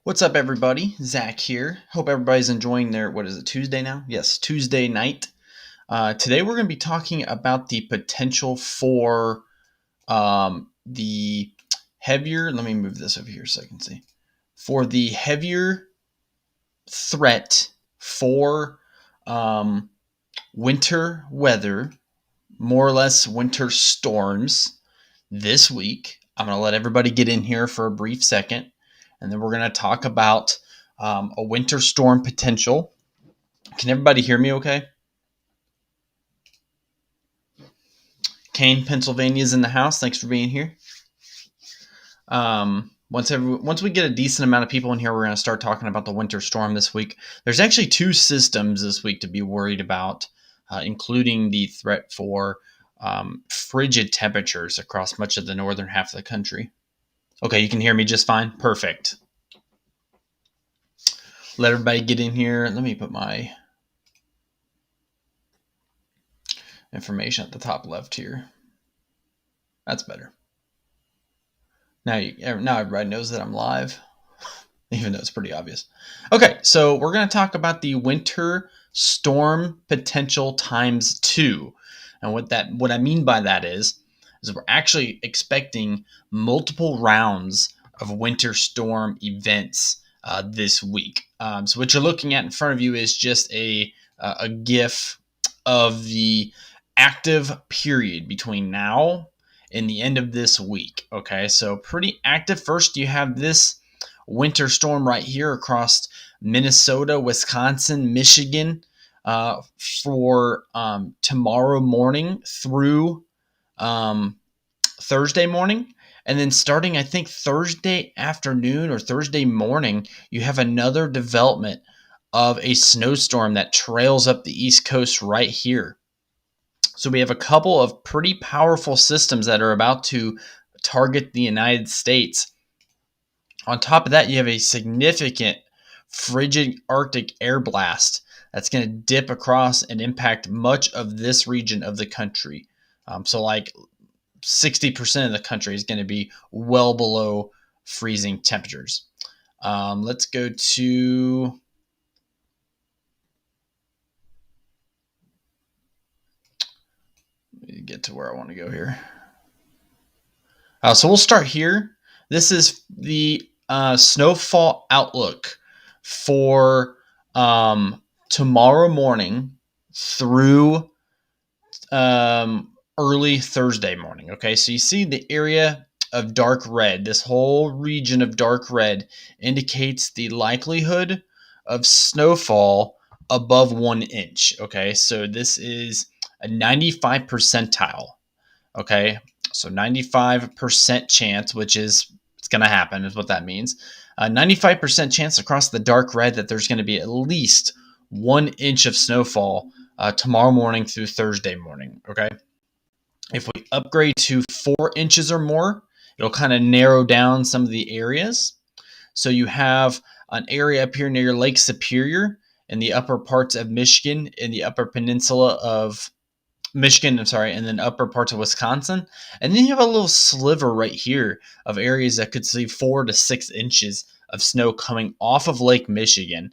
What's up, everybody? Zach here. Hope everybody's enjoying their, what is it, Tuesday now? Yes, Tuesday night. Today we're going to be talking about the potential for the heavier, let me move this over here so I can see, for the heavier threat for um, winter weather, more or less winter storms this week. I'm going to let everybody get in here for a brief second, and then we're going to talk about a winter storm potential. Can everybody hear me okay? Kane, Pennsylvania is in the house. Thanks for being here. Once we get a decent amount of people in here, we're going to start talking about the winter storm this week. There's actually two systems this week to be worried about, including the threat for frigid temperatures across much of the northern half of the country. Okay, you can hear me just fine? Perfect. Let everybody get in here. Let me put my information at the top left here. That's better. Now everybody knows that I'm live, even though it's pretty obvious. Okay, so we're going to talk about the winter storm potential times 2. And what I mean by that is we're actually expecting multiple rounds of winter storm events this week. So what you're looking at in front of you is just a GIF of the active period between now and the end of this week. Okay, so pretty active. First, you have this winter storm right here across Minnesota, Wisconsin, Michigan for tomorrow morning through Thursday morning. And then starting, I think, Thursday afternoon or Thursday morning, you have another development of a snowstorm that trails up the East Coast right here. So we have a couple of pretty powerful systems that are about to target the United States. On top of that, you have a significant frigid Arctic air blast that's going to dip across and impact much of this region of the country. So like 60% of the country is going to be well below freezing temperatures. Let's go to get to where I want to go here. So we'll start here. This is the snowfall outlook for tomorrow morning through early Thursday morning. Okay, so you see the area of dark red. This whole region of dark red indicates the likelihood of snowfall above 1 inch. Okay, so this is a 95 percentile. Okay, so 95% chance, which is it's going to happen, is what that means. 95% chance across the dark red that there's going to be at least 1 inch of snowfall tomorrow morning through Thursday morning. Okay, if we upgrade to 4 inches or more, it'll kind of narrow down some of the areas. So you have an area up here near Lake Superior in the upper parts of Michigan, in the upper peninsula of Michigan, and then upper parts of Wisconsin. And then you have a little sliver right here of areas that could see 4 to 6 inches of snow coming off of Lake Michigan.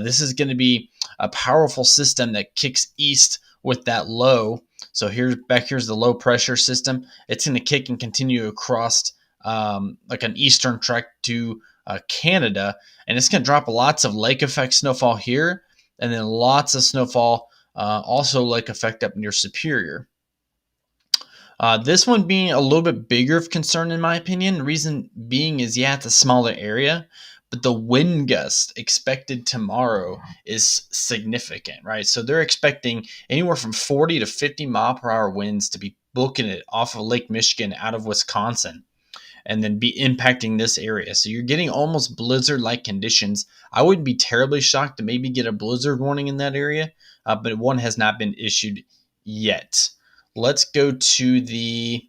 This is going to be a powerful system that kicks east with that low. So here's the low pressure system. It's going to kick and continue across like an eastern trek to Canada. And it's going to drop lots of lake effect snowfall here, and then lots of snowfall also lake effect up near Superior. This one being a little bit bigger of concern in my opinion. The reason being is, yeah, it's a smaller area, but the wind gust expected tomorrow is significant, right? So they're expecting anywhere from 40 to 50 mile per hour winds to be booking it off of Lake Michigan out of Wisconsin and then be impacting this area. So you're getting almost blizzard-like conditions. I wouldn't be terribly shocked to maybe get a blizzard warning in that area, but one has not been issued yet. Let's go to the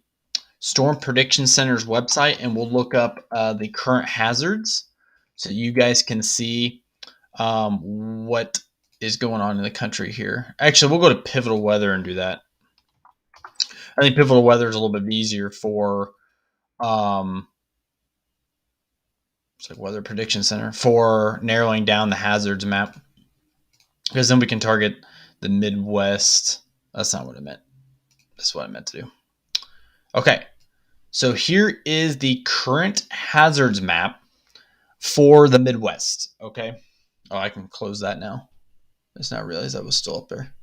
Storm Prediction Center's website and we'll look up the current hazards so you guys can see what is going on in the country here. Actually, we'll go to Pivotal Weather and do that. I think Pivotal Weather is a little bit easier for It's like Weather Prediction Center for narrowing down the hazards map, because then we can target the Midwest. That's not what I meant. That's what I meant to do. Okay, so here is the current hazards map for the Midwest. Okay. Oh, I can close that now. I just now realized that was still up there.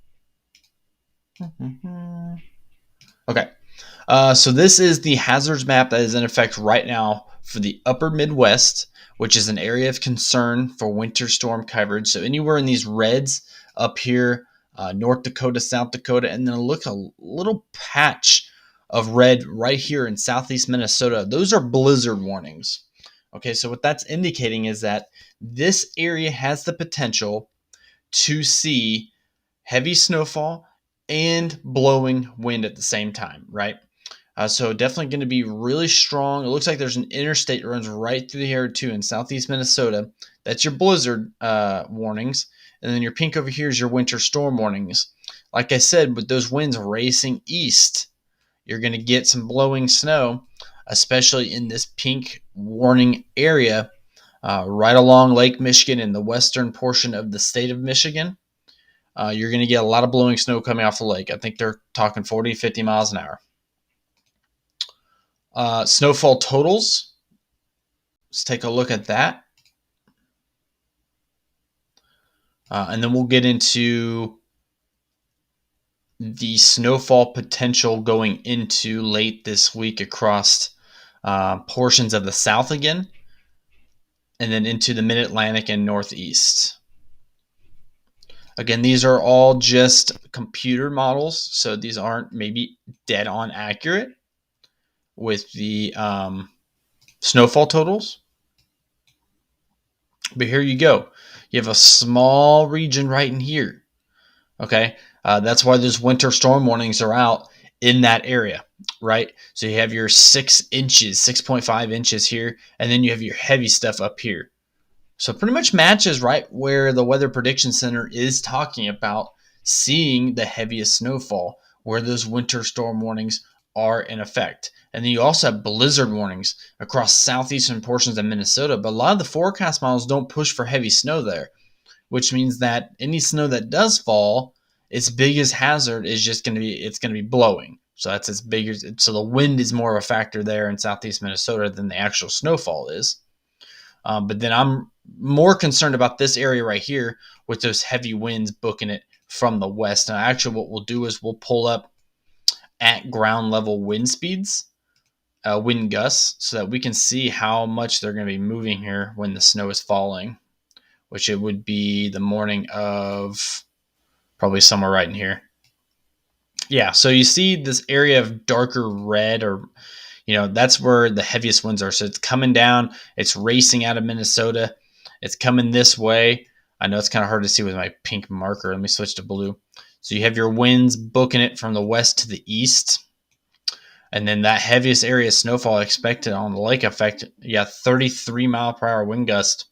Okay. So this is the hazards map that is in effect right now for the upper Midwest, which is an area of concern for winter storm coverage. So anywhere in these reds up here, North Dakota, South Dakota, and then look a little patch of red right here in southeast Minnesota. Those are blizzard warnings. Okay, so what that's indicating is that this area has the potential to see heavy snowfall and blowing wind at the same time, right? So definitely going to be really strong. It looks like there's an interstate that runs right through here too in southeast Minnesota. That's your blizzard warnings. And then your pink over here is your winter storm warnings. Like I said, with those winds racing east, you're going to get some blowing snow, especially in this pink warning area right along Lake Michigan in the western portion of the state of Michigan. You're going to get a lot of blowing snow coming off the lake. I think they're talking 40, 50 miles an hour. Snowfall totals. Let's take a look at that. And then we'll get into the snowfall potential going into late this week across portions of the South again, and then into the Mid-Atlantic and Northeast. Again, these are all just computer models, so these aren't maybe dead on accurate with the snowfall totals. But here you go. You have a small region right in here. Okay, that's why those winter storm warnings are out in that area, right? So you have your 6 inches, 6.5 inches here, and then you have your heavy stuff up here. So pretty much matches right where the Weather Prediction Center is talking about seeing the heaviest snowfall, where those winter storm warnings are in effect. And then you also have blizzard warnings across southeastern portions of Minnesota, but a lot of the forecast models don't push for heavy snow there, which means that any snow that does fall, its biggest hazard is just going to be blowing. So that's its biggest. So the wind is more of a factor there in southeast Minnesota than the actual snowfall is. But then I'm more concerned about this area right here with those heavy winds booking it from the west. Now, actually, what we'll do is we'll pull up at ground level wind speeds, wind gusts, so that we can see how much they're going to be moving here when the snow is falling, which it would be the morning of probably somewhere right in here. Yeah, so you see this area of darker red, or that's where the heaviest winds are. So it's coming down, it's racing out of Minnesota, it's coming this way. I know it's kind of hard to see with my pink marker. Let me switch to blue. So you have your winds booking it from the west to the east. And then that heaviest area of snowfall expected on the lake effect, 33 mile per hour wind gust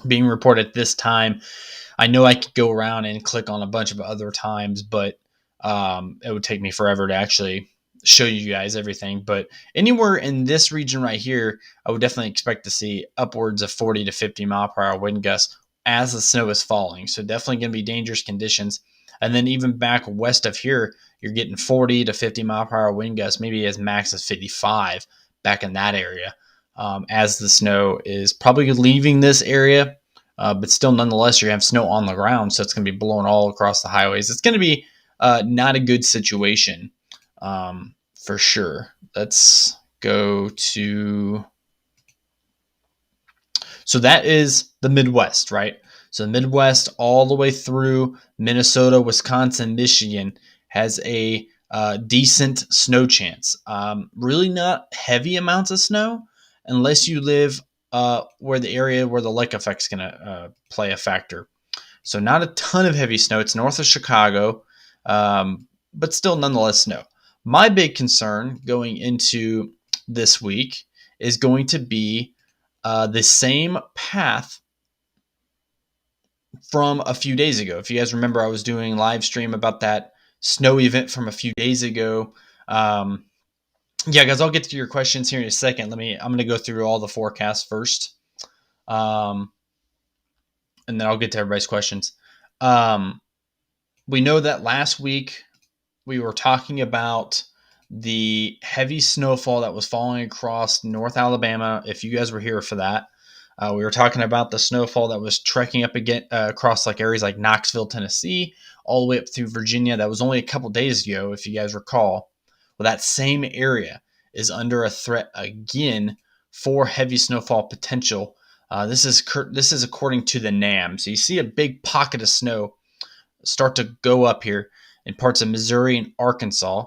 being reported at this time. I know I could go around and click on a bunch of other times, but it would take me forever to actually show you guys everything. But anywhere in this region right here, I would definitely expect to see upwards of 40 to 50 mile per hour wind gusts as the snow is falling. So definitely going to be dangerous conditions. And then even back west of here, you're getting 40 to 50 mile per hour wind gusts, maybe as max as 55 back in that area, as the snow is probably leaving this area. But still, nonetheless, you have snow on the ground, so it's going to be blowing all across the highways. It's going to be not a good situation for sure. Let's go to... So that is the Midwest, right? So the Midwest all the way through Minnesota, Wisconsin, Michigan has a decent snow chance. Really not heavy amounts of snow unless you live where the area where the lake effect is going to play a factor. So not a ton of heavy snow. It's north of Chicago, but still nonetheless snow. My big concern going into this week is going to be the same path from a few days ago. If you guys remember, I was doing a live stream about that snow event from a few days ago. Yeah, guys, I'll get to your questions here in a second. I'm going to go through all the forecasts first. Um, and then I'll get to everybody's questions. Um, we know that last week we were talking about the heavy snowfall that was falling across North Alabama. If you guys were here for that, we were talking about the snowfall that was trekking up again across like areas like Knoxville, Tennessee, all the way up through Virginia. That was only a couple days ago, if you guys recall. Well, that same area is under a threat again for heavy snowfall potential. This is according to the NAM. So you see a big pocket of snow start to go up here in parts of Missouri and Arkansas,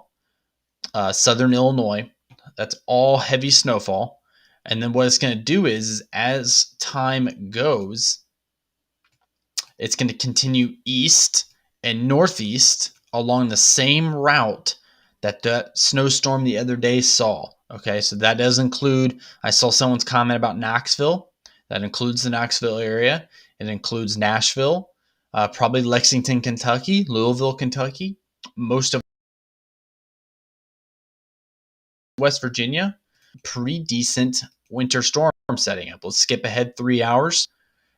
southern Illinois. That's all heavy snowfall. And then what it's going to do is as time goes, it's going to continue east and northeast along the same route that the snowstorm the other day saw. Okay, so that does include, I saw someone's comment about Knoxville. That includes the Knoxville area. It includes Nashville, probably Lexington, Kentucky, Louisville, Kentucky, most of West Virginia. Pretty decent winter storm setting up. Let's skip ahead 3 hours.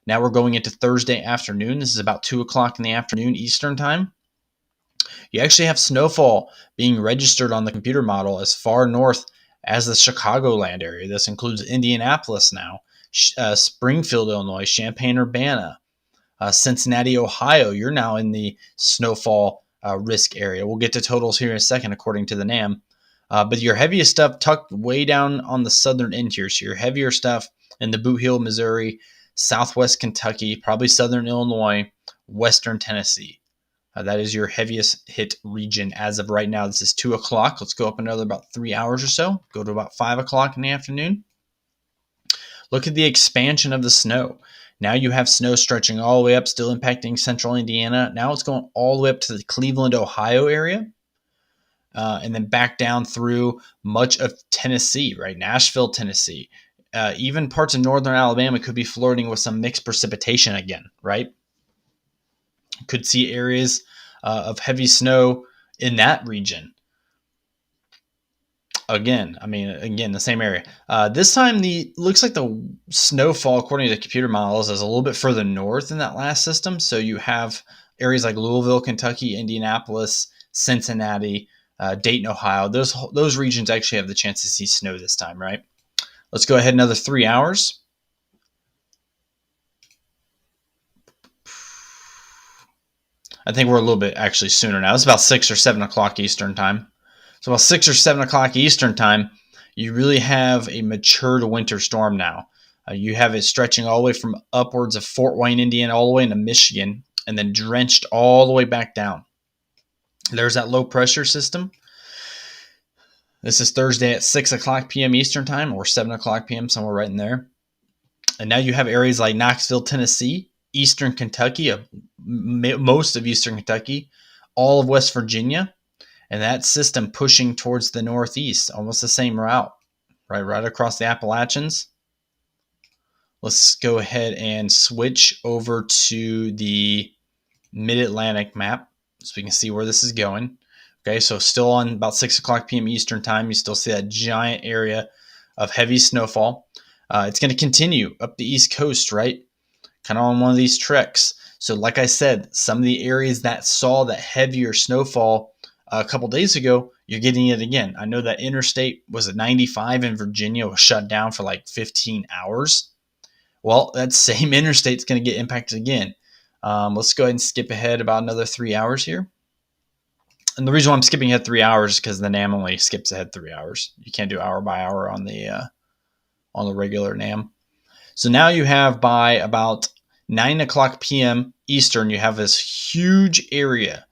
Now we're going into Thursday afternoon. This is about 2 o'clock in the afternoon Eastern time. You actually have snowfall being registered on the computer model as far north as the Chicagoland area. This includes Indianapolis now, Springfield, Illinois, Champaign-Urbana, Cincinnati, Ohio. You're now in the snowfall risk area. We'll get to totals here in a second according to the NAM. But your heaviest stuff tucked way down on the southern end here. So your heavier stuff in the Boot Heel, Missouri, southwest Kentucky, probably southern Illinois, western Tennessee. That is your heaviest hit region as of right now. This is 2 o'clock. Let's go up another about 3 hours or so. Go to about 5 o'clock in the afternoon. Look at the expansion of the snow. Now you have snow stretching all the way up, still impacting central Indiana. Now it's going all the way up to the Cleveland, Ohio area. And then back down through much of Tennessee, right? Nashville, Tennessee. Even parts of northern Alabama could be flirting with some mixed precipitation again, right? Could see areas of heavy snow in that region. Again, the same area. This time, looks like the snowfall, according to the computer models, is a little bit further north in that last system. So you have areas like Louisville, Kentucky, Indianapolis, Cincinnati, Dayton, Ohio. Those regions actually have the chance to see snow this time, right? Let's go ahead another 3 hours. I think we're a little bit actually sooner now. It's about 6 or 7 o'clock Eastern time. So about 6 or 7 o'clock Eastern time, you really have a matured winter storm now. You have it stretching all the way from upwards of Fort Wayne, Indiana, all the way into Michigan, and then drenched all the way back down. There's that low pressure system. This is Thursday at 6 o'clock p.m. Eastern time, or 7 o'clock p.m., somewhere right in there. And now you have areas like Knoxville, Tennessee, eastern Kentucky, most of eastern Kentucky, all of West Virginia, and that system pushing towards the northeast, almost the same route, right across the Appalachians. Let's go ahead and switch over to the Mid-Atlantic map so we can see where this is going. Okay, so still on about 6 o'clock p.m. Eastern time, you still see that giant area of heavy snowfall. It's going to continue up the East Coast, right? Kind of on one of these treks. So like I said, some of the areas that saw that heavier snowfall a couple days ago, you're getting it again. I know that Interstate was at 95 in Virginia, was shut down for like 15 hours. Well, that same interstate's going to get impacted again. Let's go ahead and skip ahead about another 3 hours here. And the reason why I'm skipping ahead 3 hours is because the NAM only skips ahead 3 hours. You can't do hour by hour on the regular NAM. So now you have by about 9 o'clock p.m. Eastern, you have this huge area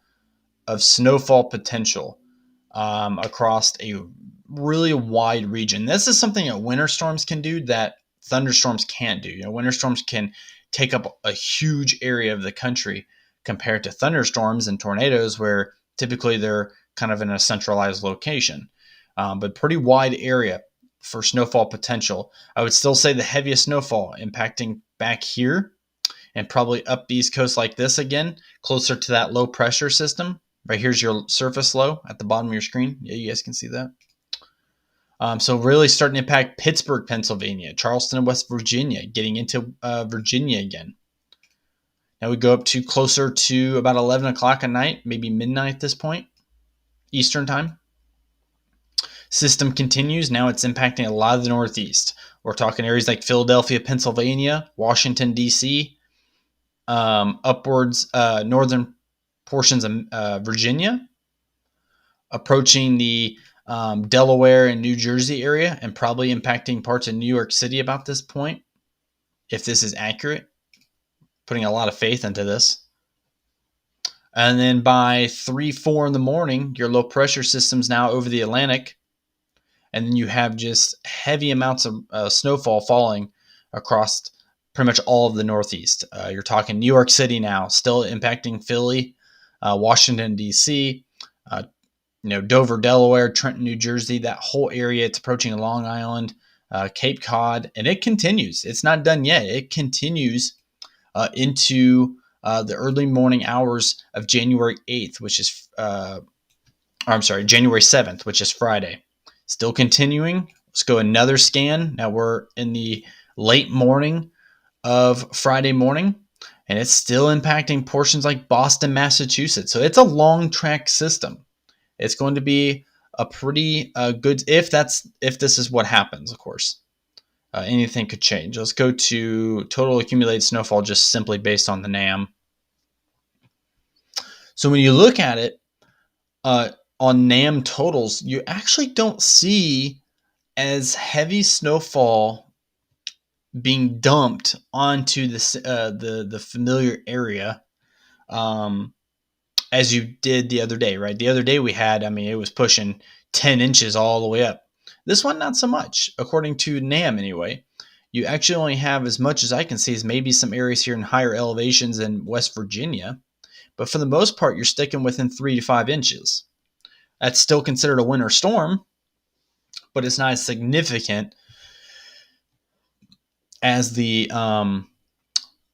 of snowfall potential across a really wide region. This is something that winter storms can do that thunderstorms can't do. Winter storms can take up a huge area of the country compared to thunderstorms and tornadoes where typically they're kind of in a centralized location. But pretty wide area for snowfall potential. I would still say the heaviest snowfall impacting back here and probably up the East Coast like this again, closer to that low pressure system. Right here's your surface low at the bottom of your screen. Yeah, you guys can see that. So really starting to impact Pittsburgh, Pennsylvania, Charleston, and West Virginia, getting into Virginia again. Now we go up to closer to about 11 o'clock at night, maybe midnight at this point, Eastern time. System continues. Now it's impacting a lot of the Northeast. We're talking areas like Philadelphia, Pennsylvania, Washington, D.C., upwards northern portions of Virginia, approaching the Delaware and New Jersey area, and probably impacting parts of New York City about this point, if this is accurate. Putting a lot of faith into this. And then by 3, 4 in the morning, your low pressure system's now over the Atlantic. And then you have just heavy amounts of snowfall falling across pretty much all of the Northeast. You're talking New York City now, still impacting Philly, Washington, D.C., Dover, Delaware, Trenton, New Jersey, that whole area. It's approaching Long Island, Cape Cod, and it continues. It's not done yet. It continues into the early morning hours of January 8th, which is, January 7th, which is Friday. Still continuing. Let's go another scan. Now we're in the late morning of Friday morning, and it's still impacting portions like Boston, Massachusetts. So it's a long track system. It's going to be a pretty good, if this is what happens, of course. Anything could change. Let's go to total accumulated snowfall just simply based on the NAM. So when you look at it on NAM totals, you actually don't see as heavy snowfall being dumped onto the familiar area as you did the other day, right? The other day we had, it was pushing 10 inches all the way up. This one, not so much, according to NAM anyway. You actually only have, as much as I can see, is maybe some areas here in higher elevations in West Virginia. But for the most part, you're sticking within 3 to 5 inches. That's still considered a winter storm, but it's not as significant as the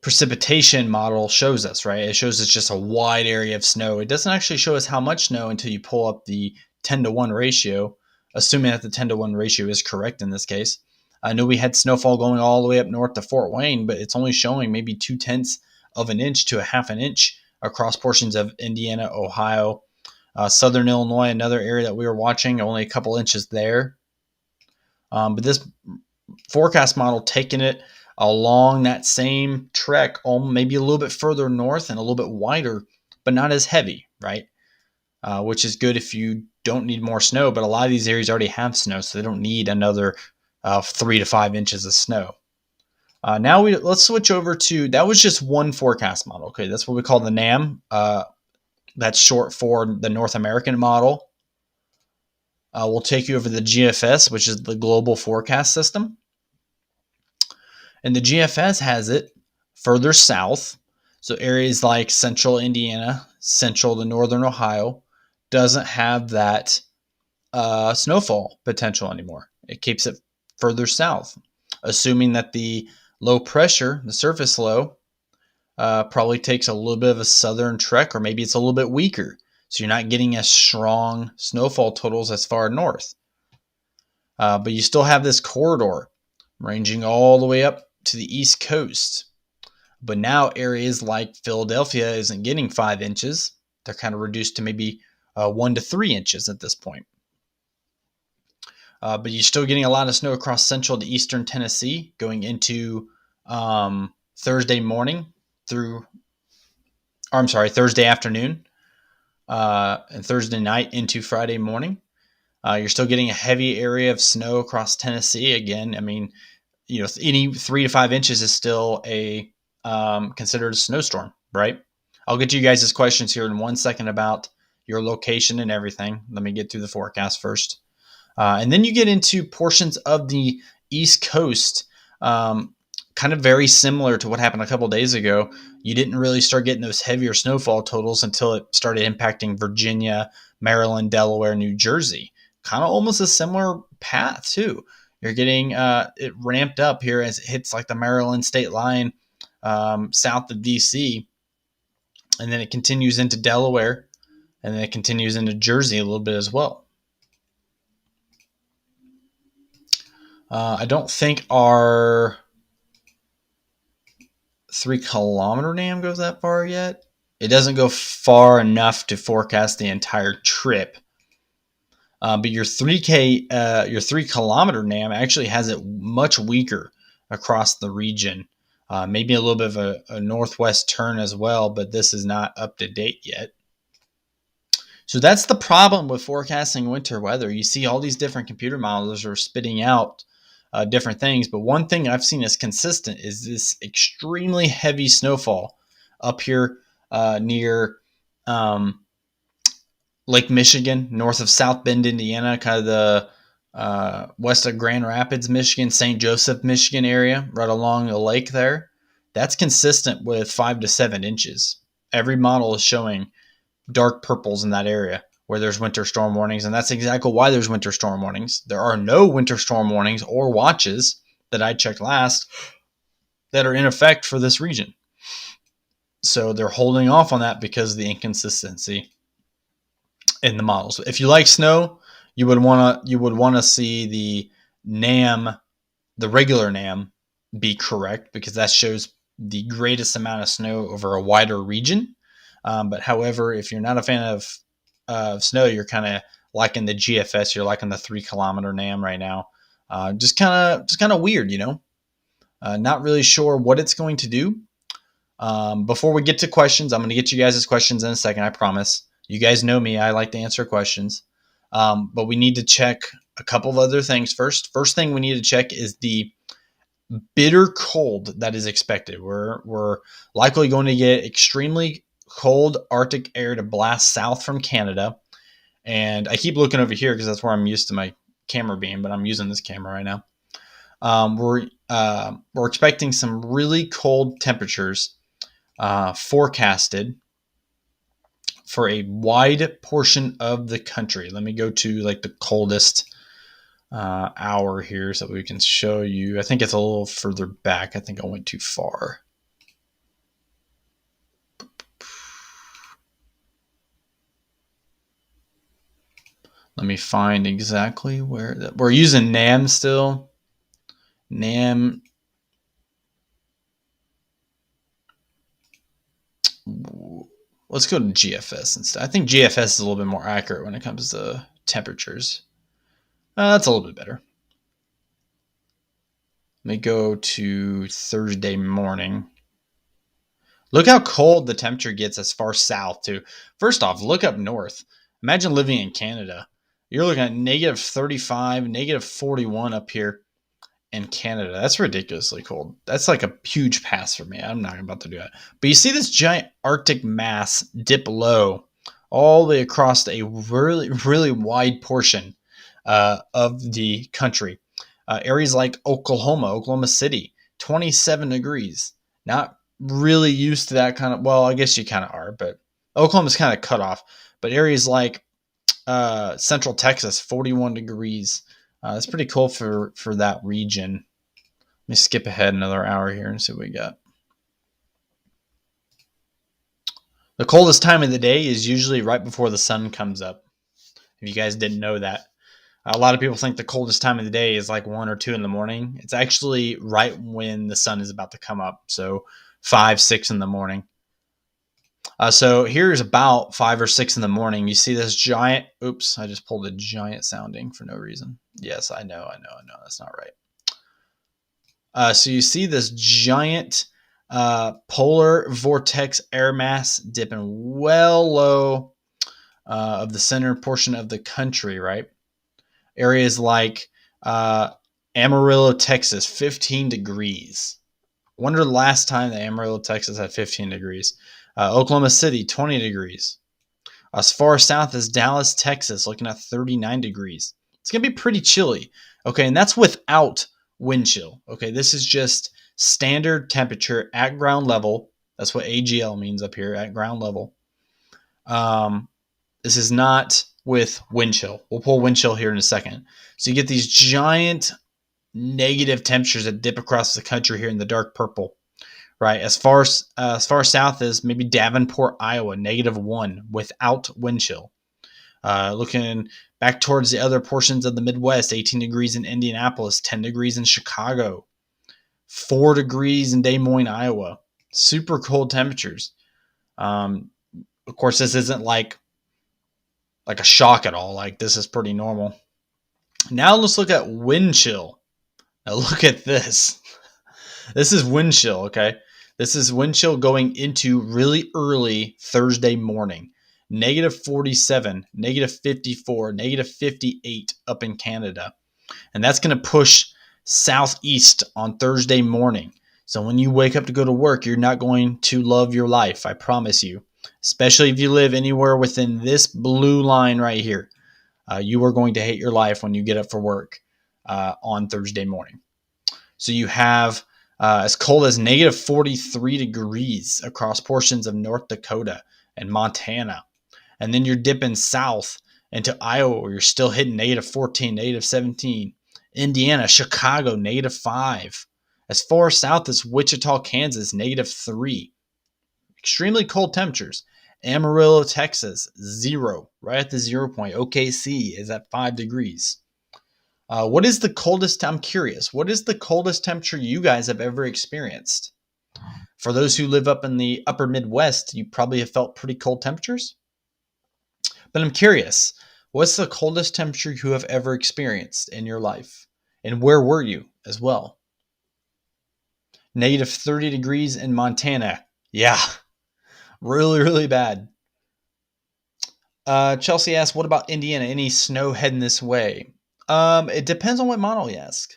precipitation model shows us, right? It shows us just a wide area of snow. It doesn't actually show us how much snow until you pull up the 10-to-1 ratio, assuming that the 10-to-1 ratio is correct in this case. I know we had snowfall going all the way up north to Fort Wayne, but it's only showing maybe 0.2 of an inch to a half an inch across portions of Indiana, Ohio, southern Illinois, another area that we were watching, only a couple inches there. But this forecast model taking it along that same trek, maybe a little bit further north and a little bit wider, but not as heavy, right? Which is good if you don't need more snow, but a lot of these areas already have snow, so they don't need another 3 to 5 inches of snow. Now let's switch over to, that was just one forecast model. Okay, that's what we call the NAM. That's short for the North American model. We'll take you over the GFS, which is the global forecast system. And the GFS has it further south. So areas like central Indiana, central to northern Ohio, doesn't have that snowfall potential anymore. It keeps it further south, assuming that the low pressure, the surface low, probably takes a little bit of a southern trek, or maybe it's a little bit weaker. So you're not getting as strong snowfall totals as far north. But you still have this corridor ranging all the way up to the East Coast. But now areas like Philadelphia isn't getting 5 inches. They're kind of reduced to maybe 1 to 3 inches at this point. But you're still getting a lot of snow across central to eastern Tennessee going into Thursday morning Thursday afternoon and Thursday night into Friday morning. You're still getting a heavy area of snow across Tennessee. Again, any 3 to 5 inches is still a considered a snowstorm, right? I'll get to you guys' questions here in 1 second about your location and everything. Let me get through the forecast first. And then you get into portions of the East Coast, kind of very similar to what happened a couple days ago. You didn't really start getting those heavier snowfall totals until it started impacting Virginia, Maryland, Delaware, New Jersey. Kind of almost a similar path too. You're getting it ramped up here as it hits like the Maryland state line south of DC, and then it continues into Delaware, and then it continues into Jersey a little bit as well. I don't think our 3 kilometer NAM goes that far yet. It doesn't go far enough to forecast the entire trip. But your 3 kilometer NAM actually has it much weaker across the region. Maybe a little bit of a northwest turn as well, but this is not up to date yet. So that's the problem with forecasting winter weather. You see all these different computer models are spitting out different things, but one thing I've seen is consistent is this extremely heavy snowfall up here near Lake Michigan, north of South Bend, Indiana, kind of the west of Grand Rapids, Michigan, St. Joseph, Michigan area, right along the lake there. That's consistent with 5 to 7 inches. Every model is showing dark purples in that area where there's winter storm warnings, and that's exactly why there's winter storm warnings. There are no winter storm warnings or watches that I checked last that are in effect for this region. So they're holding off on that because of the inconsistency in the models. If you like snow, you would want to see the NAM, the regular NAM, be correct because that shows the greatest amount of snow over a wider region. But however, if you're not a fan of snow, you're kind of liking the GFS. You're liking the 3 kilometer NAM right now. Just kind of weird, you know. Not really sure what it's going to do. Before we get to questions, I'm going to get you guys' questions in a second. I promise. You guys know me. I like to answer questions. But we need to check a couple of other things first. First thing we need to check is the bitter cold that is expected. We're likely going to get extremely cold Arctic air to blast south from Canada. And I keep looking over here because that's where I'm used to my camera being, but I'm using this camera right now. We're expecting some really cold temperatures forecasted for a wide portion of the country. Let me go to like the coldest hour here so we can show you. I think it's a little further back. I think I went too far. Let me find exactly where that. We're using NAM still. NAM. Let's go to GFS instead. I think GFS is a little bit more accurate when it comes to temperatures. That's a little bit better. Let me go to Thursday morning. Look how cold the temperature gets as far south too. First off, look up north. Imagine living in Canada. You're looking at negative 35, negative 41 up here in Canada. That's ridiculously cold. That's like a huge pass for me. I'm not about to do that. But you see this giant Arctic mass dip low all the way across a really, really wide portion of the country. Areas like Oklahoma City, 27 degrees. Not really used to that kind of, well, I guess you kind of are, but Oklahoma's kind of cut off. But areas like Central Texas, 41 degrees. That's pretty cool for that region. Let me skip ahead another hour here and see what we got. The coldest time of the day is usually right before the sun comes up. If you guys didn't know that. A lot of people think the coldest time of the day is like 1 or 2 in the morning. It's actually right when the sun is about to come up. So 5, 6 in the morning. So here's about 5 or 6 in the morning. You see this giant, oops, I just pulled a giant sounding for no reason. Yes, I know. That's not right. So you see this giant polar vortex air mass dipping well low of the center portion of the country, right? Areas like Amarillo, Texas, 15 degrees. Wonder the last time that Amarillo, Texas had 15 degrees. Oklahoma City, 20 degrees. As far south as Dallas, Texas, looking at 39 degrees. It's going to be pretty chilly. Okay, and that's without wind chill. Okay, this is just standard temperature at ground level. That's what AGL means up here, at ground level. This is not with wind chill. We'll pull wind chill here in a second. So you get these giant negative temperatures that dip across the country here in the dark purple. Right, as far south as maybe Davenport, Iowa, -1 without wind chill. Looking back towards the other portions of the Midwest, 18 degrees in Indianapolis, 10 degrees in Chicago, 4 degrees in Des Moines, Iowa. Super cold temperatures. Of course, this isn't like a shock at all. Like, this is pretty normal. Now let's look at wind chill. Now look at this. This is wind chill, okay? This is wind chill going into really early Thursday morning. -47, -54, -58 up in Canada. And that's going to push southeast on Thursday morning. So when you wake up to go to work, you're not going to love your life, I promise you. Especially if you live anywhere within this blue line right here. You are going to hate your life when you get up for work on Thursday morning. So you have as cold as -43 degrees across portions of North Dakota and Montana. And then you're dipping south into Iowa, where you're still hitting -14, -17. Indiana, Chicago, -5. As far south as Wichita, Kansas, -3. Extremely cold temperatures. Amarillo, Texas, 0, right at the 0 point. OKC is at 5 degrees. What is the coldest? I'm curious. What is the coldest temperature you guys have ever experienced? For those who live up in the upper Midwest, you probably have felt pretty cold temperatures. But I'm curious, what's the coldest temperature you have ever experienced in your life? And where were you as well? -30 degrees in Montana. Yeah, really, really bad. Chelsea asks, what about Indiana? Any snow heading this way? It depends on what model you ask.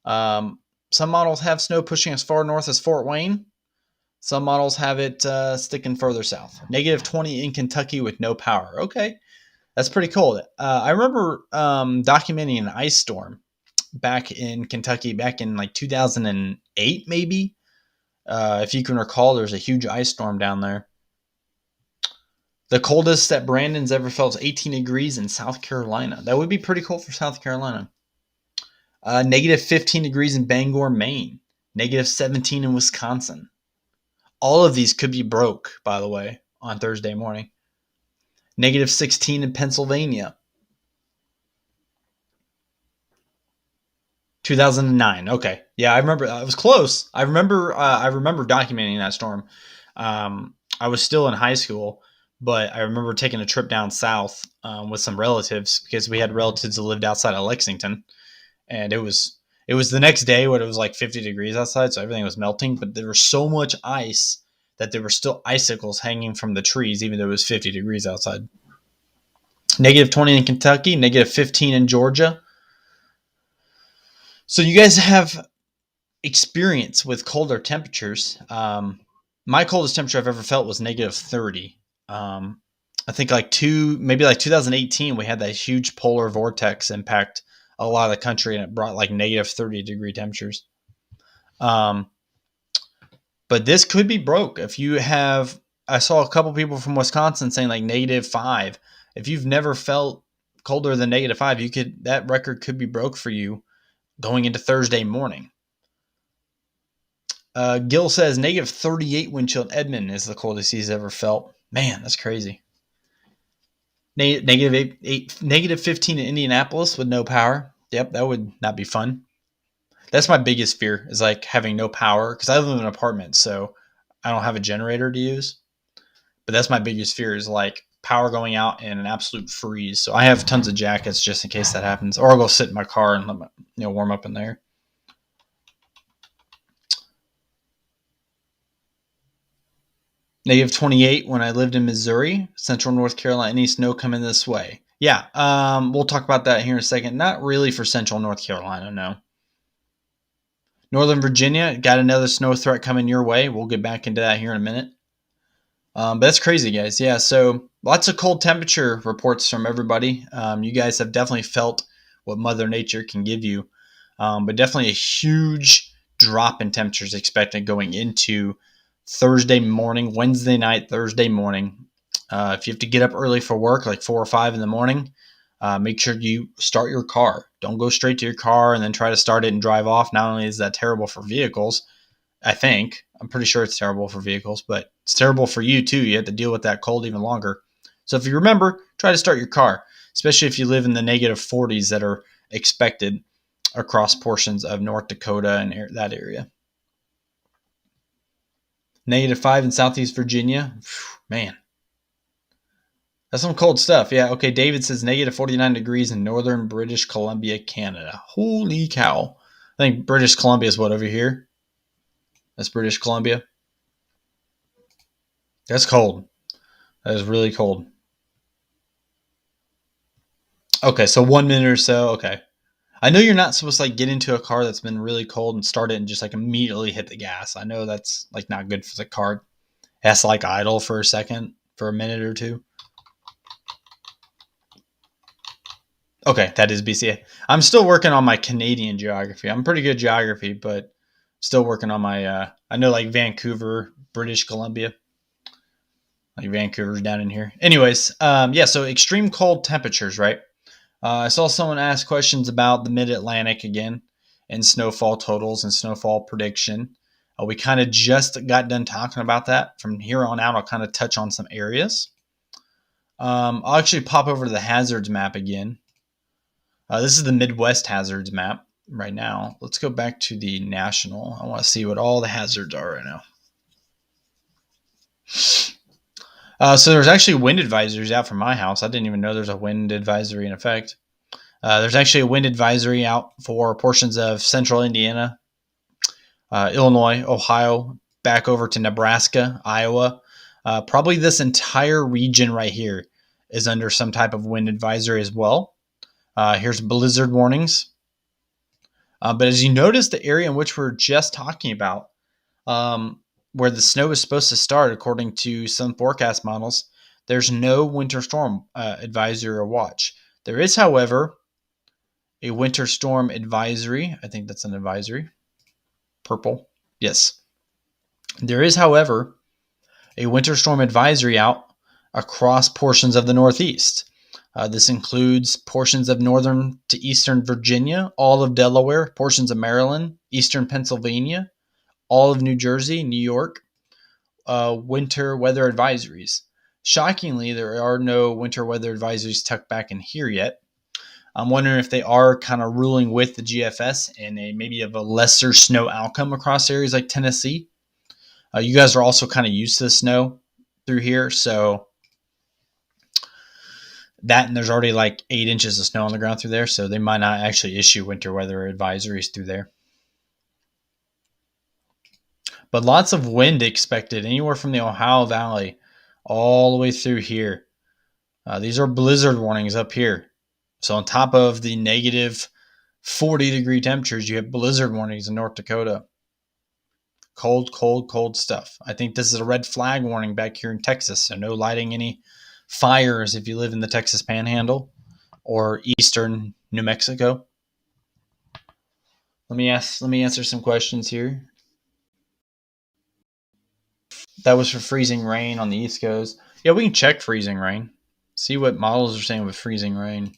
Some models have snow pushing as far north as Fort Wayne. Some models have it sticking further south. -20 in Kentucky with no power. Okay, that's pretty cold. I remember documenting an ice storm back in Kentucky back in like 2008, maybe. If you can recall, there's a huge ice storm down there. The coldest that Brandon's ever felt is 18 degrees in South Carolina. That would be pretty cold for South Carolina. -15 degrees in Bangor, Maine. -17 in Wisconsin. All of these could be broke, by the way, on Thursday morning. -16 in Pennsylvania. 2009. Okay. Yeah, I remember. It was close. I remember documenting that storm. I was still in high school, but I remember taking a trip down south with some relatives because we had relatives that lived outside of Lexington, and it was the next day when it was like 50 degrees outside, so everything was melting. But there was so much ice that there were still icicles hanging from the trees, even though it was 50 degrees outside. -20 in Kentucky, -15 in Georgia. So you guys have experience with colder temperatures. My coldest temperature I've ever felt was -30. I think maybe 2018, we had that huge polar vortex impact a lot of the country, and it brought like -30 degree temperatures. But this could be broke. If you have, I saw a couple people from Wisconsin saying like -5. If you've never felt colder than -5, that record could be broke for you going into Thursday morning. Gil says -38 wind chill in Edmond is the coldest he's ever felt. Man, that's crazy. -15 in Indianapolis with no power. Yep, that would not be fun. That's my biggest fear, is like having no power, because I live in an apartment, so I don't have a generator to use. But that's my biggest fear, is like power going out and an absolute freeze. So I have tons of jackets just in case that happens, or I'll go sit in my car and let warm up in there. -28 when I lived in Missouri, Central North Carolina. Any snow coming this way? Yeah, we'll talk about that here in a second. Not really for Central North Carolina, no. Northern Virginia, got another snow threat coming your way. We'll get back into that here in a minute. But that's crazy, guys. Yeah, so lots of cold temperature reports from everybody. You guys have definitely felt what Mother Nature can give you. But definitely a huge drop in temperatures expected going into Thursday morning, Wednesday night, Thursday morning. If you have to get up early for work, like 4 or 5 in the morning, make sure you start your car. Don't go straight to your car and then try to start it and drive off. Not only is that terrible for vehicles, I'm pretty sure it's terrible for vehicles, but it's terrible for you too. You have to deal with that cold even longer. So if you remember, try to start your car, especially if you live in the negative 40s that are expected across portions of North Dakota and that area. -5 in Southeast Virginia. Man, that's some cold stuff. Yeah, okay, David says -49 degrees in northern British Columbia, Canada. Holy cow. I think British Columbia is what over here? That's British Columbia. That's cold. That is really cold. Okay, so 1 minute or so. Okay. I know you're not supposed to like get into a car that's been really cold and start it and just like immediately hit the gas. I know that's like not good for the car. It has to like idle for a second, for a minute or two. Okay, that is BCA. I'm still working on my Canadian geography. I'm pretty good at geography, but still working on my. I know like Vancouver, British Columbia. Like Vancouver's down in here. Anyways, yeah. So extreme cold temperatures, right? I saw someone ask questions about the Mid-Atlantic again, and snowfall totals and snowfall prediction. We kind of just got done talking about that. From here on out, I'll kind of touch on some areas. I'll actually pop over to the hazards map again. This is the Midwest hazards map right now. Let's go back to the national. I want to see what all the hazards are right now. So there's actually wind advisories out from my house. I didn't even know there's a wind advisory in effect. There's actually a wind advisory out for portions of central Indiana, Illinois, Ohio, back over to Nebraska, Iowa. Probably this entire region right here is under some type of wind advisory as well. Here's blizzard warnings. But as you notice, the area in which we're just talking about, where the snow is supposed to start, according to some forecast models, there's no winter storm advisory or watch. There is, however, a winter storm advisory. I think that's an advisory. Purple. Yes. There is, however, a winter storm advisory out across portions of the Northeast. This includes portions of northern to eastern Virginia, all of Delaware, portions of Maryland, eastern Pennsylvania, all of New Jersey, New York, winter weather advisories. Shockingly, there are no winter weather advisories tucked back in here yet. I'm wondering if they are kind of ruling with the GFS and maybe of a lesser snow outcome across areas like Tennessee. You guys are also kind of used to the snow through here, so that, and there's already like 8 inches of snow on the ground through there, so they might not actually issue winter weather advisories through there. But lots of wind expected anywhere from the Ohio Valley all the way through here. These are blizzard warnings up here. So on top of the negative 40-degree temperatures, you have blizzard warnings in North Dakota. Cold, cold, cold stuff. I think this is a red flag warning back here in Texas, so no lighting any fires if you live in the Texas Panhandle or eastern New Mexico. Let me answer some questions here. That was for freezing rain on the East Coast. Yeah, we can check freezing rain. See what models are saying with freezing rain.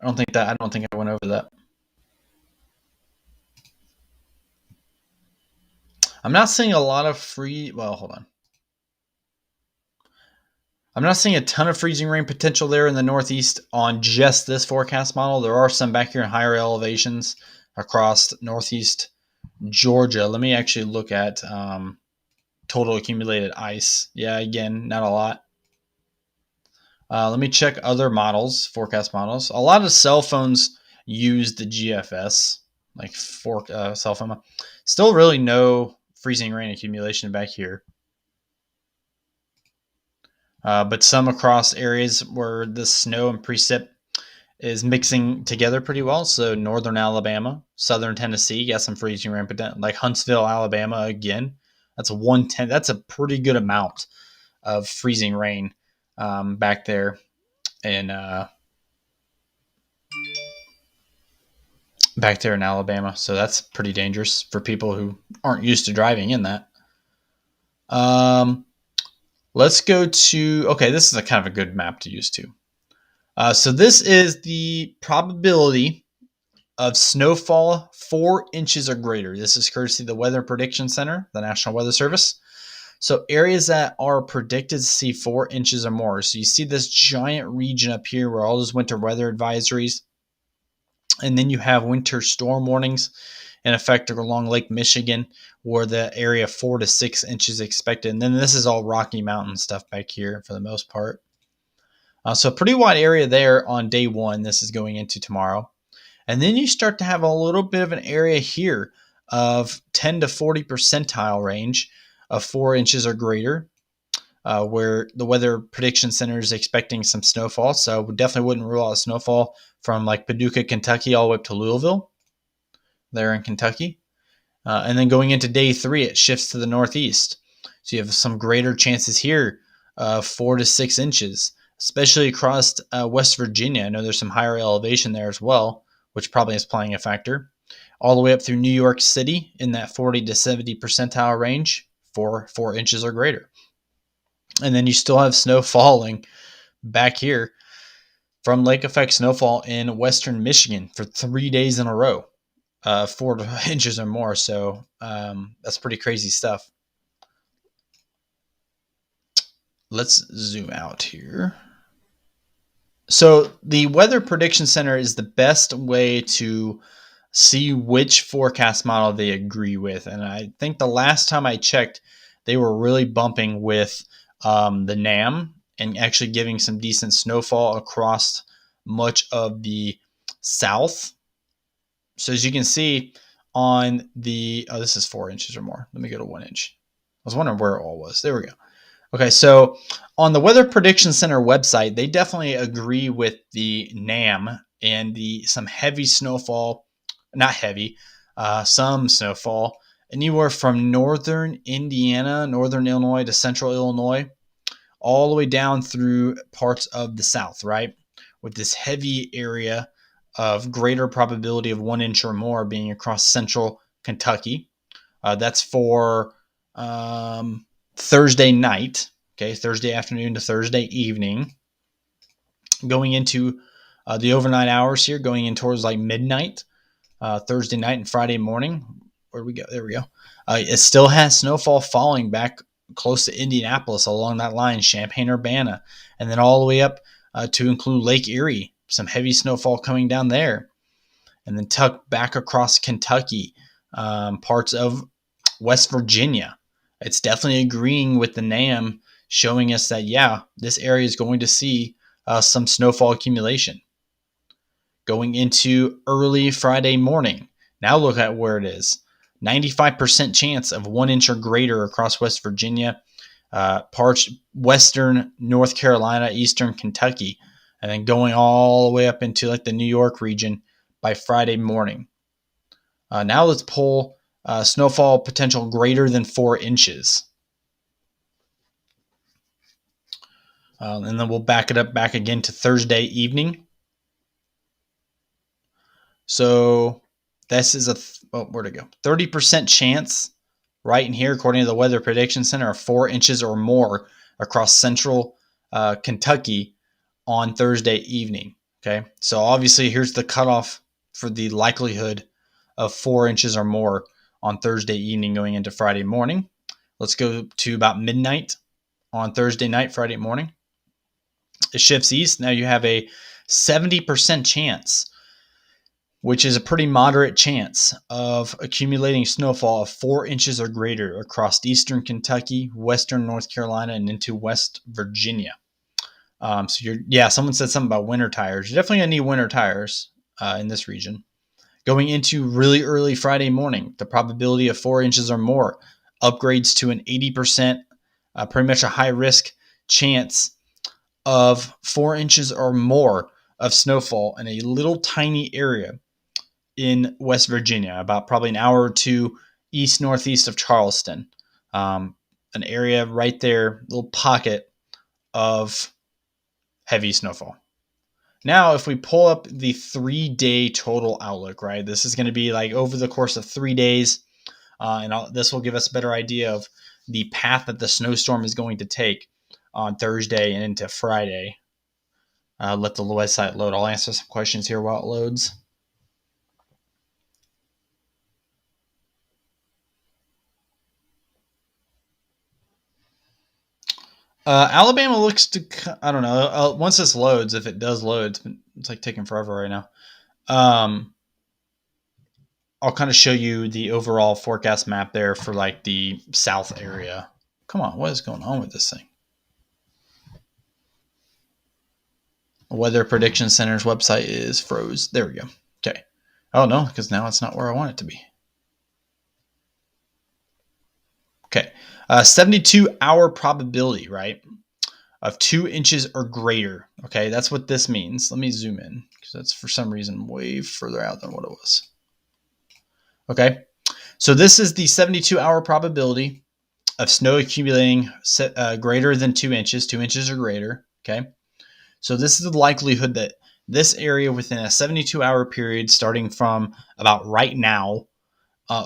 I don't think I went over that. I'm not seeing a lot of hold on. I'm not seeing a ton of freezing rain potential there in the Northeast on just this forecast model. There are some back here in higher elevations across Northeast Georgia. Let me actually look at total accumulated ice. Yeah, again, not a lot. Let me check other models, forecast models. A lot of cell phones use the GFS, like cell phone. Still really no freezing rain accumulation back here. But some across areas where the snow and precip is mixing together pretty well. So northern Alabama, southern Tennessee, got some freezing rain, but like Huntsville, Alabama, again, that's a 1/10. That's a pretty good amount of freezing rain back there, and back there in Alabama. So that's pretty dangerous for people who aren't used to driving in that. Let's go to, okay, this is a kind of a good map to use too. So this is the probability of snowfall 4 inches or greater. This is courtesy of the Weather Prediction Center, the National Weather Service. So areas that are predicted to see 4 inches or more. So you see this giant region up here where all those winter weather advisories, and then you have winter storm warnings in effect along Lake Michigan, where the area 4 to 6 inches expected. And then this is all Rocky Mountain stuff back here for the most part. So pretty wide area there on day one. This is going into tomorrow. And then you start to have a little bit of an area here of 10 to 40 percentile range of 4 inches or greater, where the Weather Prediction Center is expecting some snowfall. So we definitely wouldn't rule out snowfall from like Paducah, Kentucky, all the way up to Louisville, there in Kentucky. And then going into day three, it shifts to the northeast. So you have some greater chances here of 4 to 6 inches, especially across West Virginia. I know there's some higher elevation there as well, which probably is playing a factor. All the way up through New York City in that 40 to 70 percentile range for 4 inches or greater. And then you still have snow falling back here from lake effect snowfall in western Michigan for 3 days in a row, 4 inches or more. So that's pretty crazy stuff. Let's zoom out here. So the Weather Prediction Center is the best way to see which forecast model they agree with. And I think the last time I checked, they were really bumping with the NAM and actually giving some decent snowfall across much of the south. So as you can see on the, oh, this is 4 inches or more. Let me go to 1 inch. I was wondering where it all was. There we go. Okay, so on the Weather Prediction Center website, they definitely agree with the NAM and some heavy snowfall, not heavy, some snowfall, anywhere from northern Indiana, northern Illinois to central Illinois, all the way down through parts of the south, right? With this heavy area of greater probability of 1 inch or more being across central Kentucky. That's for Thursday night, okay, Thursday afternoon to Thursday evening. Going into the overnight hours here, going in towards like midnight, Thursday night and Friday morning. Where we go? There we go. It still has snowfall falling back close to Indianapolis along that line, Champaign-Urbana, and then all the way up to include Lake Erie. Some heavy snowfall coming down there. And then tucked back across Kentucky, parts of West Virginia. It's definitely agreeing with the NAM, showing us that, yeah, this area is going to see some snowfall accumulation. Going into early Friday morning. Now look at where it is. 95% chance of 1 inch or greater across West Virginia, parts western North Carolina, eastern Kentucky, and then going all the way up into like the New York region by Friday morning. Now let's pull snowfall potential greater than 4 inches. And then we'll back it up back again to Thursday evening. So this is where'd it go? 30% chance right in here, according to the Weather Prediction Center, of 4 inches or more across central Kentucky on Thursday evening. Okay, so obviously here's the cutoff for the likelihood of 4 inches or more on Thursday evening going into Friday morning. Let's go to about midnight on Thursday night, Friday morning. It shifts east. Now you have a 70% chance, which is a pretty moderate chance of accumulating snowfall of 4 inches or greater across eastern Kentucky, western North Carolina, and into West Virginia. Someone said something about winter tires. You're definitely going to need winter tires in this region. Going into really early Friday morning, the probability of 4 inches or more upgrades to an 80%, pretty much a high risk chance of 4 inches or more of snowfall in a little tiny area in West Virginia, about probably an hour or two east-northeast of Charleston. An area right there, little pocket of heavy snowfall. Now, if we pull up the 3-day total outlook, right, this is going to be like over the course of 3 days, this will give us a better idea of the path that the snowstorm is going to take on Thursday and into Friday. Let the website load. I'll answer some questions here while it loads. Alabama looks to, I don't know, once this loads, if it does load, it's like taking forever right now. Um, I'll kind of show you the overall forecast map there for like the south area. Come on, what is going on with this thing? Weather Prediction Center's website is froze. There we go. Okay. Oh no, because now it's not where I want it to be. Okay. 72-hour probability, right? Of 2 inches or greater. Okay, that's what this means. Let me zoom in because that's for some reason way further out than what it was. Okay, so this is the 72-hour probability of snow accumulating greater than 2 inches, 2 inches or greater. Okay, so this is the likelihood that this area within a 72-hour period starting from about right now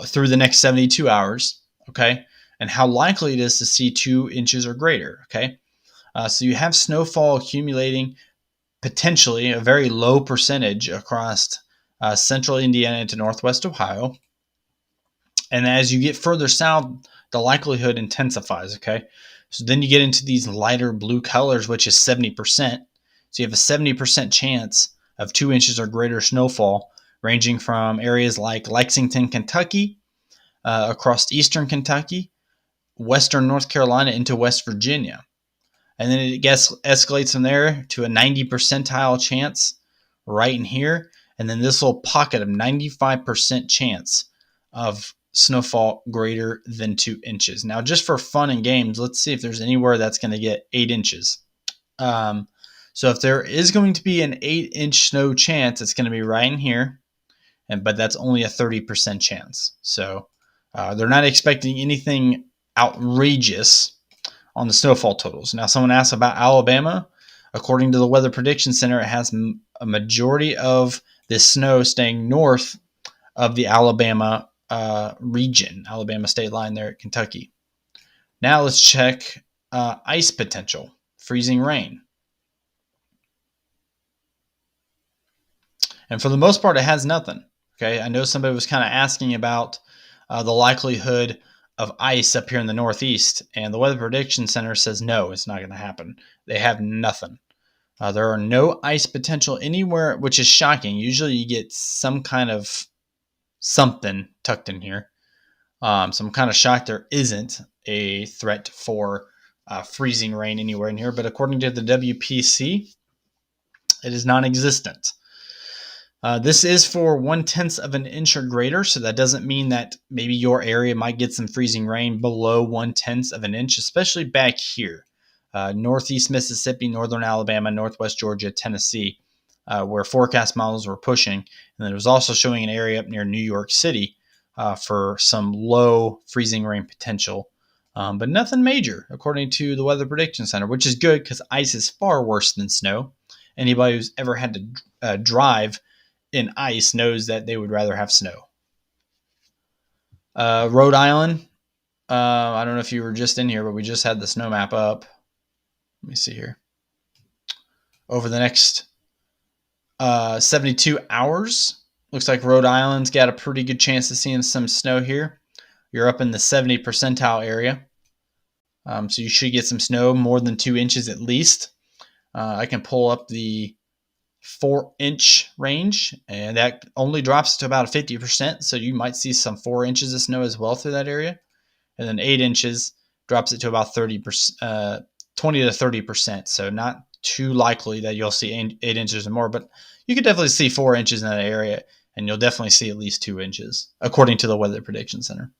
through the next 72 hours, okay, and how likely it is to see 2 inches or greater. Okay, so you have snowfall accumulating potentially a very low percentage across central Indiana into northwest Ohio. And as you get further south, the likelihood intensifies. Okay. So then you get into these lighter blue colors, which is 70%. So you have a 70% chance of 2 inches or greater snowfall, ranging from areas like Lexington, Kentucky, across eastern Kentucky, western North Carolina into West Virginia. And then it escalates from there to a 90 percentile chance right in here. And then this little pocket of 95% chance of snowfall greater than 2 inches. Now, just for fun and games, let's see if there's anywhere that's going to get 8 inches. So if there is going to be an 8-inch snow chance, it's going to be right in here. But that's only a 30% chance. So they're not expecting anything outrageous on the snowfall totals. Now, someone asked about Alabama. According to the Weather Prediction Center, it has a majority of this snow staying north of the Alabama region, Alabama state line there at Kentucky. Now let's check ice potential, freezing rain. And for the most part, it has nothing. Okay, I know somebody was kind of asking about the likelihood of ice up here in the Northeast, and the Weather Prediction Center says no, it's not going to happen. They have nothing. There are no ice potential anywhere, which is shocking. Usually you get some kind of something tucked in here. So I'm kind of shocked there isn't a threat for freezing rain anywhere in here, but according to the WPC, it is non-existent. This is for 1/10 of an inch or greater, so that doesn't mean that maybe your area might get some freezing rain below 1/10 of an inch, especially back here. Northeast Mississippi, northern Alabama, northwest Georgia, Tennessee, where forecast models were pushing. And then it was also showing an area up near New York City for some low freezing rain potential, but nothing major, according to the Weather Prediction Center, which is good because ice is far worse than snow. Anybody who's ever had to drive in ice knows that they would rather have snow. Rhode Island, I don't know if you were just in here, but we just had the snow map up. Let me see here. Over the next 72 hours, looks like Rhode Island's got a pretty good chance of seeing some snow here. You're up in the 70 percentile area. So you should get some snow, more than 2 inches at least. I can pull up the 4-inch range, and that only drops to about 50%. So you might see some 4 inches of snow as well through that area. And then 8 inches drops it to about 30%, 20 to 30%. So not too likely that you'll see 8 inches or more, but you could definitely see 4 inches in that area, and you'll definitely see at least 2 inches, according to the Weather Prediction Center.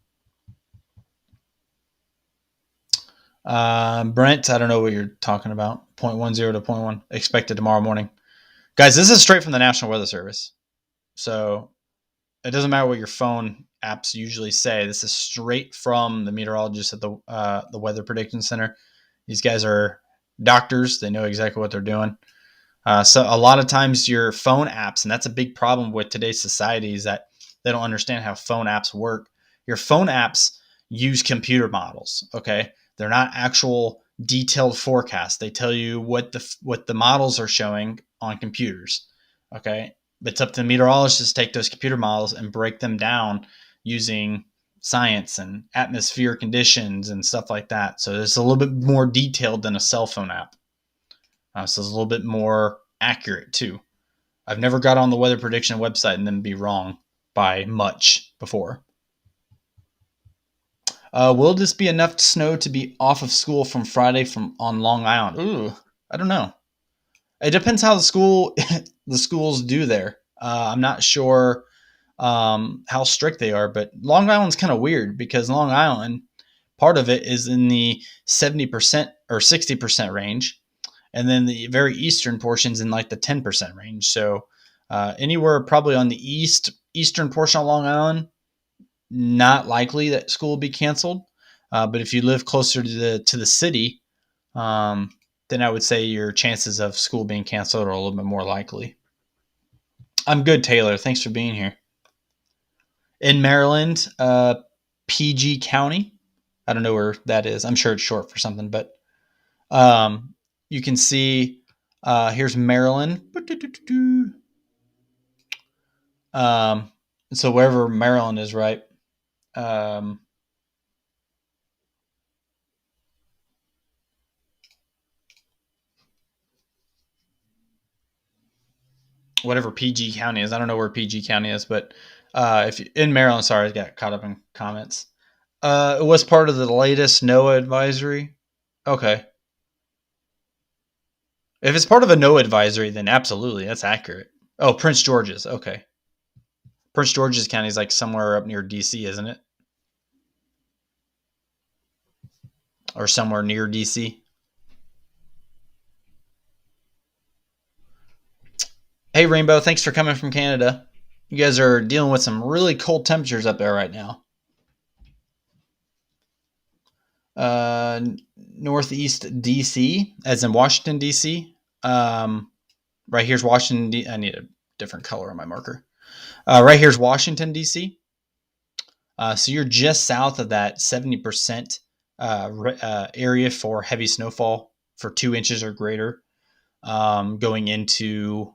Brent, I don't know what you're talking about. 0.10 to 0.1 expected tomorrow morning. Guys, this is straight from the National Weather Service. So it doesn't matter what your phone apps usually say. This is straight from the meteorologists at the Weather Prediction Center. These guys are doctors. They know exactly what they're doing. So a lot of times your phone apps, and that's a big problem with today's society, is that they don't understand how phone apps work. Your phone apps use computer models, okay? They're not actual detailed forecasts. They tell you what the models are showing on computers, okay? But it's up to the meteorologists to take those computer models and break them down using science and atmosphere conditions and stuff like that. So it's a little bit more detailed than a cell phone app. So it's a little bit more accurate too. I've never got on the weather prediction website and then be wrong by much before. Will this be enough snow to be off of school from Friday from on Long Island? Ooh, I don't know. It depends how the schools do there. I'm not sure how strict they are, but Long Island's kind of weird because Long Island, part of it is in the 70% or 60% range, and then the very eastern portion's in like the 10% range. So anywhere probably on the eastern portion of Long Island, not likely that school will be canceled. But if you live closer to the city, then I would say your chances of school being canceled are a little bit more likely. I'm good, Taylor. Thanks for being here. In Maryland, PG County. I don't know where that is. I'm sure it's short for something, but you can see here's Maryland. So wherever Maryland is, right? Whatever PG County is. I don't know where PG County is, but if in Maryland, sorry, I got caught up in comments. It was part of the latest NOAA advisory. Okay. If it's part of a NOAA advisory, then absolutely, that's accurate. Oh, Prince George's. Okay. Prince George's County is like somewhere up near DC, isn't it? Or somewhere near DC. Hey, Rainbow, thanks for coming from Canada. You guys are dealing with some really cold temperatures up there right now. Uh, Northeast DC, as in Washington, DC. Right here's Washington. I need a different color on my marker. Right here's Washington, D.C. So you're just south of that 70% area for heavy snowfall for 2 inches or greater, going into,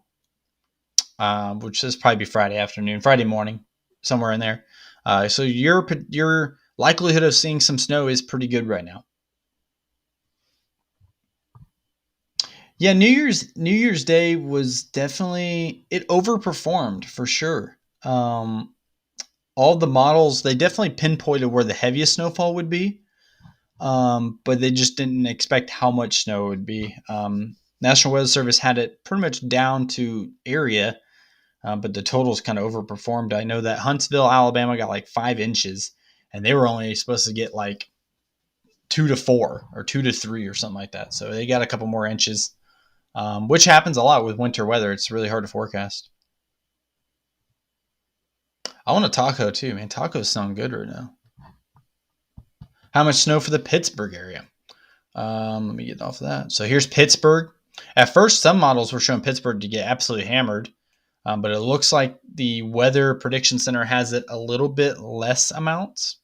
which is probably Friday morning, somewhere in there. So your likelihood of seeing some snow is pretty good right now. Yeah, New Year's Day was definitely, it overperformed for sure. All the models, they definitely pinpointed where the heaviest snowfall would be, but they just didn't expect how much snow it would be. National Weather Service had it pretty much down to area, but the totals kind of overperformed. I know that Huntsville, Alabama got like 5 inches, and they were only supposed to get like 2 to 4 or 2 to 3 or something like that. So they got a couple more inches, which happens a lot with winter weather. It's really hard to forecast. I want a taco too, man. Tacos sound good right now. How much snow for the Pittsburgh area? Let me get off of that. So here's Pittsburgh. At first, some models were showing Pittsburgh to get absolutely hammered, but it looks like the Weather Prediction Center has it a little bit less amounts.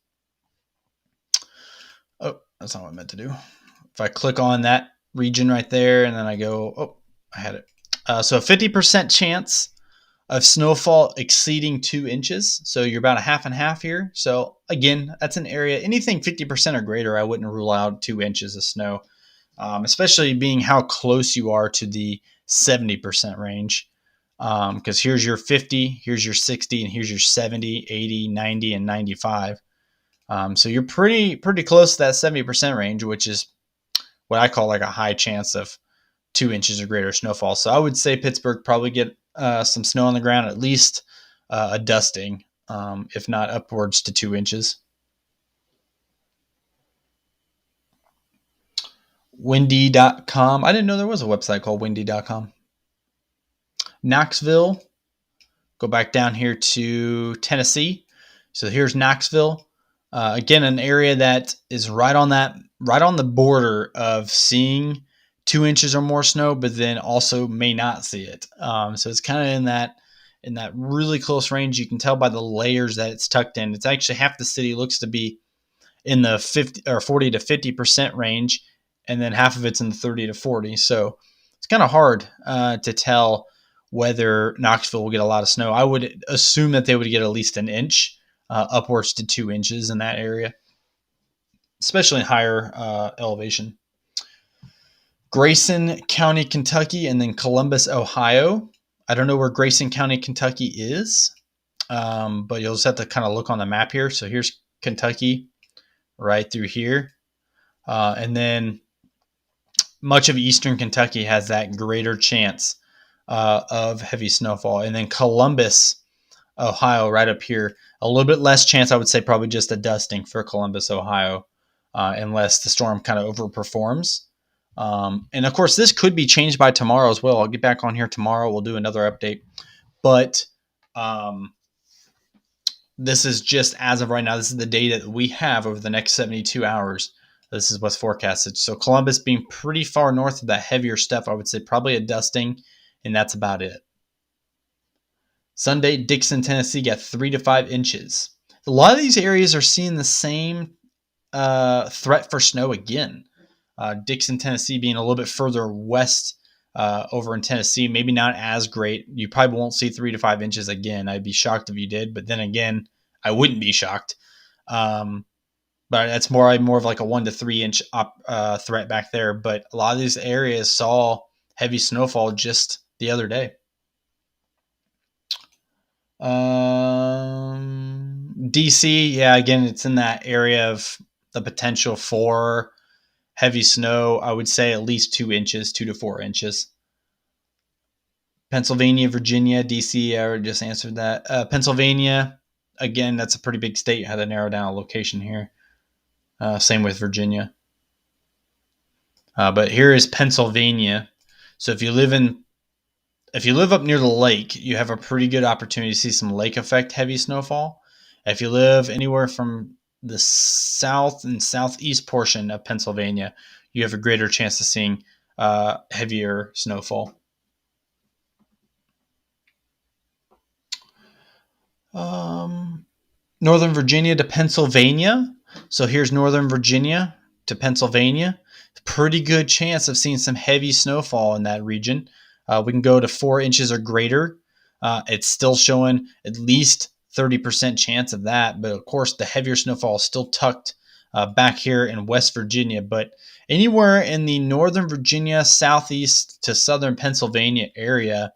Oh, that's not what I meant to do. If I click on that region right there and then I go, oh, I had it. So a 50% chance of snowfall exceeding 2 inches. So you're about a half and half here. So again, that's an area, anything 50% or greater, I wouldn't rule out 2 inches of snow, especially being how close you are to the 70% range. Because here's your 50, here's your 60, and here's your 70, 80, 90, and 95. So you're pretty close to that 70% range, which is what I call like a high chance of 2 inches or greater snowfall. So I would say Pittsburgh probably get some snow on the ground, at least a dusting, if not upwards to 2 inches. Windy.com. I didn't know there was a website called windy.com. Knoxville. Go back down here to Tennessee. So here's Knoxville. Again, an area that is right on the border of seeing 2 inches or more snow, but then also may not see it. So it's kind of in that really close range. You can tell by the layers that it's tucked in. It's actually half the city looks to be in the 50 or 40 to 50% range, and then half of it's in the 30 to 40. So it's kind of hard to tell whether Knoxville will get a lot of snow. I would assume that they would get at least an inch, upwards to 2 inches in that area, especially in higher elevation. Grayson County, Kentucky, and then Columbus, Ohio. I don't know where Grayson County, Kentucky is, but you'll just have to kind of look on the map here. So here's Kentucky right through here. And then much of eastern Kentucky has that greater chance of heavy snowfall. And then Columbus, Ohio, right up here, a little bit less chance. I would say probably just a dusting for Columbus, Ohio, unless the storm kind of overperforms. And of course, this could be changed by tomorrow as well. I'll get back on here tomorrow. We'll do another update. But this is just as of right now. This is the data that we have over the next 72 hours. This is what's forecasted. So Columbus being pretty far north of that heavier stuff, I would say probably a dusting, and that's about it. Sunday, Dixon, Tennessee got 3 to 5 inches. A lot of these areas are seeing the same threat for snow again. Dixon, Tennessee being a little bit further west over in Tennessee, maybe not as great. You probably won't see 3 to 5 inches again. I'd be shocked if you did, but then again, I wouldn't be shocked. But that's more of like a 1 to 3 inch threat back there. But a lot of these areas saw heavy snowfall just the other day. DC, yeah, again, it's in that area of the potential for heavy snow. I would say at least 2 inches, 2 to 4 inches. Pennsylvania, Virginia, DC, I already just answered that. Pennsylvania, again, that's a pretty big state. I had to narrow down a location here. Same with Virginia. But here is Pennsylvania. So if you live up near the lake, you have a pretty good opportunity to see some lake effect heavy snowfall. If you live anywhere from the south and southeast portion of Pennsylvania, you have a greater chance of seeing heavier snowfall. Northern Virginia to Pennsylvania. So here's Northern Virginia to Pennsylvania. Pretty good chance of seeing some heavy snowfall in that region. We can go to 4 inches or greater. It's still showing at least 30% chance of that. But of course, the heavier snowfall is still tucked back here in West Virginia. But anywhere in the Northern Virginia, southeast to southern Pennsylvania area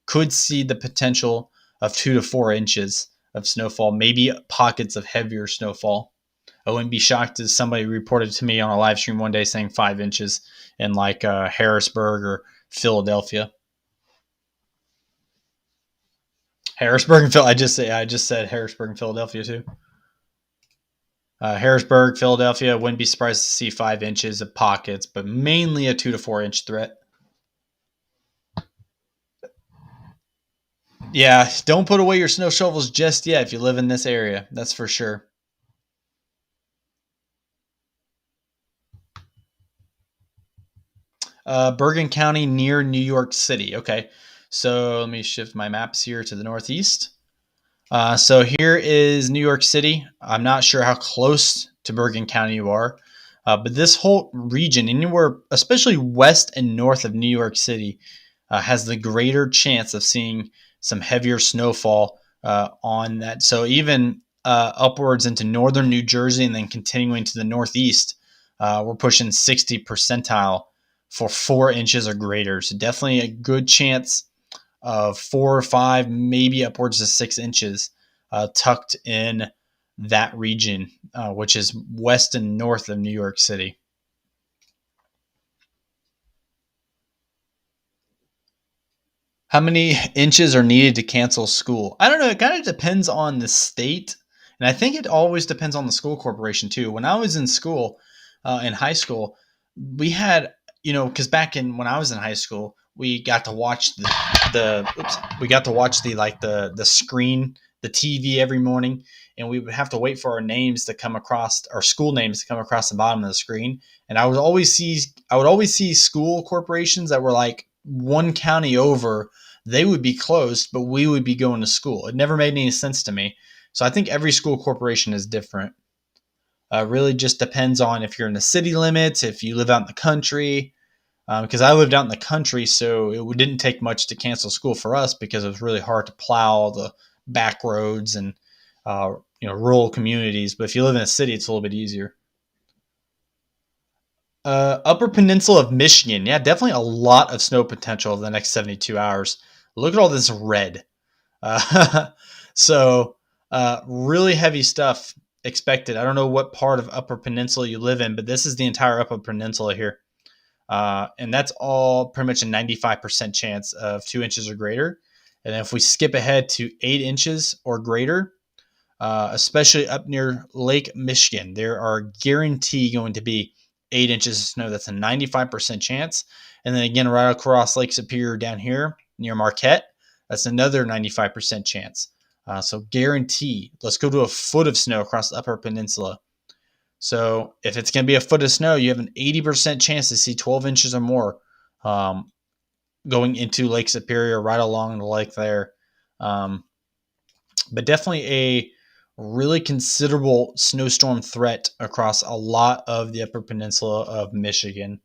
could see the potential of 2 to 4 inches of snowfall, maybe pockets of heavier snowfall. I wouldn't be shocked if somebody reported to me on a live stream one day saying 5 inches in like Harrisburg or Philadelphia. Harrisburg and Phil. I just said Harrisburg and Philadelphia too. Harrisburg, Philadelphia. Wouldn't be surprised to see 5 inches of pockets, but mainly a 2 to 4 inch threat. Yeah, don't put away your snow shovels just yet if you live in this area. That's for sure. Bergen County near New York City. Okay, so let me shift my maps here to the northeast. So here is New York City. I'm not sure how close to Bergen County you are, but this whole region, anywhere, especially west and north of New York City, has the greater chance of seeing some heavier snowfall on that. So even upwards into northern New Jersey and then continuing to the northeast, we're pushing 60 percentile for 4 inches or greater. So definitely a good chance of 4 or 5, maybe upwards to 6 inches tucked in that region, which is west and north of New York City. How many inches are needed to cancel school? I don't know. It kind of depends on the state. And I think it always depends on the school corporation too. When I was in school, in high school, we had, because back when I was in high school, we got to watch the screen, the TV every morning, and we would have to wait for our names to come across, our school names to come across the bottom of the screen. And I would always see school corporations that were like one county over. They would be closed, but we would be going to school. It never made any sense to me. So I think every school corporation is different. Really just depends on if you're in the city limits, if you live out in the country. Because I lived out in the country, so it didn't take much to cancel school for us because it was really hard to plow the back roads and rural communities. But if you live in a city, it's a little bit easier. Upper Peninsula of Michigan. Yeah, definitely a lot of snow potential over the next 72 hours. Look at all this red. Uh, so, really heavy stuff expected. I don't know what part of Upper Peninsula you live in, but this is the entire Upper Peninsula here. And that's all pretty much a 95% chance of 2 inches or greater. And if we skip ahead to 8 inches or greater, especially up near Lake Michigan, there are guaranteed going to be 8 inches of snow. That's a 95% chance. And then again, right across Lake Superior down here near Marquette, that's another 95% chance. So guarantee. Let's go to a foot of snow across the Upper Peninsula. So if it's going to be a foot of snow, you have an 80% chance to see 12 inches or more um, going into Lake Superior right along the lake there. But definitely a really considerable snowstorm threat across a lot of the Upper Peninsula of Michigan.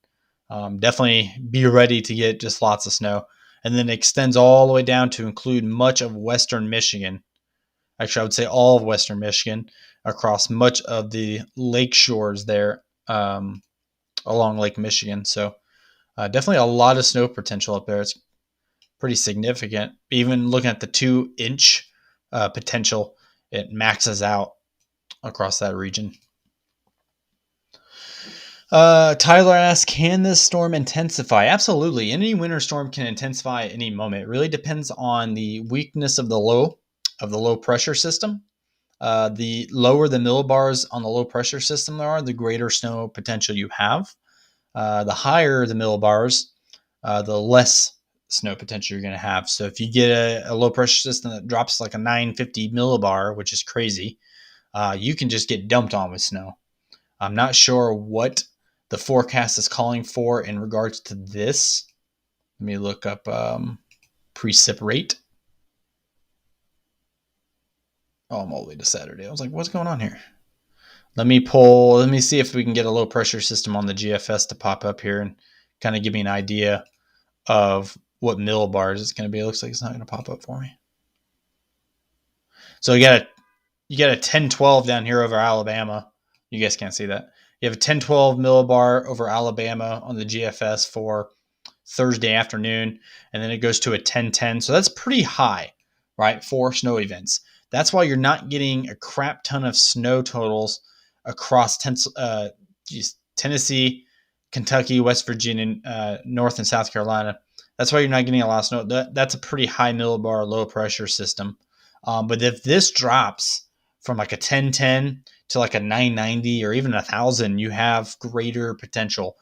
Definitely be ready to get just lots of snow. And then it extends all the way down to include much of western Michigan. Actually, I would say all of western Michigan across much of the lake shores there along Lake Michigan. So definitely a lot of snow potential up there. It's pretty significant. Even looking at the 2 inch potential, it maxes out across that region. Tyler asks, can this storm intensify? Absolutely. Any winter storm can intensify at any moment. It really depends on the weakness of the low pressure system. The lower the millibars on the low pressure system there are, the greater snow potential you have. The higher the millibars, the less snow potential you're going to have. So if you get a low pressure system that drops like a 950 millibar, which is crazy, you can just get dumped on with snow. I'm not sure what the forecast is calling for in regards to this. Let me look up precip rate. Oh, I'm all the way to Saturday. I was like, what's going on here? Let me see if we can get a low pressure system on the GFS to pop up here and kind of give me an idea of what millibars it's going to be. It looks like it's not going to pop up for me. So you got a 1012 down here over Alabama. You guys can't see that. You have a 1012 millibar over Alabama on the GFS for Thursday afternoon, and then it goes to a 1010. So that's pretty high, right, for snow events. That's why you're not getting a crap ton of snow totals across Tennessee, Kentucky, West Virginia, North and South Carolina. That's why you're not getting a lot of snow. That's a pretty high millibar, low pressure system. But if this drops from like a 1010 to like a 990 or even 1,000, you have greater potential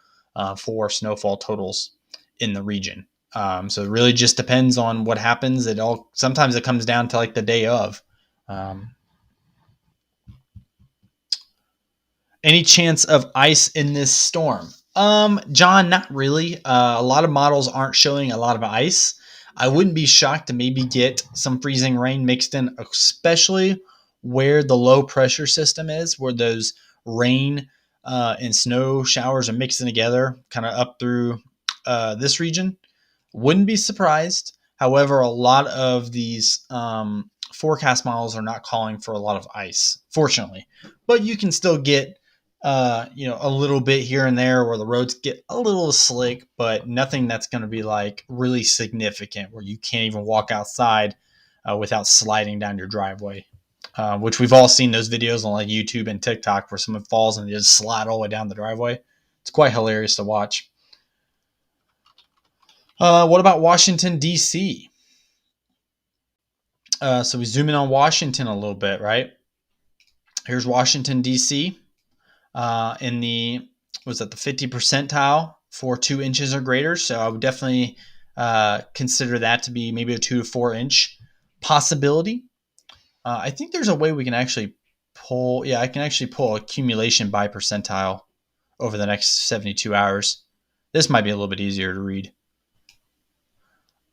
for snowfall totals in the region. So it really just depends on what happens. Sometimes it comes down to like the day of. Any chance of ice in this storm? John, not really. A lot of models aren't showing a lot of ice. I wouldn't be shocked to maybe get some freezing rain mixed in, especially where the low pressure system is, where those rain and snow showers are mixing together, kind of up through this region. Wouldn't be surprised. However, a lot of these forecast models are not calling for a lot of ice, fortunately. But you can still get a little bit here and there where the roads get a little slick, but nothing that's going to be like really significant where you can't even walk outside without sliding down your driveway. Which we've all seen those videos on like YouTube and TikTok where someone falls and they just slide all the way down the driveway. It's quite hilarious to watch. What about Washington, D.C.? So we zoom in on Washington a little bit, right? Here's Washington, D.C. In the 50 percentile for 2 inches or greater. So I would definitely consider that to be maybe a 2 to 4 inch possibility. I think there's a way we can actually pull. Yeah, I can actually pull accumulation by percentile over the next 72 hours. This might be a little bit easier to read.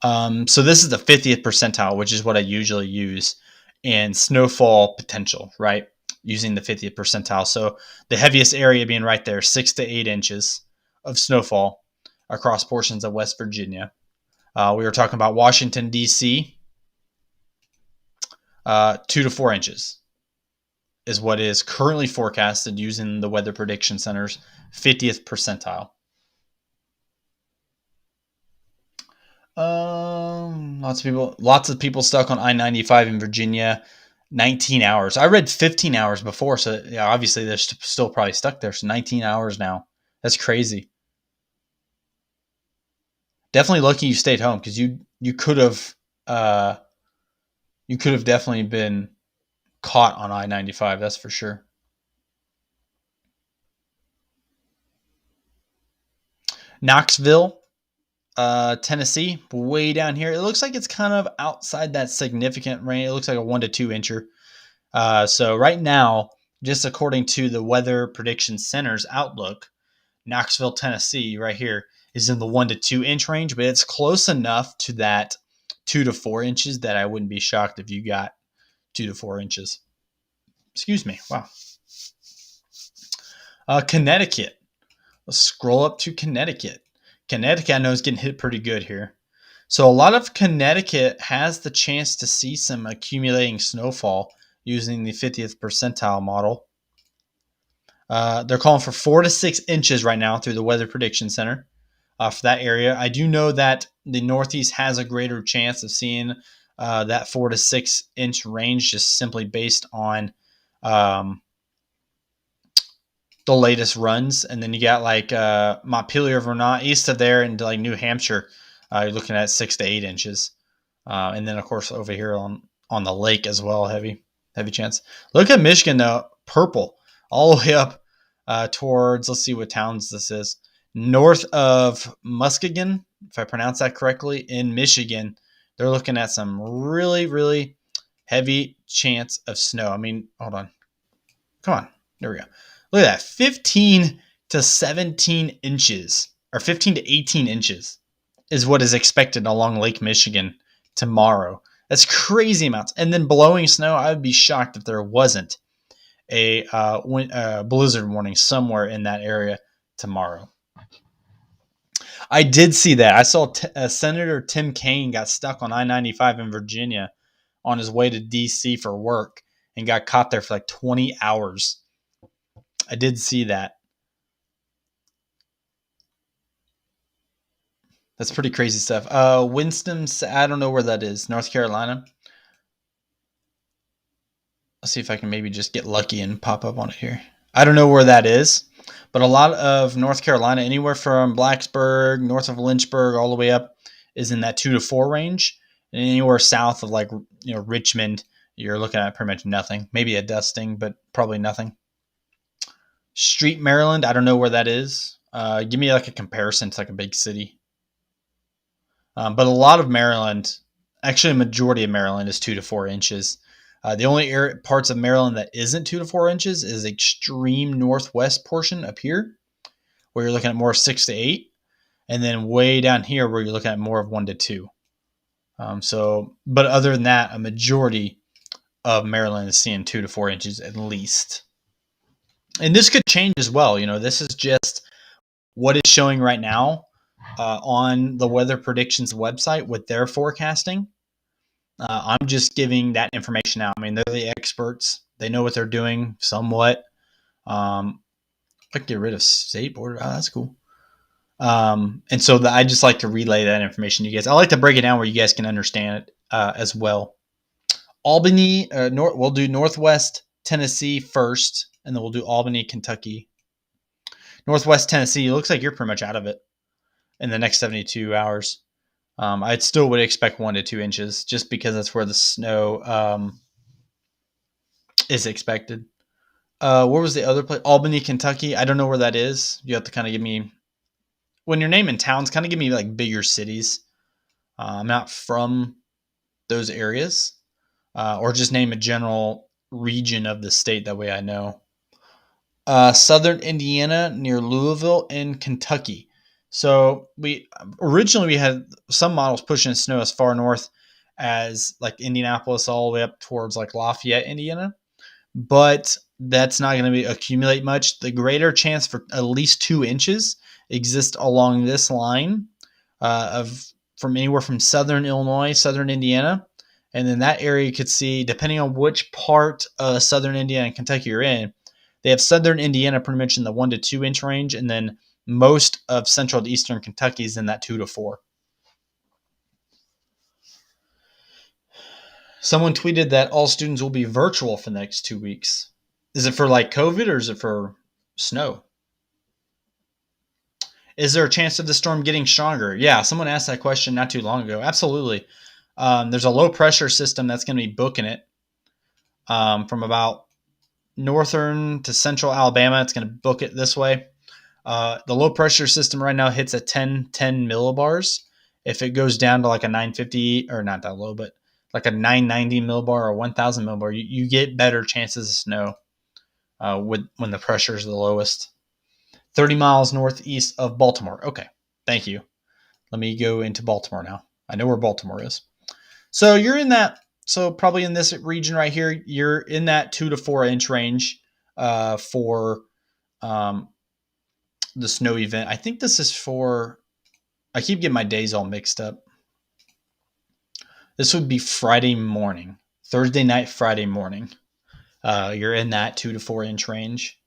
So this is the 50th percentile, which is what I usually use, and snowfall potential, right? Using the 50th percentile. So the heaviest area being right there, 6 to 8 inches of snowfall across portions of West Virginia. We were talking about Washington, D.C., 2 to 4 inches. is what is currently forecasted using the Weather Prediction Center's 50th percentile. Lots of people stuck on I-95 in Virginia. 19 hours. I read 15 hours before, so yeah, obviously they're still probably stuck there. So 19 hours now. That's crazy. Definitely lucky you stayed home because you could have definitely been caught on I-95. That's for sure. Knoxville, Tennessee, way down here. It looks like it's kind of outside that significant range. It looks like a 1 to 2 incher. So right now, just according to the Weather Prediction Center's outlook, Knoxville, Tennessee, right here, is in the 1 to 2 inch range, but it's close enough to that 2 to 4 inches that I wouldn't be shocked if you got 2 to 4 inches. Excuse me. Wow. Connecticut. Let's scroll up to Connecticut. Connecticut, I know, is getting hit pretty good here. So a lot of Connecticut has the chance to see some accumulating snowfall using the 50th percentile model. They're calling for 4 to 6 inches right now through the Weather Prediction Center for that area. I do know that the Northeast has a greater chance of seeing that 4 to 6 inch range just simply based on the latest runs. And then you got like Montpelier, Vermont, east of there into like New Hampshire. You're looking at 6 to 8 inches. And then, of course, over here on the lake as well, heavy chance. Look at Michigan, though, purple, all the way up towards, let's see what towns this is, north of Muskegon, if I pronounce that correctly, in Michigan. They're looking at some really, really heavy chance of snow. I mean, hold on. Come on. There we go. Look at that. 15 to 17 inches, or 15 to 18 inches is what is expected along Lake Michigan tomorrow. That's crazy amounts. And then blowing snow, I would be shocked if there wasn't a blizzard warning somewhere in that area tomorrow. I did see that. I saw Senator Tim Kaine got stuck on I-95 in Virginia on his way to D.C. for work and got caught there for like 20 hours. I did see that. That's pretty crazy stuff. Winston, I don't know where that is. North Carolina. Let's see if I can maybe just get lucky and pop up on it here. I don't know where that is, but a lot of North Carolina, anywhere from Blacksburg, north of Lynchburg, all the way up, is in that 2 to 4 range. And anywhere south of like Richmond, you're looking at pretty much nothing. Maybe a dusting, but probably nothing. Street, Maryland. I don't know where that is. Give me like a comparison to like a big city. But a lot of Maryland, actually a majority of Maryland is 2 to 4 inches. The only parts of Maryland that isn't 2 to 4 inches is the extreme northwest portion up here, where you're looking at more 6 to 8. And then way down here where you're looking at more of 1 to 2. But other than that, a majority of Maryland is seeing 2 to 4 inches at least. And this could change as well. This is just what is showing right now on the Weather Predictions website with their forecasting. I'm just giving that information out. I mean, they're the experts. They know what they're doing somewhat. I can get rid of state border. Oh, that's cool. And so I just like to relay that information to you guys. I like to break it down where you guys can understand it as well. Albany, we'll do Northwest Tennessee first, and then we'll do Albany, Kentucky. Northwest Tennessee, it looks like you're pretty much out of it in the next 72 hours. I still would expect 1 to 2 inches just because that's where the snow is expected. Where was the other place? Albany, Kentucky. I don't know where that is. You have to kind of give me, when you're naming towns, kind of give me like bigger cities. I'm not from those areas. Or just name a general region of the state. That way I know. Southern Indiana near Louisville and Kentucky. So we had some models pushing snow as far north as like Indianapolis all the way up towards like Lafayette, Indiana. But that's not going to accumulate much. The greater chance for at least 2 inches exists along this line from anywhere from southern Illinois, southern Indiana, And then that area you could see, depending on which part of southern Indiana and Kentucky you're in, they have southern Indiana pretty much in the 1 to 2 inch range, and then most of central to eastern Kentucky is in that 2 to 4. Someone tweeted that all students will be virtual for the next 2 weeks. Is it for like COVID or is it for snow? Is there a chance of the storm getting stronger? Yeah, someone asked that question not too long ago. Absolutely. There's a low pressure system that's going to be booking it from about northern to central Alabama. It's going to book it this way. The low pressure system right now hits at 10 millibars. If it goes down to like a 950, or not that low, but like a 990 millibar or 1000 millibar, you get better chances of snow when the pressure is the lowest. 30 miles northeast of Baltimore. Okay, thank you. Let me go into Baltimore now. I know where Baltimore is. So you're in that. So probably in this region right here, you're in that 2 to 4 inch range for um, the snow event. I think this is for. I keep getting my days all mixed up. This would be Friday morning, Thursday night, Friday morning. You're in that 2 to 4 inch range.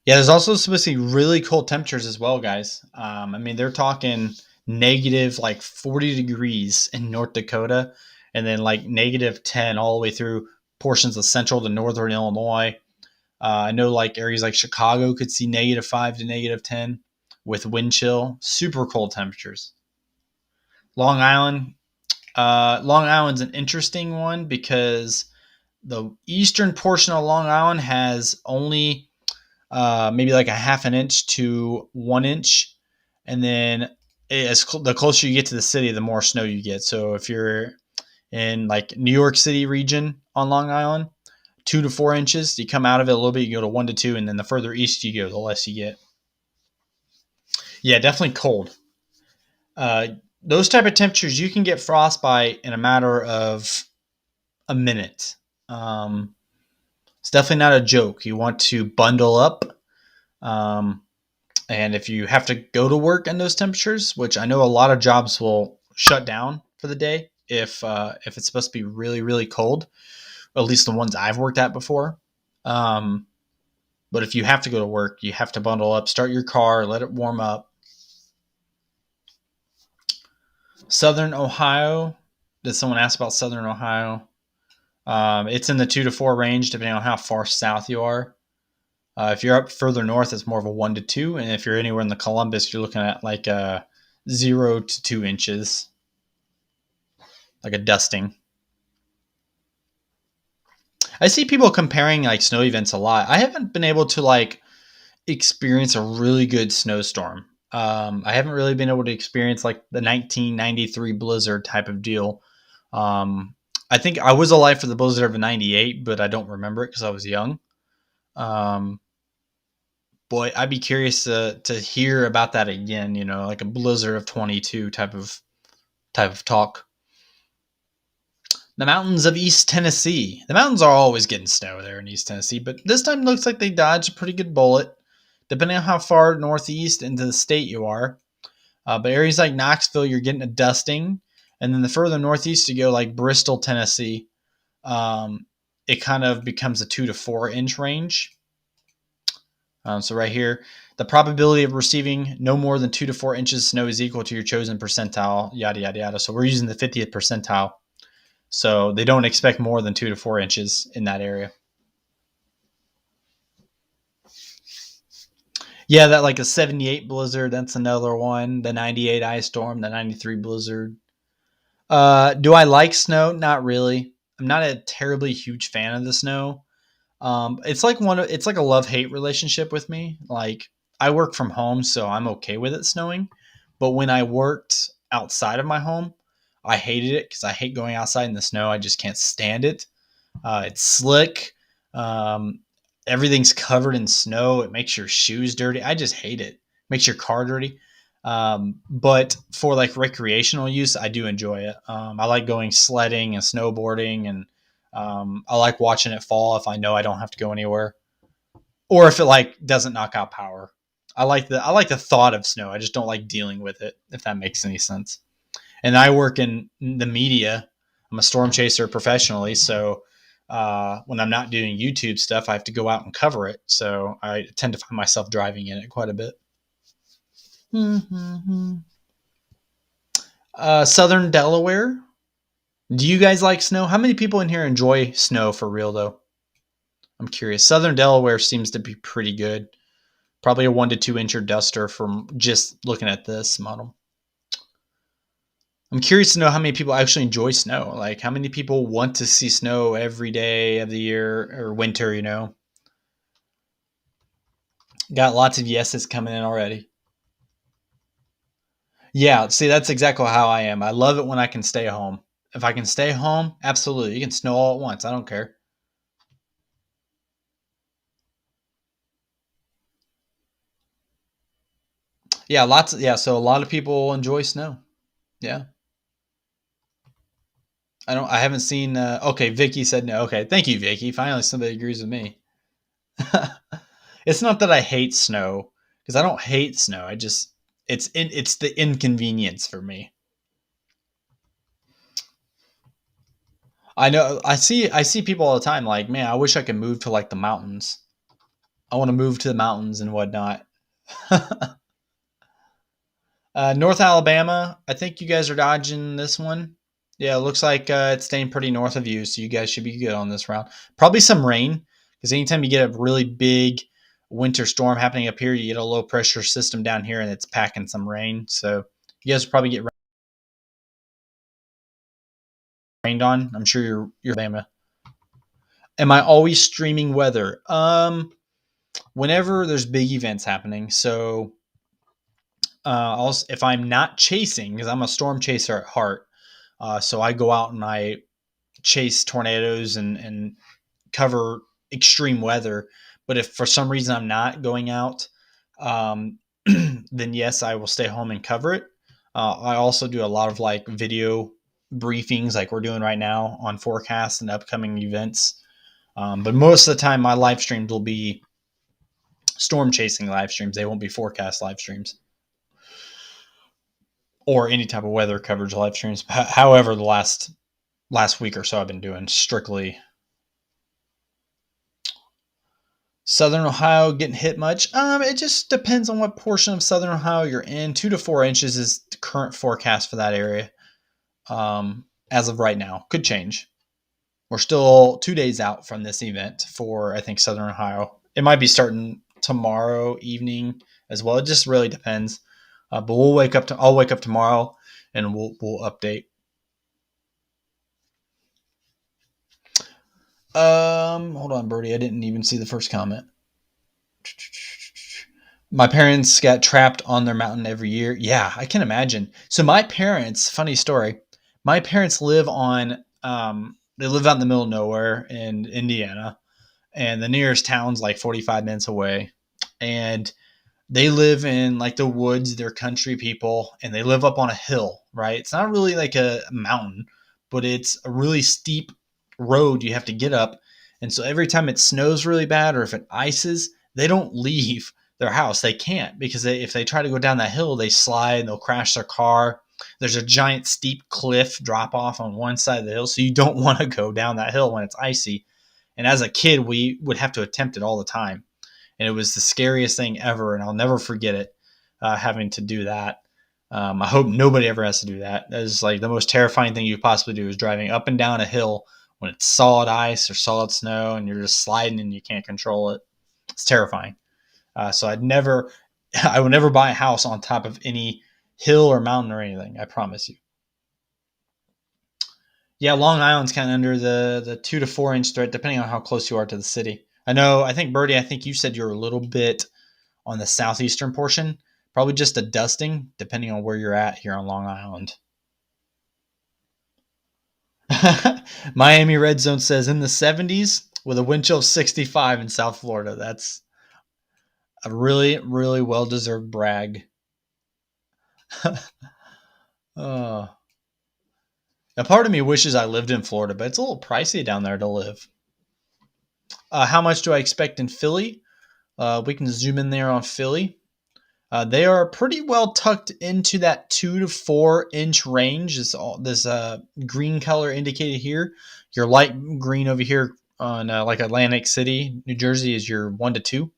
Yeah, there's also supposed to be really cold temperatures as well, guys. I mean, they're talking negative like 40 degrees in North Dakota, and then like negative 10 all the way through portions of central to northern Illinois. I know like areas like Chicago could see -5 to -10 with wind chill, super cold temperatures. Long Island, Long Island's an interesting one because the eastern portion of Long Island has only maybe like a half an inch to 1 inch, and then the closer you get to the city, the more snow you get. So if you're in like New York City region on Long Island, 2 to 4 inches. You come out of it a little bit, you go to 1 to 2, and then the further east you go, the less you get. Yeah, definitely cold. Uh, those type of temperatures, you can get frostbite in a matter of a minute. Um, it's definitely not a joke. You want to bundle up. Um, and if you have to go to work in those temperatures, which I know a lot of jobs will shut down for the day if it's supposed to be really, really cold, at least the ones I've worked at before. Um, but if you have to go to work, you have to bundle up, start your car, let it warm up. Southern Ohio. Did someone ask about Southern Ohio? It's in the 2 to 4 range, depending on how far south you are. If you're up further north, it's more of a 1 to 2, and if you're anywhere in the Columbus, you're looking at like 0 to 2 inches, like a dusting. I see people comparing like snow events a lot. I haven't been able to like experience a really good snowstorm. I haven't really been able to experience like the 1993 blizzard type of deal. I think I was alive for the blizzard of '98, but I don't remember it because I was young. Um, Boy, I'd be curious to hear about that again. You know, like a blizzard of 22 type of talk. The mountains of East Tennessee. The mountains are always getting snow there in East Tennessee, but this time it looks like they dodged a pretty good bullet, depending on how far northeast into the state you are. But areas like Knoxville, you're getting a dusting. And then the further northeast you go, like Bristol, Tennessee, it kind of becomes a 2 to 4 inch range. So right here, the probability of receiving no more than 2 to 4 inches of snow is equal to your chosen percentile, yada, yada, yada. So we're using the 50th percentile. So they don't expect more than 2 to 4 inches in that area. Yeah, that like a 78 blizzard, that's another one. The 98 ice storm, the 93 blizzard. Do I like snow? Not really. I'm not a terribly huge fan of the snow. It's like a love-hate relationship with me. Like I work from home, so I'm okay with it snowing. But when I worked outside of my home, I hated it because I hate going outside in the snow. I just can't stand it. It's slick. Um, Everything's covered in snow. It makes your shoes dirty. I just hate it. Makes your car dirty. But for like recreational use, I do enjoy it. I like going sledding and snowboarding, and I like watching it fall if I know I don't have to go anywhere, or if it like doesn't knock out power. I like the thought of snow. I just don't like dealing with it. If that makes any sense. And I work in the media. I'm a storm chaser professionally, so when I'm not doing YouTube stuff, I have to go out and cover it. So I tend to find myself driving in it quite a bit. Southern Delaware. Do you guys like snow? How many people in here enjoy snow for real, though? I'm curious. Southern Delaware seems to be pretty good. Probably a 1 to 2 incher duster from just looking at this model. I'm curious to know how many people actually enjoy snow. Like, how many people want to see snow every day of the year or winter, you know? Got lots of yeses coming in already. Yeah, see, that's exactly how I am. I love it when I can stay home. If I can stay home, absolutely. You can snow all at once. I don't care. Yeah, yeah, so a lot of people enjoy snow. Yeah. I haven't seen okay, Vicky said no. Okay, thank you, Vicky. Finally somebody agrees with me. It's not that I hate snow because I don't hate snow. It's the inconvenience for me. I know I see people all the time like, man, I wish I could move to like the mountains. I want to move to the mountains and whatnot. North Alabama, I think you guys are dodging this one. Yeah, it looks like it's staying pretty north of you, so you guys should be good on this round. Probably some rain, because anytime you get a really big winter storm happening up here, you get a low pressure system down here, and it's packing some rain. So you guys will probably get rained on. I'm sure you're Alabama. Am I always streaming weather? Whenever there's big events happening. So also, if I'm not chasing, because I'm a storm chaser at heart, so I go out and I chase tornadoes and cover extreme weather. But if for some reason I'm not going out, um, then yes, I will stay home and cover it. I also do a lot of like video briefings, like we're doing right now on forecasts and upcoming events. But most of the time, my live streams will be storm chasing live streams. They won't be forecast live streams or any type of weather coverage live streams. However, the last week or so, I've been doing strictly Southern Ohio getting hit much? It just depends on what portion of Southern Ohio you're in. 2 to 4 inches is the current forecast for that area. As of right now, could change. We're still 2 days out from this event for I think Southern Ohio. It might be starting tomorrow evening as well. It just really depends. But I'll wake up tomorrow and we'll update. Hold on, Birdie. I didn't even see the first comment. My parents got trapped on their mountain every year. Yeah, I can imagine. So my parents, funny story. My parents live on they live out in the middle of nowhere in Indiana, and the nearest town's like 45 minutes away. And they live in like the woods. They're country people, and they live up on a hill, right? It's not really like a mountain, but it's a really steep road you have to get up. And so every time it snows really bad or if it ices, they don't leave their house. They can't because if they try to go down that hill, they slide, they'll crash their car. There's a giant steep cliff drop off on one side of the hill, so you don't want to go down that hill when it's icy. And as a kid, we would have to attempt it all the time, and it was the scariest thing ever, and I'll never forget it, having to do that. I hope nobody ever has to do that. That is like the most terrifying thing you could possibly do is driving up and down a hill when it's solid ice or solid snow and you're just sliding and you can't control it. It's terrifying. So I would never buy a house on top of any hill or mountain or anything. I promise you. Yeah, Long Island's kind of under the 2 to 4 inch threat, depending on how close you are to the city. I know. I think Birdie. I think you said you're a little bit on the southeastern portion. Probably just a dusting, depending on where you're at here on Long Island. Miami Red Zone says in the 70s with a wind chill of 65 in South Florida. That's a really, really well deserved brag. Oh. A part of me wishes I lived in Florida, but it's a little pricey down there to live. How much do I expect in Philly? We can zoom in there on Philly. They are pretty well tucked into that 2 to 4 inch range. This green color indicated here. Your light green over here on like Atlantic City, New Jersey, is your 1 to 2.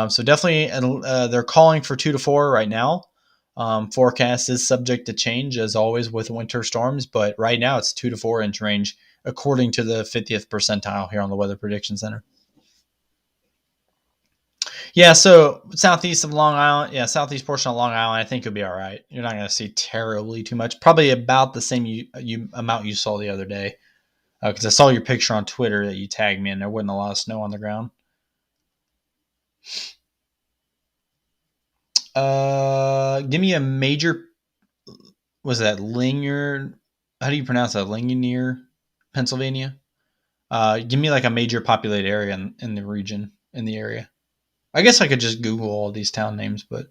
So definitely, they're calling for 2 to 4 right now. Forecast is subject to change as always with winter storms, but right now it's 2 to 4 inch range according to the 50th percentile here on the Weather Prediction Center. Yeah, so southeast of Long Island, yeah, southeast portion of Long Island, I think you'll be all right. You're not going to see terribly too much. Probably about the same amount you saw the other day, because I saw your picture on Twitter that you tagged me, and there wasn't a lot of snow on the ground. Give me a major. Was that Linear? How do you pronounce that? Ligonier, Pennsylvania. Give me like a major populated area in the region, in the area. I guess I could just Google all these town names, but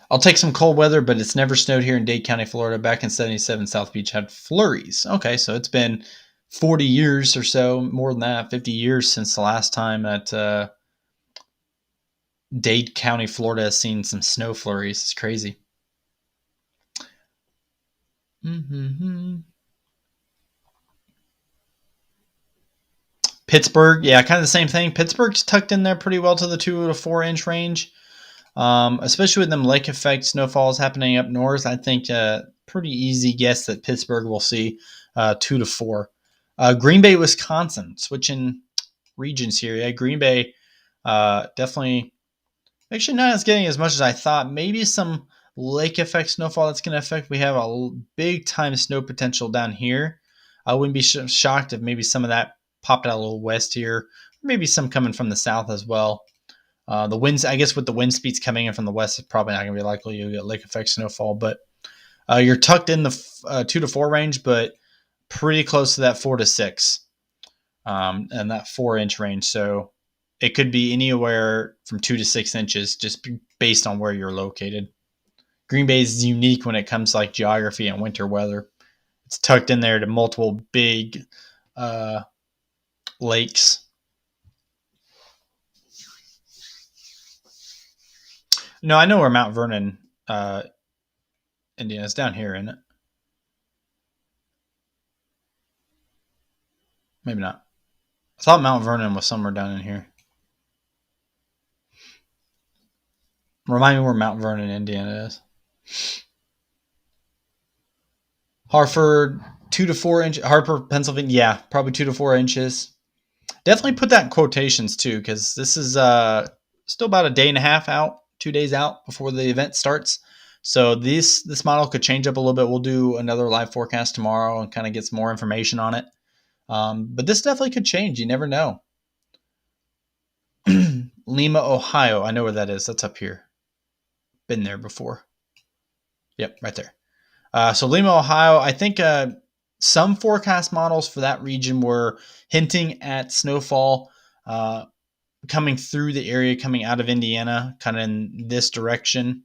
I'll take some cold weather. But it's never snowed here in Dade County, Florida. Back in '77, South Beach had flurries. Okay, so it's been 40 years or so, more than that, 50 years since the last time that Dade County, Florida has seen some snow flurries. It's crazy. Mm-hmm. Pittsburgh, yeah, kind of the same thing. Pittsburgh's tucked in there pretty well to the 2 to 4 inch range, especially with them lake effect snowfalls happening up north. I think pretty easy guess that Pittsburgh will see 2 to 4. Green Bay, Wisconsin, switching regions here. Yeah, Green Bay definitely actually not as getting as much as I thought. Maybe some lake effect snowfall that's going to affect. We have a big time snow potential down here. I wouldn't be shocked if maybe some of that popped out a little west here. Maybe some coming from the south as well. The winds, I guess, with the wind speeds coming in from the west, it's probably not going to be likely you'll get lake effect snowfall. But you're tucked in the 2 to 4 range, but pretty close to that 4 to 6 and that 4 inch range. So it could be anywhere from 2 to 6 inches, just based on where you're located. Green Bay is unique when it comes to like geography and winter weather. It's tucked in there to multiple big lakes. No, I know where Mount Vernon, Indiana is down here, isn't it? Maybe not. I thought Mount Vernon was somewhere down in here. Remind me where Mount Vernon, Indiana is. Hartford, 2 to 4 inch. Harper, Pennsylvania. Yeah, probably 2 to 4 inches. Definitely put that in quotations too, because this is still about a day and a half out, 2 days out before the event starts. So this model could change up a little bit. We'll do another live forecast tomorrow and kind of get some more information on it. But this definitely could change. You never know. Lima, Ohio. I know where that is. That's up here. Been there before. Yep, right there. So Lima, Ohio. I think some forecast models for that region were hinting at snowfall coming through the area, coming out of Indiana, kind of in this direction,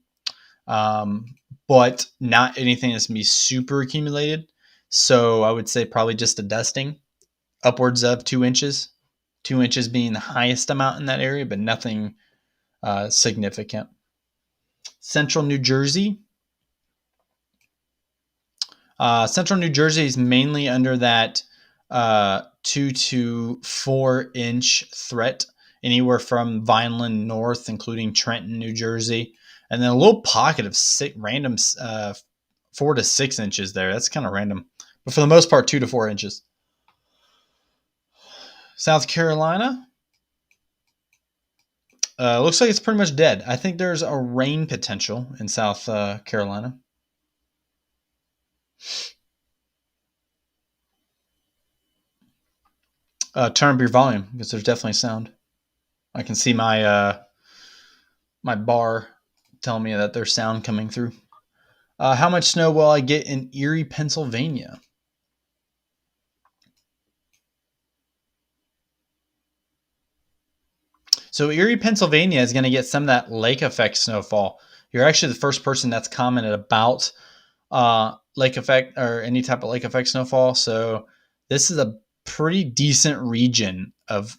but not anything that's going to be super accumulated. So I would say probably just a dusting, upwards of 2 inches. 2 inches being the highest amount in that area, but nothing significant. Central New Jersey. Central New Jersey is mainly under that 2 to 4 inch threat, anywhere from Vineland north, including Trenton, New Jersey, and then a little pocket of random 4 to 6 inches there. That's kind of random, but for the most part, 2 to 4 inches. South Carolina. Looks like it's pretty much dead. I think there's a rain potential in South Carolina. Turn up your volume because there's definitely sound. I can see my my bar telling me that there's sound coming through. How much snow will I get in Erie, Pennsylvania? So Erie, Pennsylvania is going to get some of that lake effect snowfall. You're actually the first person that's commented about lake effect or any type of lake effect snowfall. So this is a pretty decent region of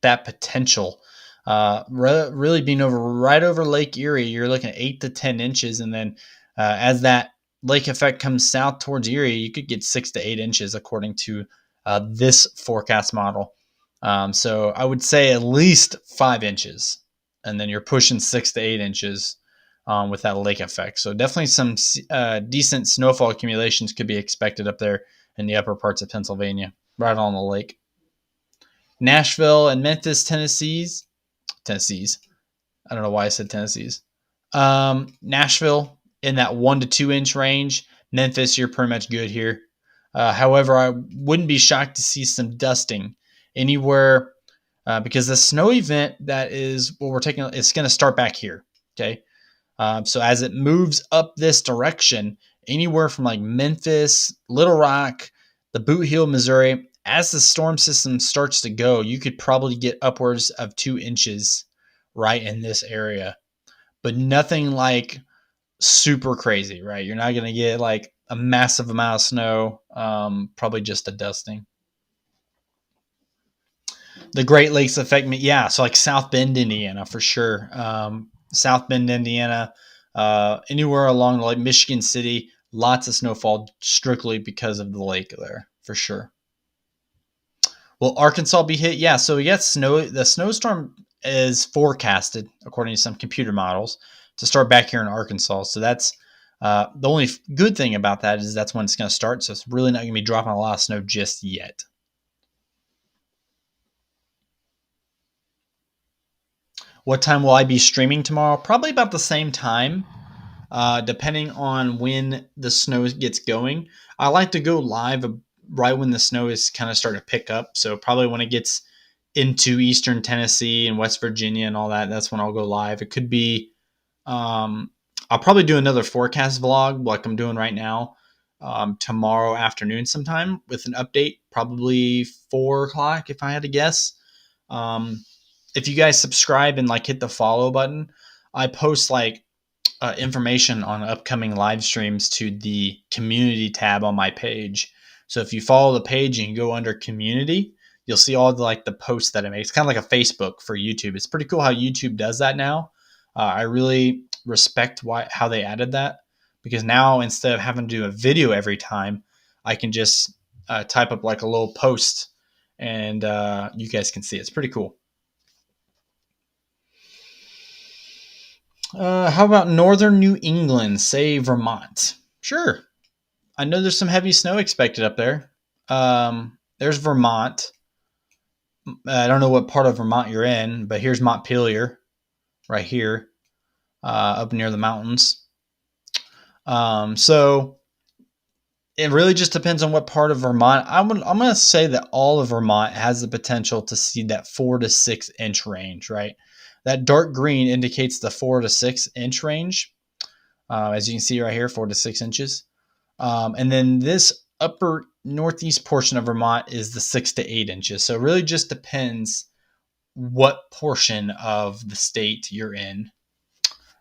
that potential. Really being over right over Lake Erie, you're looking at 8 to 10 inches, and then as that lake effect comes south towards Erie, you could get 6 to 8 inches according to this forecast model. So I would say at least 5 inches, and then you're pushing 6 to 8 inches with that lake effect. So definitely some decent snowfall accumulations could be expected up there in the upper parts of Pennsylvania, right on the lake. Nashville and Memphis, Tennessee's. I don't know why I said Tennessee's. Nashville in that 1 to 2 inch range. Memphis, you're pretty much good here. However, I wouldn't be shocked to see some dusting anywhere because the snow event that is what we're taking, it's going to start back here. Okay. So as it moves up this direction, anywhere from like Memphis, Little Rock, the Boot Heel, Missouri, as the storm system starts to go, you could probably get upwards of 2 inches right in this area, but nothing like super crazy, right? You're not going to get like a massive amount of snow, probably just a dusting. The Great Lakes affect me. Yeah. So like South Bend, Indiana, for sure. South Bend, Indiana, anywhere along like Michigan City, lots of snowfall strictly because of the lake there, for sure. Will Arkansas be hit? Yeah. So we got snow. The snowstorm is forecasted, according to some computer models, to start back here in Arkansas. So that's the only good thing about that is that's when it's going to start. So it's really not going to be dropping a lot of snow just yet. What time will I be streaming tomorrow? Probably about the same time, depending on when the snow gets going. I like to go live right when the snow is kind of starting to pick up. So probably when it gets into Eastern Tennessee and West Virginia and all that, that's when I'll go live. It could be, I'll probably do another forecast vlog like I'm doing right now tomorrow afternoon sometime with an update, probably 4 o'clock if I had to guess. Um, if you guys subscribe and like hit the follow button, I post like information on upcoming live streams to the community tab on my page. So if you follow the page and you go under community, you'll see all the like the posts that I make. It's kind of like a Facebook for YouTube. It's pretty cool how YouTube does that now. I really respect how they added that, because now instead of having to do a video every time, I can just type up like a little post and you guys can see it. It's pretty cool. How about northern New England, say Vermont? Sure. I know there's some heavy snow expected up there. There's Vermont. I don't know what part of Vermont you're in, but here's Montpelier right here, up near the mountains. So it really just depends on what part of Vermont. I'm going to say that all of Vermont has the potential to see that 4 to 6 inch range, right? That dark green indicates the 4 to 6 inch range. As you can see right here, 4 to 6 inches. And then this upper northeast portion of Vermont is the 6 to 8 inches. So it really just depends what portion of the state you're in.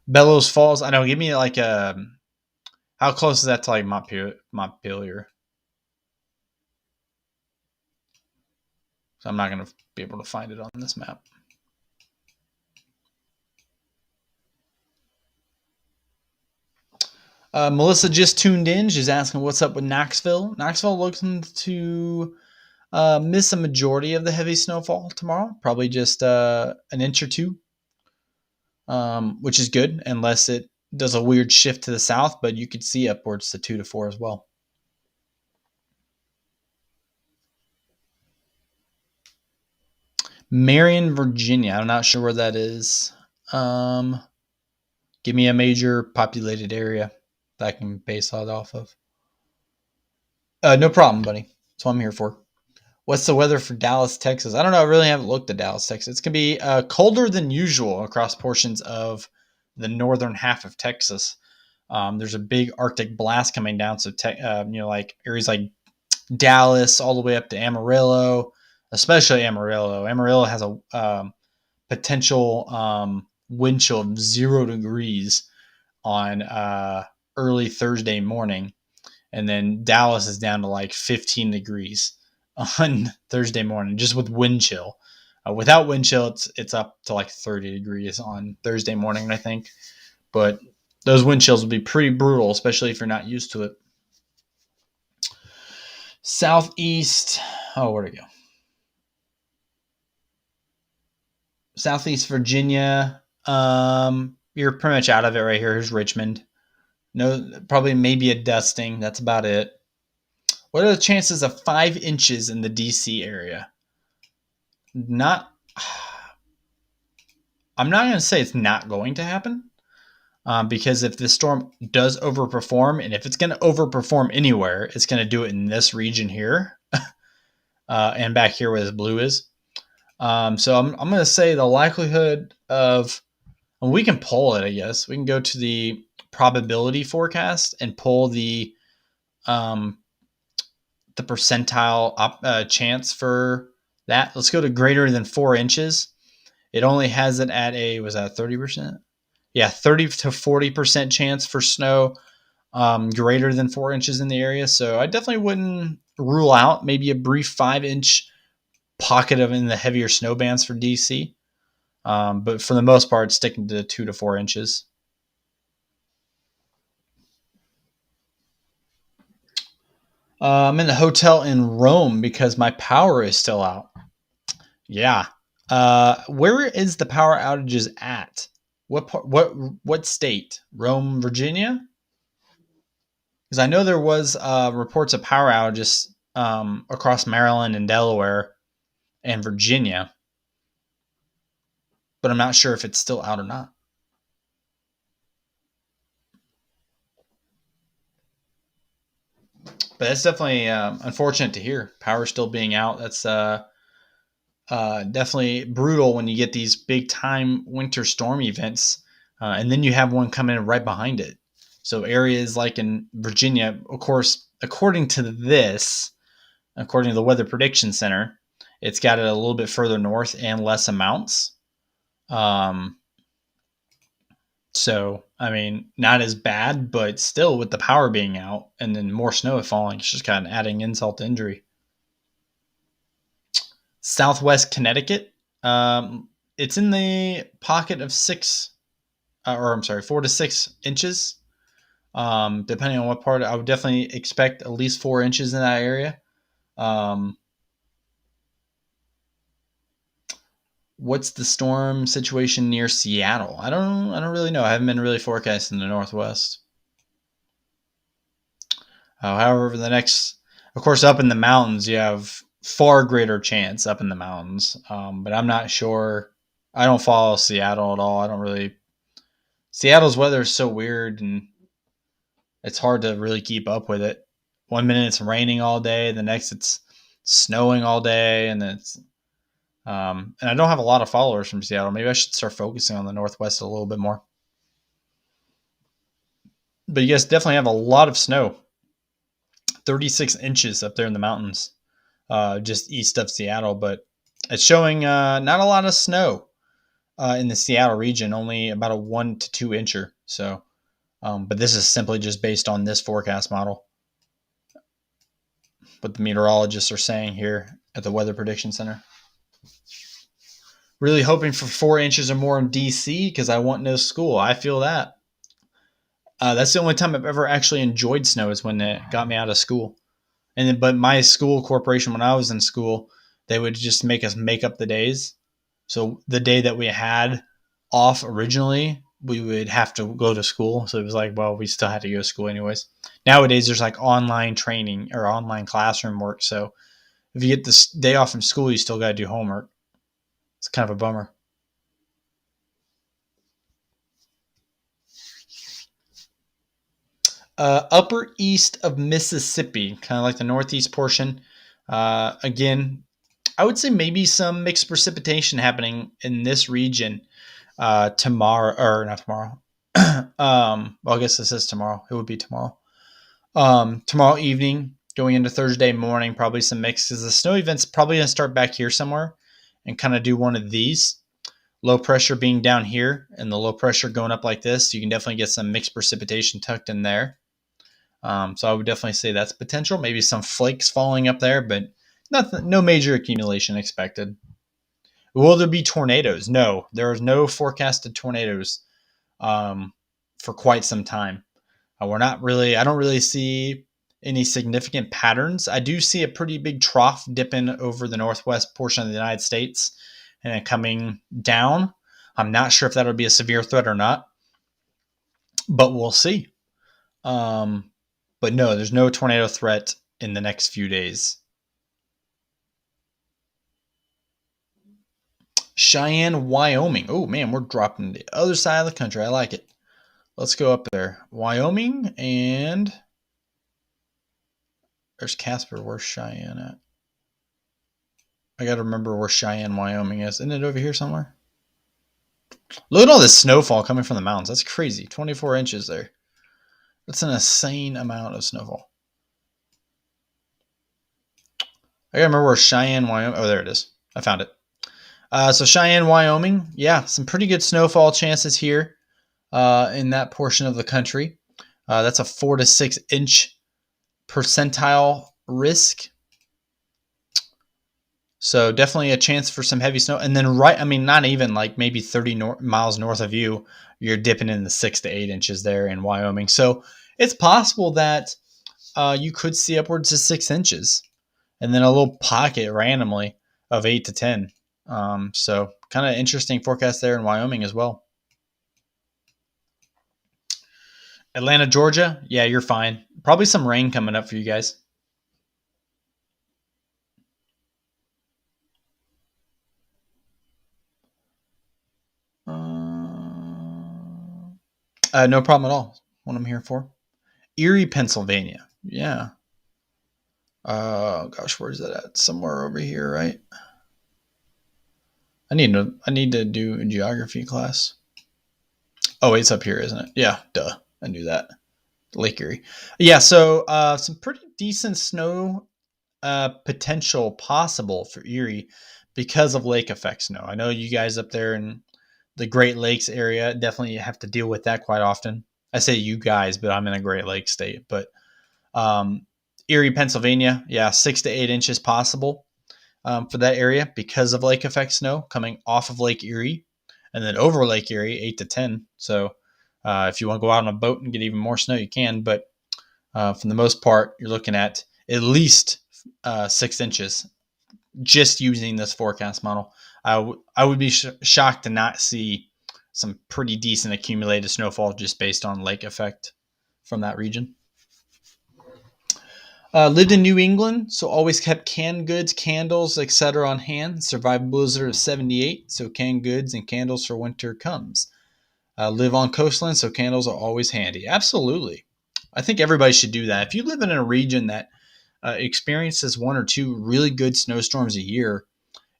Bellows Falls, I know, give me like how close is that to like Montpelier? So I'm not going to be able to find it on this map. Melissa just tuned in. She's asking what's up with Knoxville. Knoxville looking to miss a majority of the heavy snowfall tomorrow. Probably just an inch or two, which is good unless it does a weird shift to the south, but you could see upwards to 2 to 4 as well. Marion, Virginia. I'm not sure where that is. Give me a major populated area that I can base that off of. No problem, buddy. That's what I'm here for. What's the weather for Dallas, Texas? I don't know. I really haven't looked at Dallas, Texas. It's going to be colder than usual across portions of the northern half of Texas. There's a big Arctic blast coming down. So, like areas like Dallas all the way up to Amarillo, especially Amarillo. Amarillo has a potential wind chill of 0 degrees on early Thursday morning. And then Dallas is down to like 15 degrees on Thursday morning, just with wind chill. Without wind chill, it's up to like 30 degrees on Thursday morning, I think. But those wind chills will be pretty brutal, especially if you're not used to it. Southeast, oh, where'd it go? Southeast Virginia. You're pretty much out of it right here. Here's Richmond. No, probably maybe a dusting. That's about it. What are the chances of 5 inches in the DC area? Not. I'm not going to say it's not going to happen, because if the storm does overperform, and if it's going to overperform anywhere, it's going to do it in this region here, and back here where the blue is. So I'm going to say the likelihood of, well, we can pull it, I guess. We can go to the probability forecast and pull um, the percentile chance for that. Let's go to greater than 4 inches. It only has it at was that 30%? Yeah, 30 to 40% chance for snow, greater than 4 inches in the area. So I definitely wouldn't rule out maybe a brief 5 inch pocket of in the heavier snow bands for DC. But for the most part, sticking to 2 to 4 inches. I'm in a hotel in Rome because my power is still out. Yeah. Where is the power outages at? What state? Rome, Virginia? Because I know there was reports of power outages across Maryland and Delaware and Virginia, but I'm not sure if it's still out or not. But that's definitely unfortunate to hear. Power still being out. That's definitely brutal when you get these big time winter storm events, and then you have one coming in right behind it. So areas like in Virginia, of course, according to the Weather Prediction Center, it's got it a little bit further north and less amounts. Um, so I mean, not as bad, but still with the power being out and then more snow falling, it's just kind of adding insult to injury. Southwest Connecticut. It's in the pocket of 4 to 6 inches. Depending on what part, I would definitely expect at least 4 inches in that area. Um, what's the storm situation near Seattle? I don't really know. I haven't been really forecasting the Northwest. However, of course, up in the mountains, you have far greater chance up in the mountains. But I'm not sure. I don't follow Seattle at all. I don't really. Seattle's weather is so weird, and it's hard to really keep up with it. One minute it's raining all day, the next it's snowing all day, and and I don't have a lot of followers from Seattle. Maybe I should start focusing on the Northwest a little bit more. But you guys definitely have a lot of snow. 36 inches up there in the mountains, just east of Seattle. But it's showing not a lot of snow in the Seattle region, only about a 1 to 2 incher. So, but this is simply just based on this forecast model. What the meteorologists are saying here at the Weather Prediction Center. Really hoping for 4 inches or more in DC because I want no school. I feel that. That's the only time I've ever actually enjoyed snow is when it got me out of school. But my school corporation, when I was in school, they would just make us make up the days. So the day that we had off originally, we would have to go to school. So it was like, well, we still had to go to school anyways. Nowadays, there's like online training or online classroom work. So if you get this day off from school, you still got to do homework. It's kind of a bummer. Upper east of Mississippi, kind of like the northeast portion. Again, I would say maybe some mixed precipitation happening in this region tomorrow, or not tomorrow. Well, I guess this is tomorrow. It would be tomorrow. Tomorrow evening, going into Thursday morning, probably some mixes. The snow event's probably going to start back here somewhere and kind of do one of these. Low pressure being down here and the low pressure going up like this, you can definitely get some mixed precipitation tucked in there. So I would definitely say that's potential. Maybe some flakes falling up there, but nothing, no major accumulation expected. Will there be tornadoes? No, there is no forecasted tornadoes um, for quite some time. We're not really, I don't really see any significant patterns. I do see a pretty big trough dipping over the northwest portion of the United States and then coming down. I'm not sure if that'll be a severe threat or not, but we'll see. Um, but no, there's no tornado threat in the next few days. Cheyenne, Wyoming. Oh man, we're dropping the other side of the country. I like it. Let's go up there. Wyoming, and there's Casper. Where's Cheyenne at? I got to remember where Cheyenne, Wyoming is. Isn't it over here somewhere? Look at all this snowfall coming from the mountains. That's crazy. 24 inches there. That's an insane amount of snowfall. I got to remember where Cheyenne, Wyoming. Oh, there it is. I found it. So Cheyenne, Wyoming. Yeah, some pretty good snowfall chances here in that portion of the country. That's a 4 to 6 inch percentile risk. So definitely a chance for some heavy snow. And then not even like maybe 30 miles north of you, you're dipping in the 6 to 8 inches there in Wyoming. So it's possible that you could see upwards of 6 inches and then a little pocket randomly of 8 to 10. So kind of interesting forecast there in Wyoming as well. Atlanta, Georgia. Yeah, you're fine. Probably some rain coming up for you guys. No problem at all. What I'm here for. Erie, Pennsylvania. Yeah. Gosh, where's that at? Somewhere over here, right? I need to do a geography class. Oh, it's up here, isn't it? Yeah, duh. I knew that. Lake Erie. Yeah, so some pretty decent snow potential possible for Erie because of lake effect snow. I know you guys up there in the Great Lakes area definitely have to deal with that quite often. I say you guys, but I'm in a Great Lakes state. But Erie, Pennsylvania, yeah, 6 to 8 inches possible for that area because of lake effect snow coming off of Lake Erie, and then over Lake Erie, 8 to 10. So if you want to go out on a boat and get even more snow, you can. But for the most part, you're looking at least 6 inches just using this forecast model. I would be shocked to not see some pretty decent accumulated snowfall just based on lake effect from that region. Lived in New England, so always kept canned goods, candles, etc. on hand. Survived blizzard of 78, so canned goods and candles for winter comes. Live on coastline, so candles are always handy. Absolutely. I think everybody should do that. If you live in a region that experiences 1 or 2 really good snowstorms a year,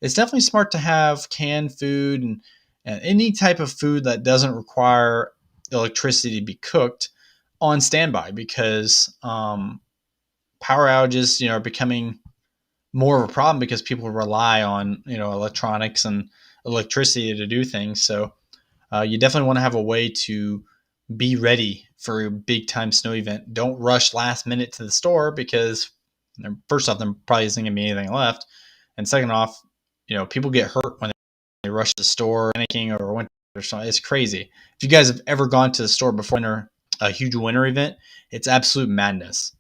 it's definitely smart to have canned food and any type of food that doesn't require electricity to be cooked on standby because power outages, are becoming more of a problem because people rely on, electronics and electricity to do things. So you definitely want to have a way to be ready for a big time snow event. Don't rush last minute to the store because first off, there probably isn't going to be anything left. And second off, people get hurt when they rush to the store, panicking or winter or something. It's crazy. If you guys have ever gone to the store before a huge winter event, it's absolute madness.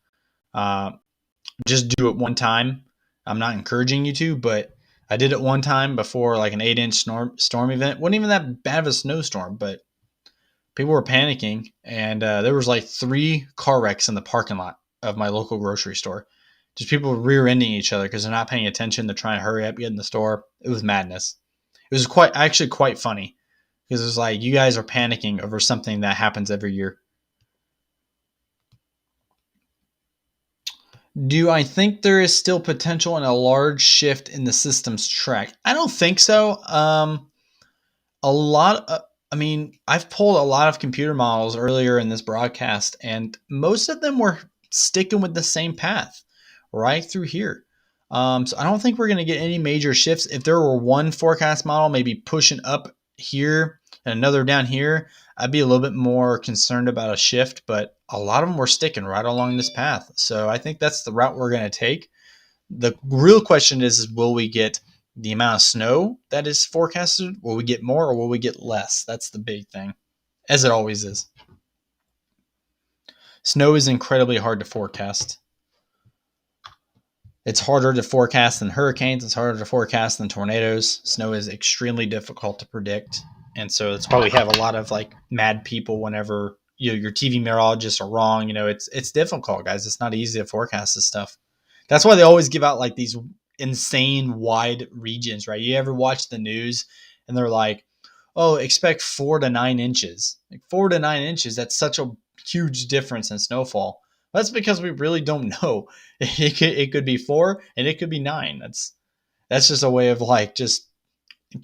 Just do it one time. I'm not encouraging you to, but I did it one time before like an 8-inch storm event. Wasn't even that bad of a snowstorm, but people were panicking, and there was like 3 car wrecks in the parking lot of my local grocery store. Just people rear-ending each other because they're not paying attention. They're trying to hurry up, get in the store. It was madness. It was quite funny because it was like you guys are panicking over something that happens every year. Do I think there is still potential in a large shift in the system's track? I don't think so. A lot of, I mean, I've pulled a lot of computer models earlier in this broadcast, and most of them were sticking with the same path right through here. So I don't think we're going to get any major shifts. If there were one forecast model maybe pushing up here and another down here, I'd be a little bit more concerned about a shift, but a lot of them were sticking right along this path. So I think that's the route we're going to take. The real question is will we get the amount of snow that is forecasted. Will we get more or will we get less? That's the big thing, as it always is. Snow is incredibly hard to forecast. It's harder to forecast than hurricanes. It's harder to forecast than tornadoes. Snow is extremely difficult to predict. And so that's why we have a lot of like mad people whenever your TV meteorologists are wrong. It's difficult, guys. It's not easy to forecast this stuff. That's why they always give out like these insane wide regions, right? You ever watch the news and they're like, oh, expect 4 to 9 inches. Like 4 to 9 inches, that's such a huge difference in snowfall. That's because we really don't know. It could be 4 and it could be 9. That's just a way of like just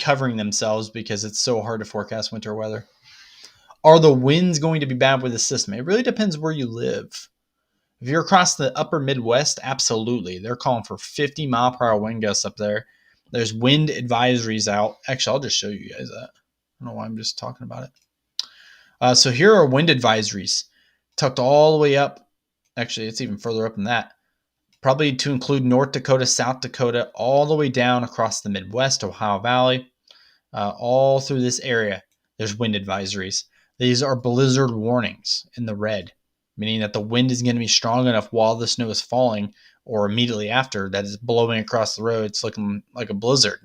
covering themselves because it's so hard to forecast winter weather. Are the winds going to be bad with the system? It really depends where you live. If you're across the upper Midwest, absolutely. They're calling for 50-mile-per-hour wind gusts up there. There's wind advisories out. Actually, I'll just show you guys that. I don't know why I'm just talking about it. So here are wind advisories tucked all the way up. Actually, it's even further up than that. Probably to include North Dakota, South Dakota, all the way down across the Midwest, Ohio Valley, all through this area. There's wind advisories. These are blizzard warnings in the red, meaning that the wind is going to be strong enough while the snow is falling or immediately after that is blowing across the road. It's looking like a blizzard,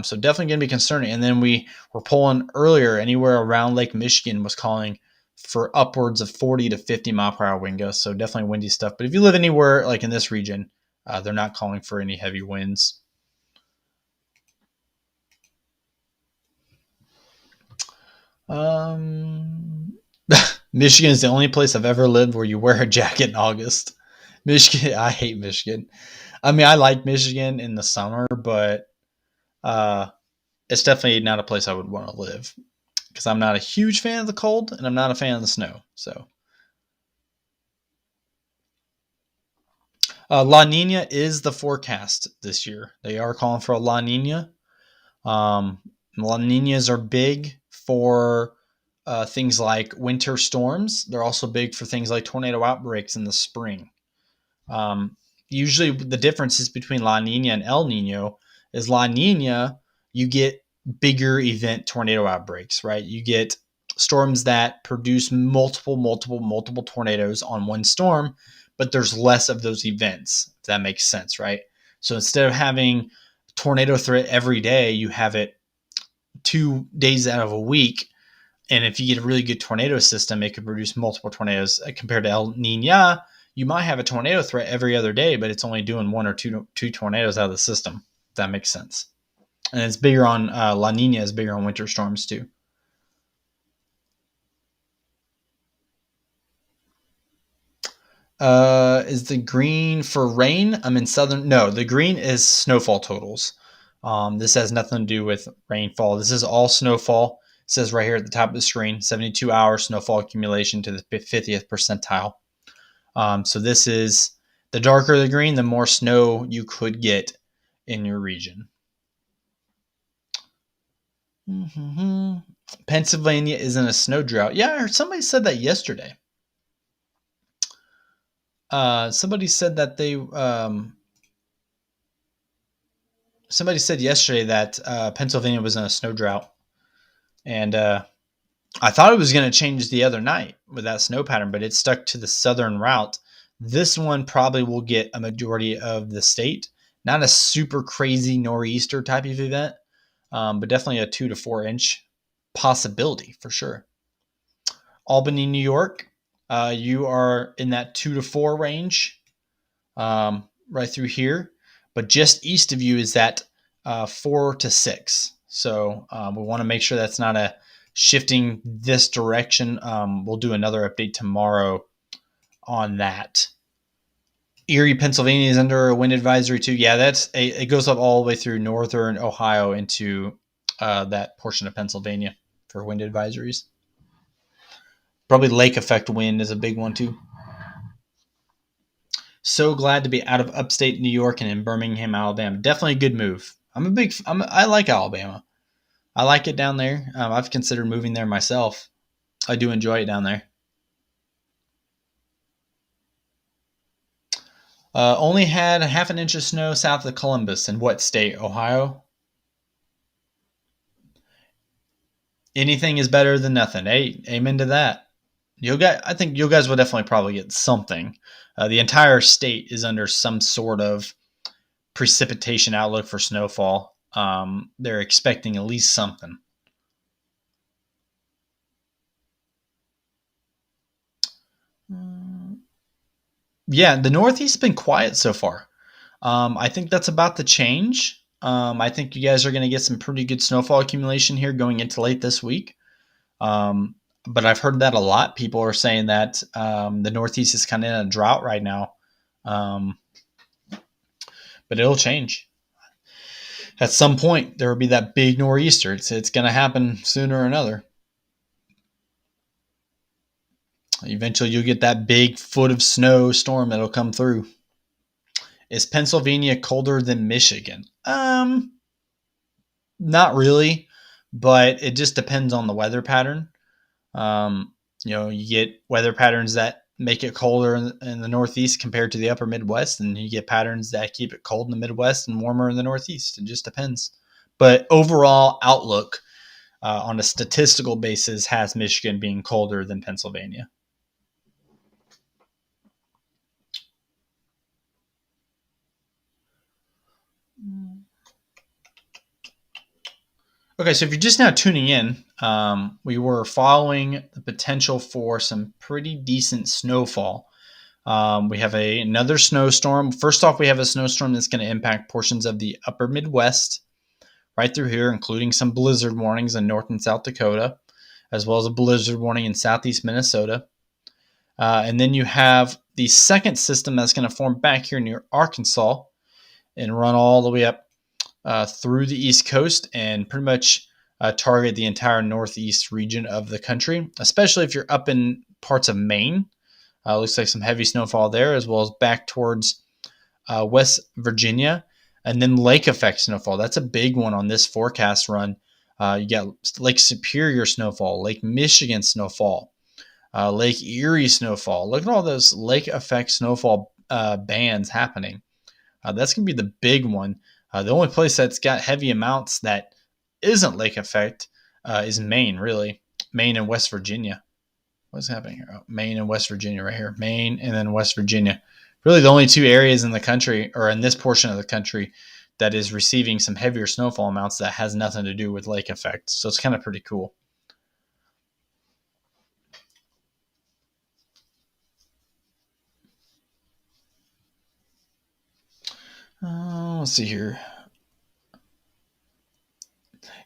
So definitely going to be concerning. And then we were pulling earlier, anywhere around Lake Michigan was calling for upwards of 40 to 50 mile per hour wind gusts. So definitely windy stuff. But if you live anywhere like in this region, they're not calling for any heavy winds. Michigan is the only place I've ever lived where you wear a jacket in August. Michigan, I hate Michigan. I mean, I like Michigan in the summer, but it's definitely not a place I would want to live because I'm not a huge fan of the cold and I'm not a fan of the snow. So, La Nina is the forecast this year. They are calling for a La Nina. La Ninas are big for things like winter storms. They're also big for things like tornado outbreaks in the spring. Usually the differences between La Nina and El Nino is La Nina, you get bigger event tornado outbreaks, right? You get storms that produce multiple tornadoes on one storm, but there's less of those events, if that makes sense, right? So instead of having tornado threat every day, you have it 2 days out of a week. And if you get a really good tornado system, it could produce multiple tornadoes. Compared to El Nina, you might have a tornado threat every other day, but it's only doing one or two tornadoes out of the system. If that makes sense. And it's bigger on La Nina is bigger on winter storms too. Is the green for rain? I'm in southern. No, the green is snowfall totals. This has nothing to do with rainfall. This is all snowfall. It says right here at the top of the screen, 72 hour snowfall accumulation to the 50th percentile. So this is the darker the green, the more snow you could get in your region. Mm-hmm. Pennsylvania is in a snow drought. Yeah, I heard somebody said that yesterday. Somebody said that somebody said yesterday that Pennsylvania was in a snow drought, and I thought it was going to change the other night with that snow pattern, but it stuck to the southern route. This one probably will get a majority of the state. Not a super crazy nor'easter type of event, but definitely a 2 to 4 inch possibility for sure. Albany, New York, you are in that 2 to 4 range, right through here. But just east of you is that 4 to 6. So we want to make sure that's not a shifting this direction. We'll do another update tomorrow on that. Erie, Pennsylvania is under a wind advisory too. Yeah, it goes up all the way through northern Ohio into that portion of Pennsylvania for wind advisories. Probably lake effect wind is a big one too. So glad to be out of upstate New York and in Birmingham, Alabama. Definitely a good move. I like Alabama. I like it down there. I've considered moving there myself. I do enjoy it down there. Only had a half an inch of snow south of Columbus. In what state? Ohio? Anything is better than nothing. Hey, amen to that. I think you guys will definitely probably get something. The entire state is under some sort of precipitation outlook for snowfall. They're expecting at least something. Yeah, the Northeast has been quiet so far. I think that's about to change. I think you guys are going to get some pretty good snowfall accumulation here going into late this week. Um, but I've heard that a lot. People are saying that the Northeast is kind of in a drought right now. Um, but it'll change. At some point, there will be that big nor'easter. It's going to happen sooner or another. Eventually, you'll get that big foot of snow storm that'll come through. Is Pennsylvania colder than Michigan? Not really, but it just depends on the weather pattern. Um, you get weather patterns that make it colder in the Northeast compared to the upper Midwest, and you get patterns that keep it cold in the Midwest and warmer in the Northeast. It just depends. But overall outlook on a statistical basis has Michigan being colder than Pennsylvania. Okay, so if you're just now tuning in, we were following the potential for some pretty decent snowfall. We have another snowstorm. First off, we have a snowstorm that's going to impact portions of the upper Midwest right through here, including some blizzard warnings in North and South Dakota, as well as a blizzard warning in southeast Minnesota. And then you have the second system that's going to form back here near Arkansas and run all the way up through the East Coast and pretty much target the entire Northeast region of the country, especially if you're up in parts of Maine. Looks like some heavy snowfall there, as well as back towards West Virginia, and then lake effect snowfall. That's a big one on this forecast run. You got Lake Superior snowfall, Lake Michigan snowfall, Lake Erie snowfall. Look at all those lake effect snowfall bands happening. That's going to be the big one. The only place that's got heavy amounts that isn't lake effect is Maine, really. Maine and West Virginia. What's happening here? Oh, Maine and West Virginia right here. Maine and then West Virginia. Really the only two areas in the country or in this portion of the country that is receiving some heavier snowfall amounts that has nothing to do with lake effect. So it's kind of pretty cool. Let's see here.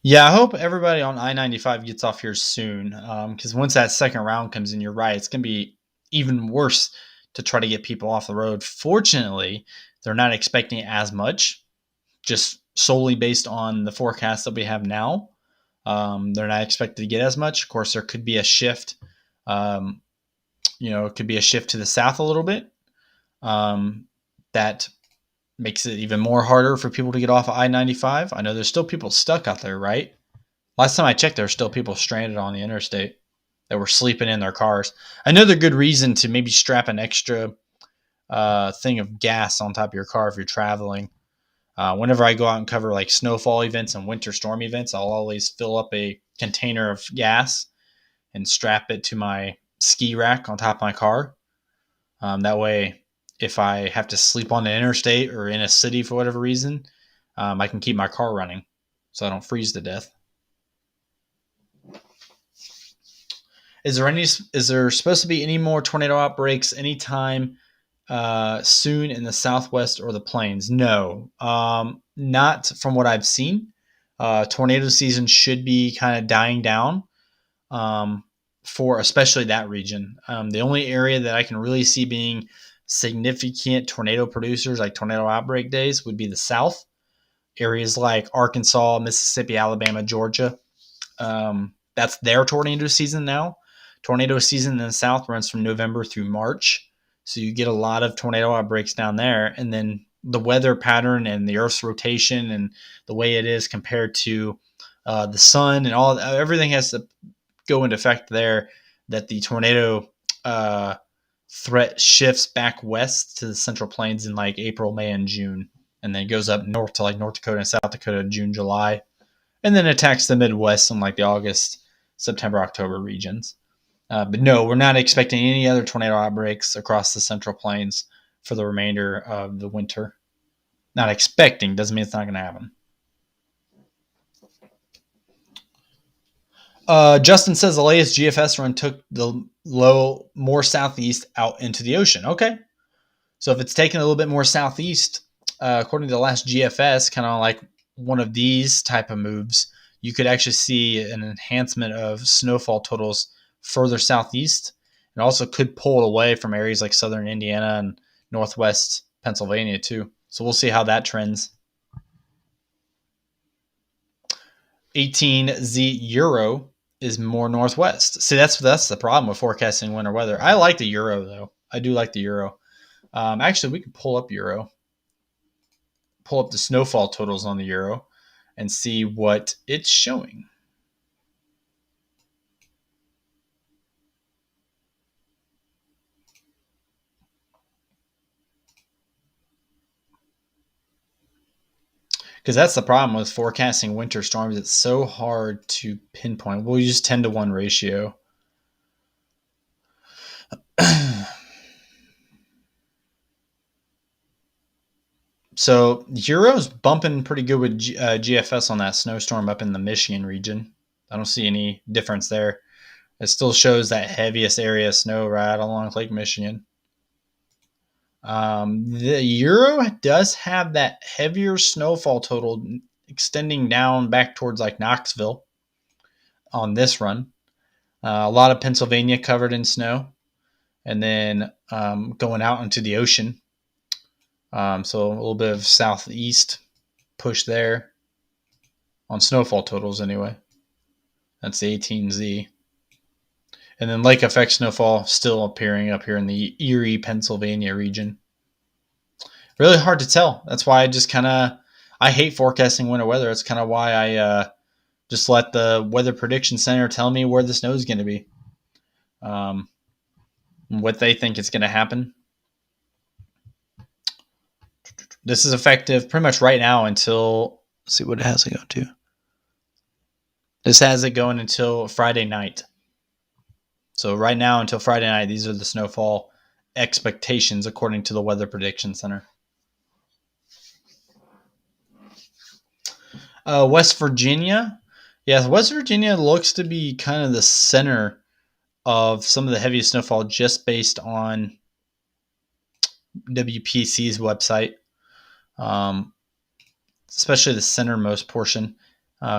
Yeah, I hope everybody on I-95 gets off here soon because once that second round comes in, you're right, it's going to be even worse to try to get people off the road. Fortunately, they're not expecting as much, just solely based on the forecast that we have now. They're not expected to get as much. Of course, there could be a shift. Um, it could be a shift to the south a little bit. That makes it even more harder for people to get off of I-95. I know there's still people stuck out there, right? Last time I checked, there were still people stranded on the interstate that were sleeping in their cars. Another good reason to maybe strap an extra thing of gas on top of your car if you're traveling. Whenever I go out and cover like snowfall events and winter storm events, I'll always fill up a container of gas and strap it to my ski rack on top of my car. That way, if I have to sleep on the interstate or in a city for whatever reason, I can keep my car running so I don't freeze to death. Is there supposed to be any more tornado outbreaks anytime soon in the Southwest or the Plains? No, not from what I've seen. Tornado season should be kind of dying down for especially that region. The only area that I can really see being significant tornado producers, like tornado outbreak days, would be the South. Areas like Arkansas, Mississippi, Alabama, Georgia. That's their tornado season now. Tornado season in the South runs from November through March. So you get a lot of tornado outbreaks down there. And then the weather pattern and the Earth's rotation and the way it is compared to the sun and everything has to go into effect there that the tornado threat shifts back west to the Central Plains in like April, May, and June, and then goes up north to like North Dakota and South Dakota, June, July, and then attacks the Midwest in like the August, September, October regions. But no, we're not expecting any other tornado outbreaks across the Central Plains for the remainder of the winter. Not expecting doesn't mean it's not going to happen. Justin says the latest GFS run took the low more southeast out into the ocean. Okay. So if it's taken a little bit more southeast, according to the last GFS, kind of like one of these type of moves, you could actually see an enhancement of snowfall totals further southeast. It also could pull it away from areas like southern Indiana and northwest Pennsylvania too. So we'll see how that trends. 18Z Euro is more northwest. See, that's the problem with forecasting winter weather. I like the Euro though. I do like the Euro. Actually, we can pull up Euro, pull up the snowfall totals on the Euro, and see what it's showing. Because that's the problem with forecasting winter storms. It's so hard to pinpoint. We'll use 10-to-1 ratio. So Euro's bumping pretty good with GFS on that snowstorm up in the Michigan region. I don't see any difference there. It still shows that heaviest area of snow right along Lake Michigan. The Euro does have that heavier snowfall total extending down back towards like Knoxville on this run. A lot of Pennsylvania covered in snow, and then going out into the ocean. So a little bit of southeast push there on snowfall totals anyway. That's the 18Z. And then lake effect snowfall still appearing up here in the Erie, Pennsylvania region. Really hard to tell. That's why I hate forecasting winter weather. It's kind of why I just let the Weather Prediction Center tell me where the snow is going to be, what they think is going to happen. This is effective pretty much right now until, let's see what it has it go to. This has it going until Friday night. So right now until Friday night, these are the snowfall expectations according to the Weather Prediction Center. West Virginia. Yeah, West Virginia looks to be kind of the center of some of the heaviest snowfall just based on WPC's website, especially the centermost portion,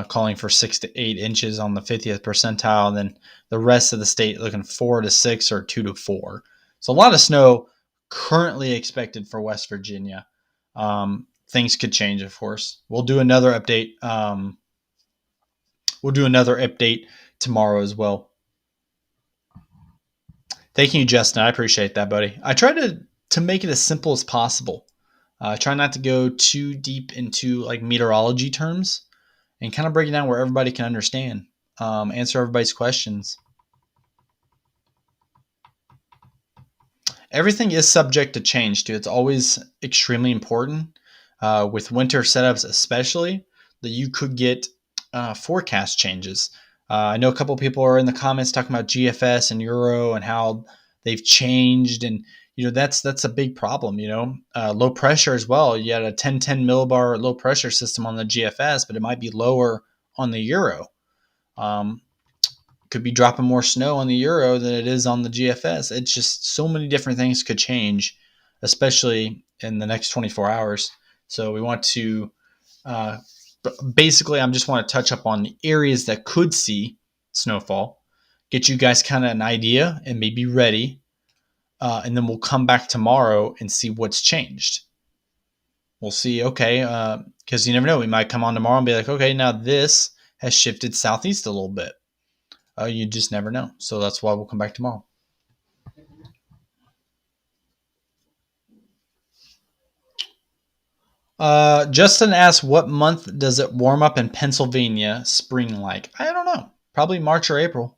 calling for 6 to 8 inches on the 50th percentile. And then the rest of the state looking 4 to 6 or 2 to 4. So a lot of snow currently expected for West Virginia. Things could change, of course. We'll do another update. Tomorrow as well. Thank you, Justin. I appreciate that, buddy. I try to make it as simple as possible. Try not to go too deep into like meteorology terms, and kind of break it down where everybody can understand. Answer everybody's questions. Everything is subject to change, too. It's always extremely important with winter setups, especially that you could get forecast changes. I know a couple people are in the comments talking about GFS and Euro and how they've changed, and that's a big problem. Low pressure as well. You had a 1010 millibar low pressure system on the GFS, but it might be lower on the Euro. Could be dropping more snow on the Euro than it is on the GFS. It's just so many different things could change, especially in the next 24 hours. So we want to basically, I just want to touch up on the areas that could see snowfall, get you guys kind of an idea and maybe ready. And then we'll come back tomorrow and see what's changed. We'll see, okay, because you never know. We might come on tomorrow and be like, okay, now this has shifted southeast a little bit. You just never know. So that's why we'll come back tomorrow. Justin asks, what month does it warm up in Pennsylvania spring like? I don't know. Probably March or April.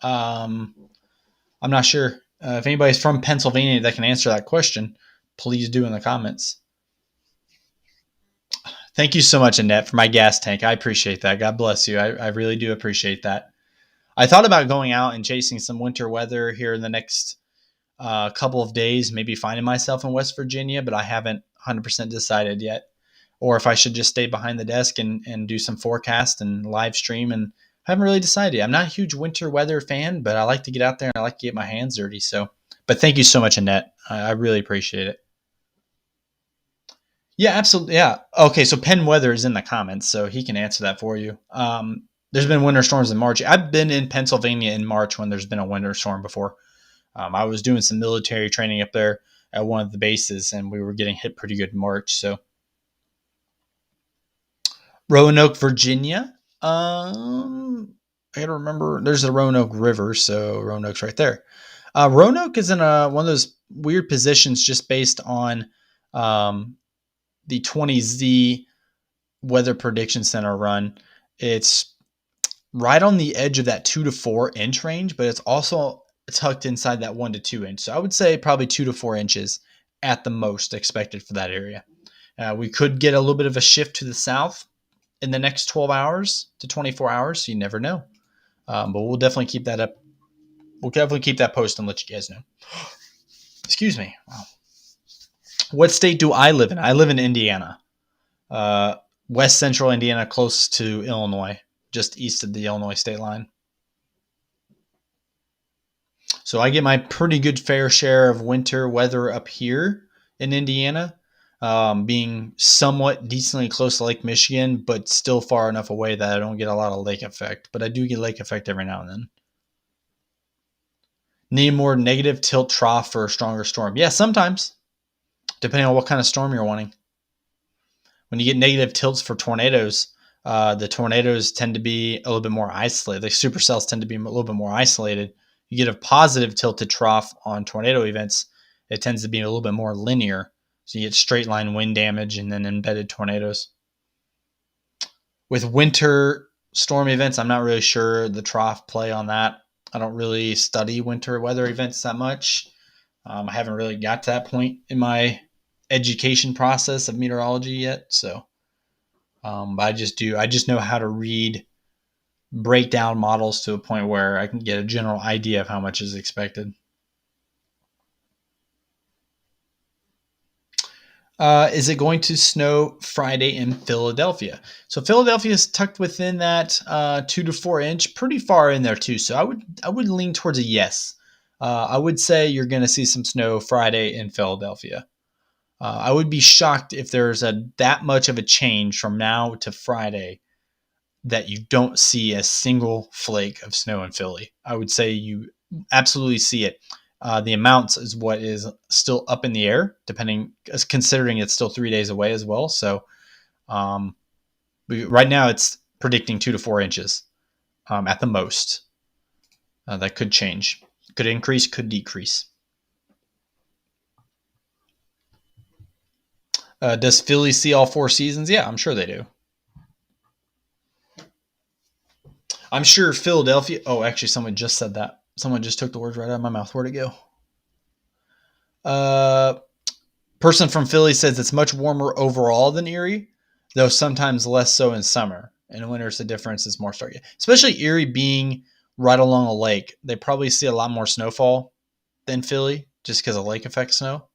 I'm not sure. If anybody's from Pennsylvania that can answer that question, please do in the comments. Thank you so much, Annette, for my gas tank. I appreciate that. God bless you. I really do appreciate that. I thought about going out and chasing some winter weather here in the next couple of days, maybe finding myself in West Virginia, but I haven't 100% decided yet. Or if I should just stay behind the desk and do some forecast and live stream. And I haven't really decided yet. I'm not a huge winter weather fan, but I like to get out there and I like to get my hands dirty. So, but thank you so much, Annette. I really appreciate it. Yeah, absolutely. Yeah. Okay, so Penn Weather is in the comments, so he can answer that for you. There's been winter storms in March. I've been in Pennsylvania in March when there's been a winter storm before. I was doing some military training up there at one of the bases, and we were getting hit pretty good in March. So Roanoke, Virginia. I gotta remember. There's the Roanoke River, so Roanoke's right there. Roanoke is in one of those weird positions just based on um, the 20Z Weather Prediction Center run. It's right on the edge of that 2 to 4 inch range, but it's also tucked inside that 1 to 2 inch. So I would say probably 2 to 4 inches at the most expected for that area. We could get a little bit of a shift to the south in the next 12 hours to 24 hours. So you never know. But we'll definitely keep that up. We'll definitely keep that post and let you guys know. Excuse me. Wow. What state do I live in? I live in Indiana. West central Indiana, close to Illinois, just east of the Illinois state line. So I get my pretty good fair share of winter weather up here in Indiana, being somewhat decently close to Lake Michigan, but still far enough away that I don't get a lot of lake effect. But I do get lake effect every now and then. Need more negative tilt trough for a stronger storm? Yeah, sometimes, depending on what kind of storm you're wanting. When you get negative tilts for tornadoes, the tornadoes tend to be a little bit more isolated. The supercells tend to be a little bit more isolated. You get a positive tilted trough on tornado events, it tends to be a little bit more linear. So you get straight line wind damage and then embedded tornadoes. With winter storm events, I'm not really sure the trough play on that. I don't really study winter weather events that much. I haven't really got to that point in my education process of meteorology yet. So, but I just know how to break down models to a point where I can get a general idea of how much is expected. Is it going to snow Friday in Philadelphia? So Philadelphia is tucked within that 2 to 4 inch, pretty far in there too. So I would lean towards a yes. I would say you're going to see some snow Friday in Philadelphia. I would be shocked if there's that much of a change from now to Friday that you don't see a single flake of snow in Philly. I would say you absolutely see it. The amounts is what is still up in the air, considering it's still 3 days away as well. So right now it's predicting 2 to 4 inches at the most. That could change, could increase, could decrease. Does Philly see all 4 seasons? Yeah, I'm sure they do. I'm sure Philadelphia. Oh, actually, someone just said that. Someone just took the words right out of my mouth. Where'd it go? Person from Philly says it's much warmer overall than Erie, though sometimes less so in summer. In winter, the difference is more stark. Especially Erie being right along a lake, they probably see a lot more snowfall than Philly, just because of lake effect snow.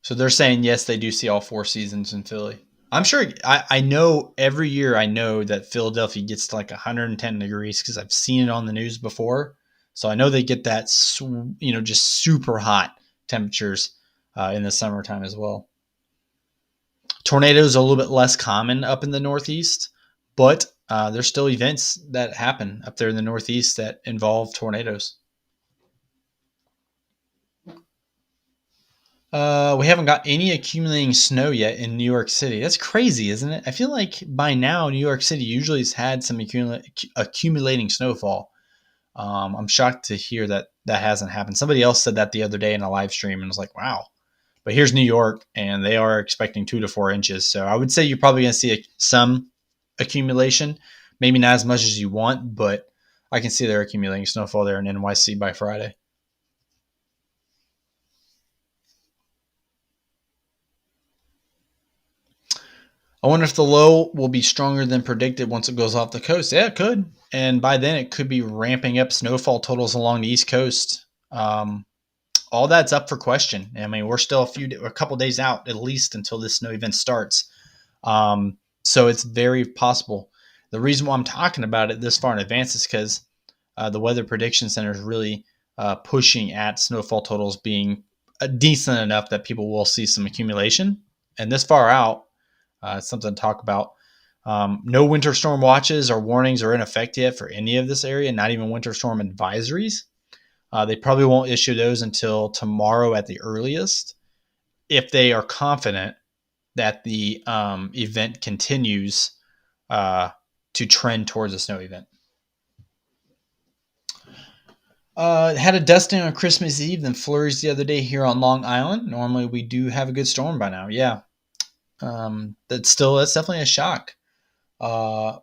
So they're saying yes, they do see all 4 seasons in Philly. I'm sure. I know every year. I know that Philadelphia gets to like 110 degrees because I've seen it on the news before. So I know they get that, just super hot temperatures in the summertime as well. Tornadoes are a little bit less common up in the Northeast, but there's still events that happen up there in the Northeast that involve tornadoes. We haven't got any accumulating snow yet in New York City. That's crazy, isn't it? I feel like by now New York City usually has had some accumulating snowfall. I'm shocked to hear that that hasn't happened. Somebody else said that the other day in a live stream and was like, wow. But here's New York, and they are expecting 2 to 4 inches. So I would say you're probably going to see some accumulation. Maybe not as much as you want, but I can see they're accumulating snowfall there in NYC by Friday. I wonder if the low will be stronger than predicted once it goes off the coast. Yeah, it could. And by then, it could be ramping up snowfall totals along the East Coast. All that's up for question. I mean, we're still a couple days out at least until this snow event starts. So it's very possible. The reason why I'm talking about it this far in advance is because the Weather Prediction Center is really pushing at snowfall totals being decent enough that people will see some accumulation. And this far out, it's something to talk about. No winter storm watches or warnings are in effect yet for any of this area, not even winter storm advisories. They probably won't issue those until tomorrow at the earliest, if they are confident that the event continues to trend towards a snow event. Had a dusting on Christmas Eve, then flurries the other day here on Long Island. Normally we do have a good storm by now. Yeah. That's definitely a shock. Uh,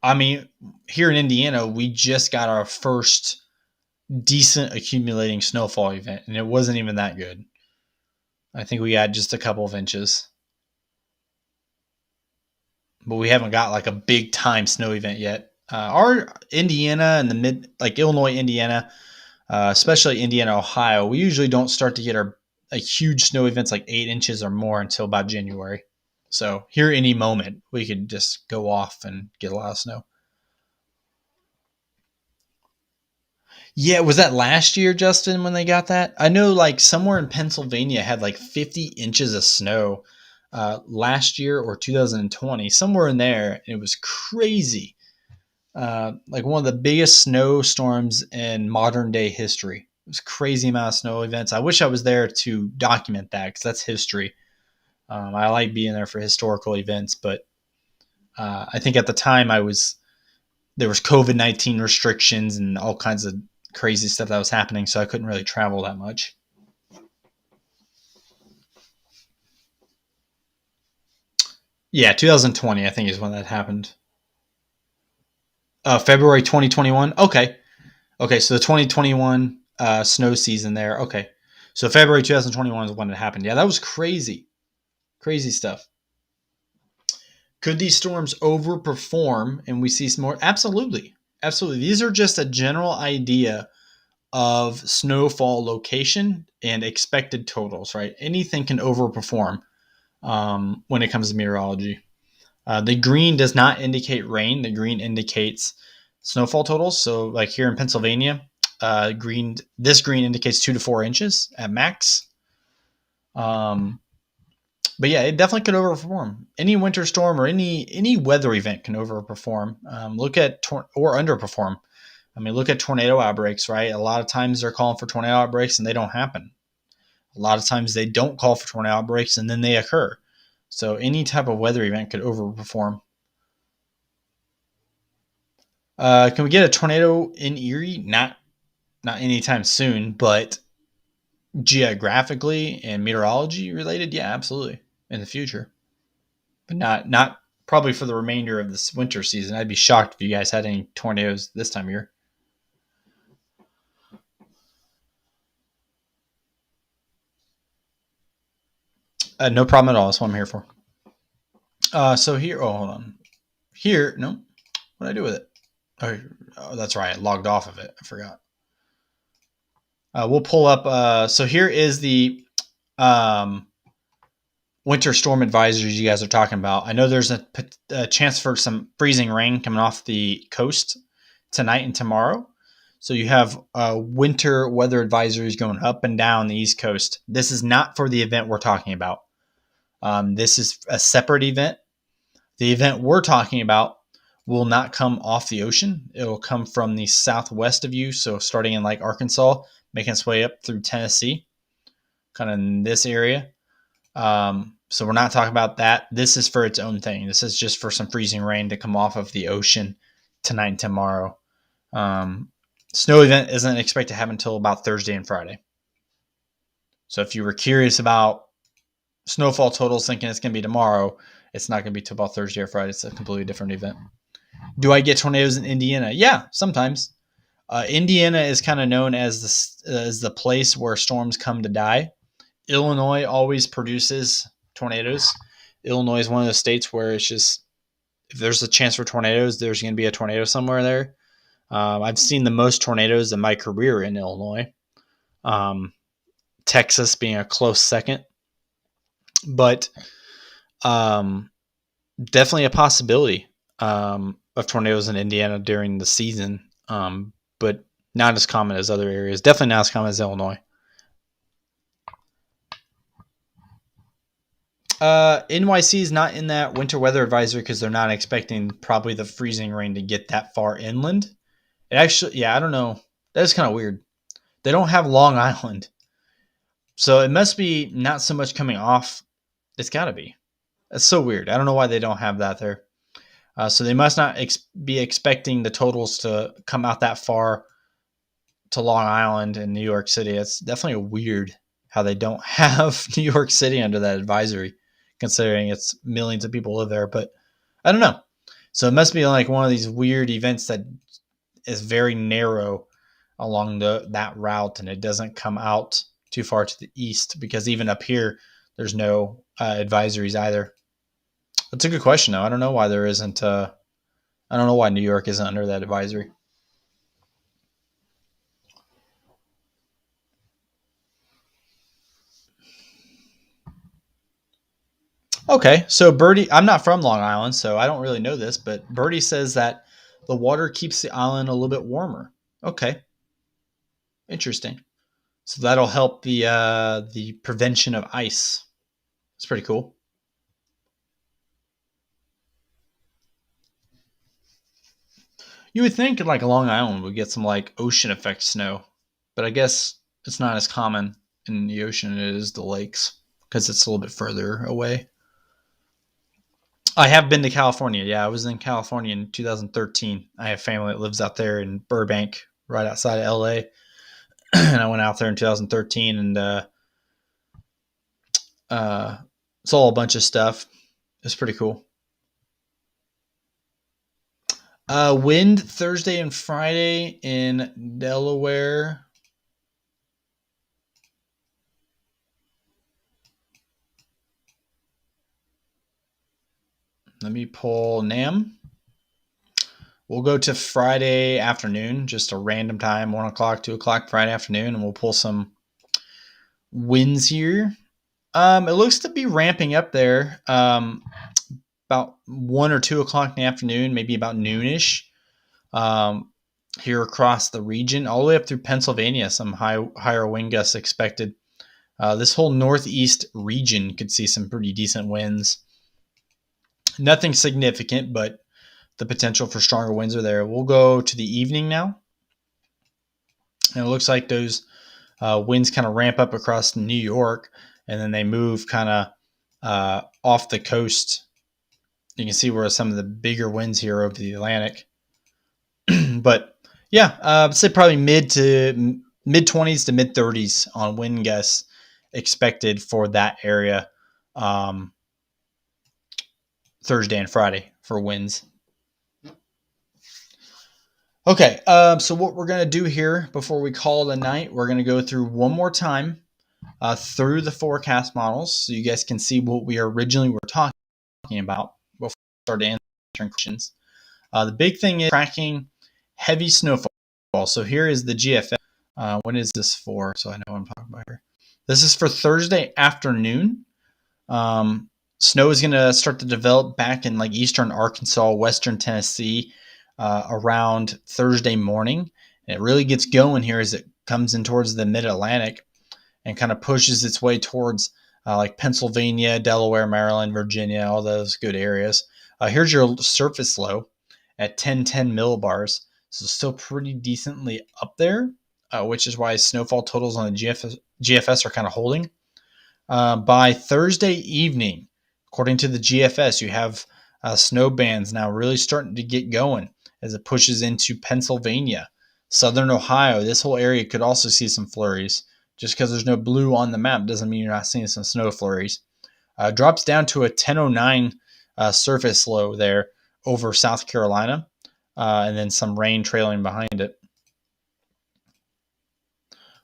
I mean, here in Indiana, we just got our first decent accumulating snowfall event, and it wasn't even that good. I think we got just a couple of inches, but we haven't got like a big time snow event yet. Our Indiana and the like Illinois, Indiana, especially Indiana, Ohio, we usually don't start to get our huge snow events like 8 inches or more until about January. So here, any moment, we could just go off and get a lot of snow. Yeah, was that last year, Justin, when they got that? I know like somewhere in Pennsylvania had like 50 inches of snow last year or 2020, somewhere in there. It was crazy. Like one of the biggest snowstorms in modern day history. It was a crazy amount of snow events. I wish I was there to document that because that's history. I like being there for historical events, but I think at the time there was COVID-19 restrictions and all kinds of crazy stuff that was happening, so I couldn't really travel that much. Yeah, 2020, I think, is when that happened. February 2021. Okay, okay, so the 2021 snow season there. Okay, so February 2021 is when it happened. Yeah, that was crazy, crazy stuff. Could these storms overperform and we see some more? Absolutely, absolutely. These are just a general idea of snowfall location and expected totals, right? Anything can overperform when it comes to meteorology. The green does not indicate rain. The green indicates snowfall totals. So, like here in Pennsylvania, this green indicates 2 to 4 inches at max. But yeah, it definitely could overperform. Any winter storm or any weather event can overperform. Look at or underperform. I mean, look at tornado outbreaks, right? A lot of times they're calling for tornado outbreaks and they don't happen. A lot of times they don't call for tornado outbreaks and then they occur. So any type of weather event could overperform. Can we get a tornado in Erie? Not anytime soon, but geographically and meteorology related, yeah, absolutely in the future, but not probably for the remainder of this winter season. I'd be shocked if you guys had any tornadoes this time of year. No problem at all. That's what I'm here for. So here, hold on. Here, no, what did I do with it? Oh, that's right. I logged off of it. I forgot. We'll pull up. So here is the um, winter storm advisories you guys are talking about. I know there's a chance for some freezing rain coming off the coast tonight and tomorrow. So you have winter weather advisories going up and down the East Coast. This is not for the event we're talking about. This is a separate event. The event we're talking about will not come off the ocean. It will come from the southwest of you. So starting in like Arkansas, making its way up through Tennessee, kind of in this area. So we're not talking about that. This is for its own thing. This is just for some freezing rain to come off of the ocean tonight and tomorrow. Snow event isn't expected to happen until about Thursday and Friday. So if you were curious about snowfall totals thinking it's going to be tomorrow, it's not going to be till about Thursday or Friday. It's a completely different event. Do I get tornadoes in Indiana? Yeah, sometimes. Indiana is kind of known as the place where storms come to die. Illinois always produces tornadoes. Illinois is one of those states where it's just if there's a chance for tornadoes, there's going to be a tornado somewhere there. I've seen the most tornadoes in my career in Illinois. Um, Texas being a close second, but um, definitely a possibility of tornadoes in Indiana during the season, but not as common as other areas. Definitely not as common as Illinois. NYC is not in that winter weather advisory because they're not expecting probably the freezing rain to get that far inland. It actually, yeah, I don't know. That's kind of weird. They don't have Long Island, so it must be not so much coming off. It's got to be. That's so weird. I don't know why they don't have that there. So they must not be expecting the totals to come out that far to Long Island and New York City. It's definitely weird how they don't have New York City under that advisory, considering it's millions of people live there. But I don't know. So it must be like one of these weird events that is very narrow along that route, and it doesn't come out too far to the east because even up here, there's no advisories either. That's a good question, though. I don't know why there isn't. I don't know why New York isn't under that advisory. Okay, so Birdie, I'm not from Long Island, so I don't really know this, but Birdie says that the water keeps the island a little bit warmer. Okay, interesting. So that'll help the prevention of ice. It's pretty cool. You would think like Long Island would get some like ocean effect snow, but I guess it's not as common in the ocean as it is the lakes because it's a little bit further away. I have been to California. Yeah, I was in California in 2013. I have family that lives out there in Burbank, right outside of LA. And I went out there in 2013 and uh, saw a bunch of stuff. It's pretty cool. Wind Thursday and Friday in Delaware. Let me pull NAM. We'll go to Friday afternoon, just a random time, 1 o'clock, 2 o'clock Friday afternoon, and we'll pull some winds here. It looks to be ramping up there about 1 or 2 o'clock in the afternoon, maybe about noonish um, here across the region, all the way up through Pennsylvania. Some higher wind gusts expected. This whole northeast region could see some pretty decent winds. Nothing significant, but the potential for stronger winds are there. We'll go to the evening now. And it looks like those winds kind of ramp up across New York, and then they move kind of off the coast. You can see where some of the bigger winds here over the Atlantic. But yeah, I'd say probably mid 20s to mid 30s on wind gusts expected for that area Thursday and Friday for winds. Okay, so what we're going to do here before we call it a night, we're going to go through one more time through the forecast models so you guys can see what we originally were talking about before we start answering questions. The big thing is tracking heavy snowfall. So here is the GFS. What is this for? So I know what I'm talking about here. This is for Thursday afternoon. Snow is going to start to develop back in like eastern Arkansas, western Tennessee around Thursday morning. And it really gets going here as it comes in towards the mid-Atlantic and kind of pushes its way towards like Pennsylvania, Delaware, Maryland, Virginia, all those good areas. Here's your surface low at 1010 millibars. So still pretty decently up there, which is why snowfall totals on the GFS are kind of holding. By Thursday evening, according to the GFS, you have snow bands now really starting to get going as it pushes into Pennsylvania, southern Ohio. This whole area could also see some flurries. Just because there's no blue on the map doesn't mean you're not seeing some snow flurries. Drops down to a 1009 surface low there over South Carolina, and then some rain trailing behind it.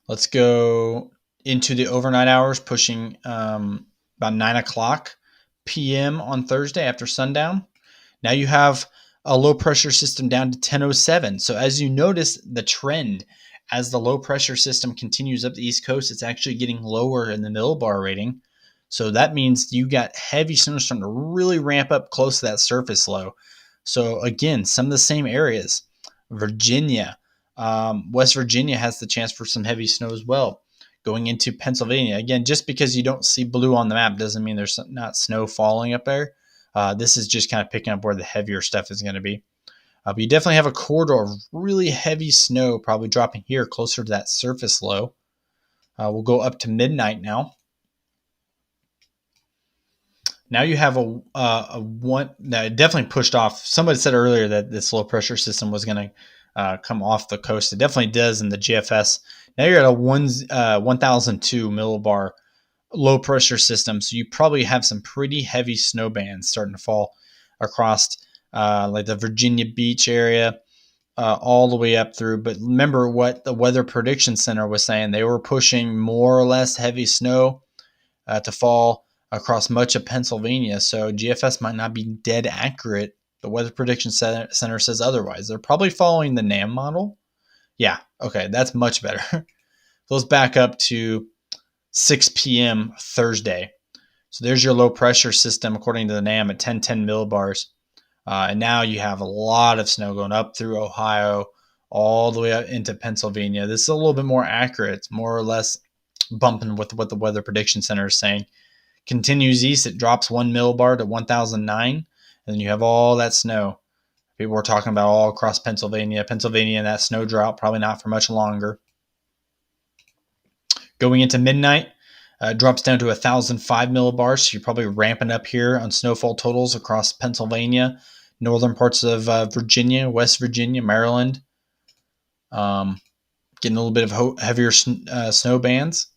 Let's go into the overnight hours, pushing about 9 o'clock p.m. on Thursday after sundown. Now you have a low pressure system down to 1007. So as you notice the trend, as the low pressure system continues up the East Coast, it's actually getting lower in the millibar rating. So that means you got heavy snow starting to really ramp up close to that surface low. So again, some of the same areas, Virginia, West Virginia has the chance for some heavy snow as well. Going into Pennsylvania, again, just because you don't see blue on the map doesn't mean there's not snow falling up there. This is just kind of picking up where the heavier stuff is going to be. But you definitely have a corridor of really heavy snow probably dropping here closer to that surface low. We'll go up to midnight now. Now you have a one that definitely pushed off. Somebody said earlier that this low pressure system was going to come off the coast. It definitely does in the GFS. Now you're at a 1002 millibar low pressure system, so you probably have some pretty heavy snow bands starting to fall across like the Virginia Beach area, all the way up through. But remember what the Weather Prediction Center was saying. They were pushing more or less heavy snow to fall across much of Pennsylvania. So GFS might not be dead accurate. The Weather Prediction Center says otherwise. They're probably following the NAM model. Yeah, okay, that's much better. Let's back up to 6 p.m. Thursday. So there's your low pressure system according to the NAM at 1010 millibars. And now you have a lot of snow going up through Ohio, all the way up into Pennsylvania. This is a little bit more accurate. It's more or less bumping with what the Weather Prediction Center is saying. Continues east, it drops 1 millibar to 1009, and then you have all that snow. People were talking about all across Pennsylvania. Pennsylvania and that snow drought, probably not for much longer. Going into midnight, drops down to 1,005 millibars. So you're probably ramping up here on snowfall totals across Pennsylvania, northern parts of Virginia, West Virginia, Maryland. Getting a little bit of heavier snow bands.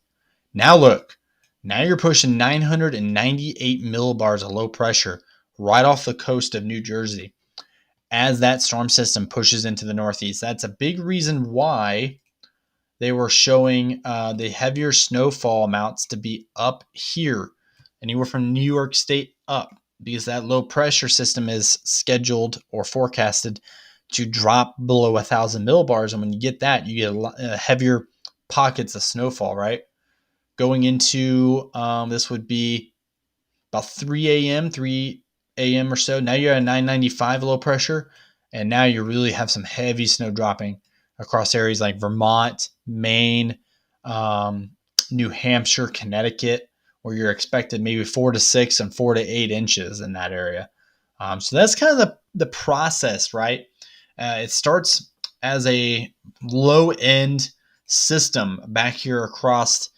Now look, now you're pushing 998 millibars of low pressure right off the coast of New Jersey as that storm system pushes into the northeast. That's a big reason why they were showing the heavier snowfall amounts to be up here, anywhere from New York State up, because that low pressure system is scheduled or forecasted to drop below 1,000 millibars. And when you get that, you get heavier pockets of snowfall, right? Going into this would be about 3 a.m. or so. Now you're at 995 low pressure, and now you really have some heavy snow dropping across areas like Vermont, Maine, New Hampshire, Connecticut, where you're expected maybe 4 to 6 and 4 to 8 inches in that area. So that's kind of the process, right? It starts as a low end system back here across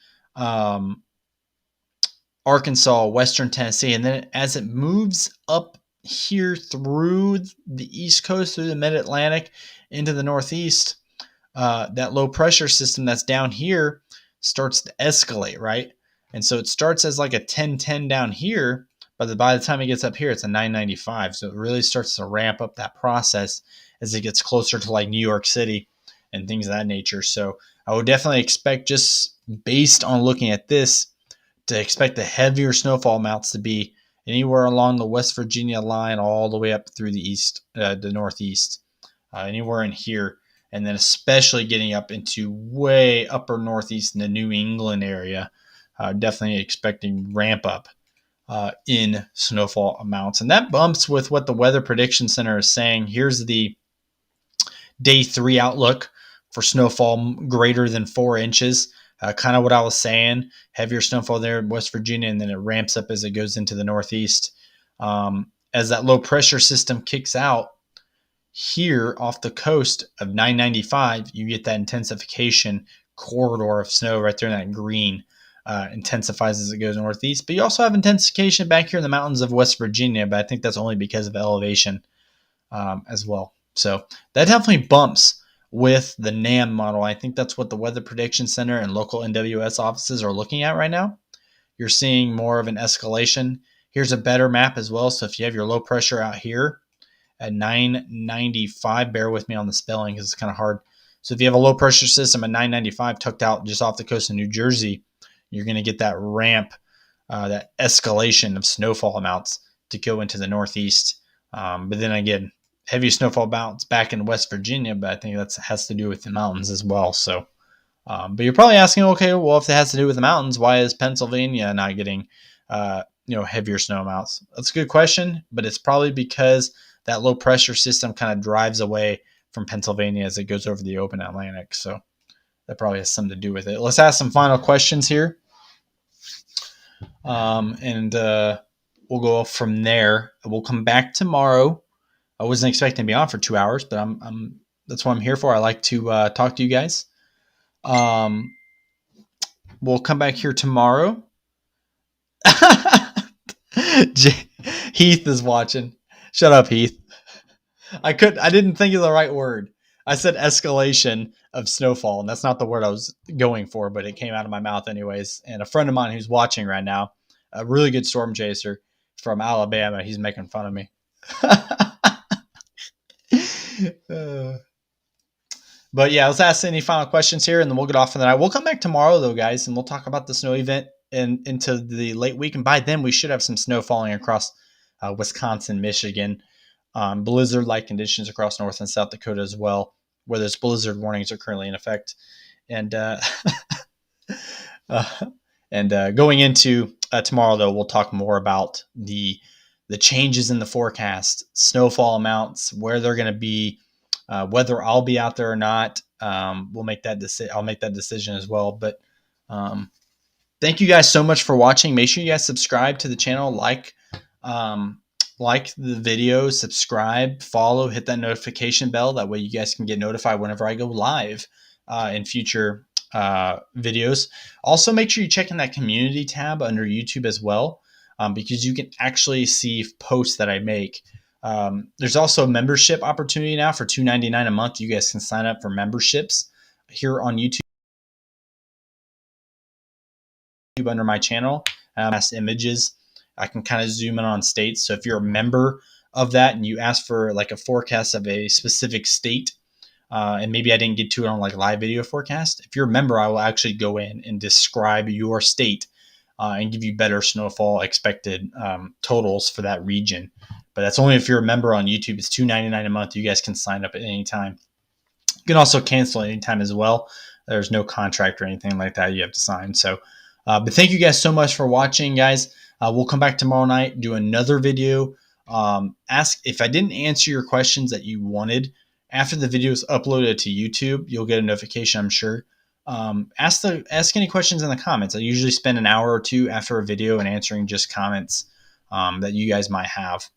Arkansas, Western Tennessee, and then as it moves up here through the East Coast, through the Mid-Atlantic, into the Northeast, that low pressure system that's down here starts to escalate, right? And so it starts as like a 1010 down here, but by the time it gets up here, it's a 995. So it really starts to ramp up that process as it gets closer to like New York City and things of that nature. So I would definitely expect, just based on looking at this, to expect the heavier snowfall amounts to be anywhere along the West Virginia line all the way up through the east, the northeast, anywhere in here. And then especially getting up into way upper northeast in the New England area, definitely expecting ramp up in snowfall amounts. And that bumps with what the Weather Prediction Center is saying. Here's the day 3 outlook for snowfall greater than 4 inches. Kind of what I was saying, heavier snowfall there in West Virginia, and then it ramps up as it goes into the northeast. As that low pressure system kicks out here off the coast of 995, you get that intensification corridor of snow right there in that green. Intensifies as it goes northeast. But you also have intensification back here in the mountains of West Virginia, but I think that's only because of elevation as well. So that definitely bumps with the NAM model. I think that's what the Weather Prediction Center and local NWS offices are looking at right now. You're seeing more of an escalation. Here's a better map as well. So if you have your low pressure out here, at 995. Bear with me on the spelling because it's kind of hard. So if you have a low pressure system at 995 tucked out just off the coast of New Jersey, you're going to get that ramp, that escalation of snowfall amounts to go into the Northeast. But then again, heavy snowfall amounts back in West Virginia, but I think that has to do with the mountains as well. So, but you're probably asking, okay, well, if it has to do with the mountains, why is Pennsylvania not getting, heavier snow amounts? That's a good question, but it's probably because that low pressure system kind of drives away from Pennsylvania as it goes over the open Atlantic. So that probably has something to do with it. Let's ask some final questions here. And we'll go from there. We'll come back tomorrow. I wasn't expecting to be on for 2 hours, but that's what I'm here for. I like to talk to you guys. We'll come back here tomorrow. Heath is watching. Shut up, Heath. I didn't think of the right word. I said escalation of snowfall, and that's not the word I was going for, but it came out of my mouth anyways. And a friend of mine who's watching right now, a really good storm chaser from Alabama, he's making fun of me. But yeah, let's ask any final questions here, and then we'll get off for the night. We'll come back tomorrow, though, guys, and we'll talk about the snow event and into the late week. And by then, we should have some snow falling across Wisconsin, Michigan, blizzard-like conditions across North and South Dakota as well, where those blizzard warnings are currently in effect. And going into tomorrow, though, we'll talk more about the changes in the forecast, snowfall amounts, where they're going to be, whether I'll be out there or not. We'll make that decision. I'll make that decision as well. But thank you guys so much for watching. Make sure you guys subscribe to the channel, like the video, subscribe, follow, hit that notification bell. That way you guys can get notified whenever I go live in future videos. Also, make sure you check in that community tab under YouTube as well, because you can actually see posts that I make. There's also a membership opportunity now for $2.99 a month. You guys can sign up for memberships here on YouTube under my channel. Ask images. I can kind of zoom in on states. So if you're a member of that and you ask for like a forecast of a specific state, and maybe I didn't get to it on like live video forecast, if you're a member, I will actually go in and describe your state and give you better snowfall expected totals for that region. But that's only if you're a member on YouTube. It's $2.99 a month. You guys can sign up at any time. You can also cancel at any time as well. There's no contract or anything like that you have to sign. So, but thank you guys so much for watching, guys. We'll come back tomorrow night, do another video. Ask if I didn't answer your questions that you wanted after the video is uploaded to YouTube. You'll get a notification, I'm sure. Ask any questions in the comments. I usually spend an hour or two after a video and answering just comments that you guys might have.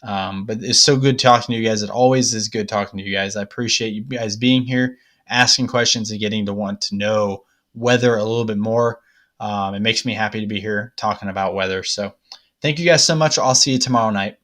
But it's so good talking to you guys. It always is good talking to you guys. I appreciate you guys being here, asking questions, and getting to want to know weather a little bit more. It makes me happy to be here talking about weather. So thank you guys so much. I'll see you tomorrow night.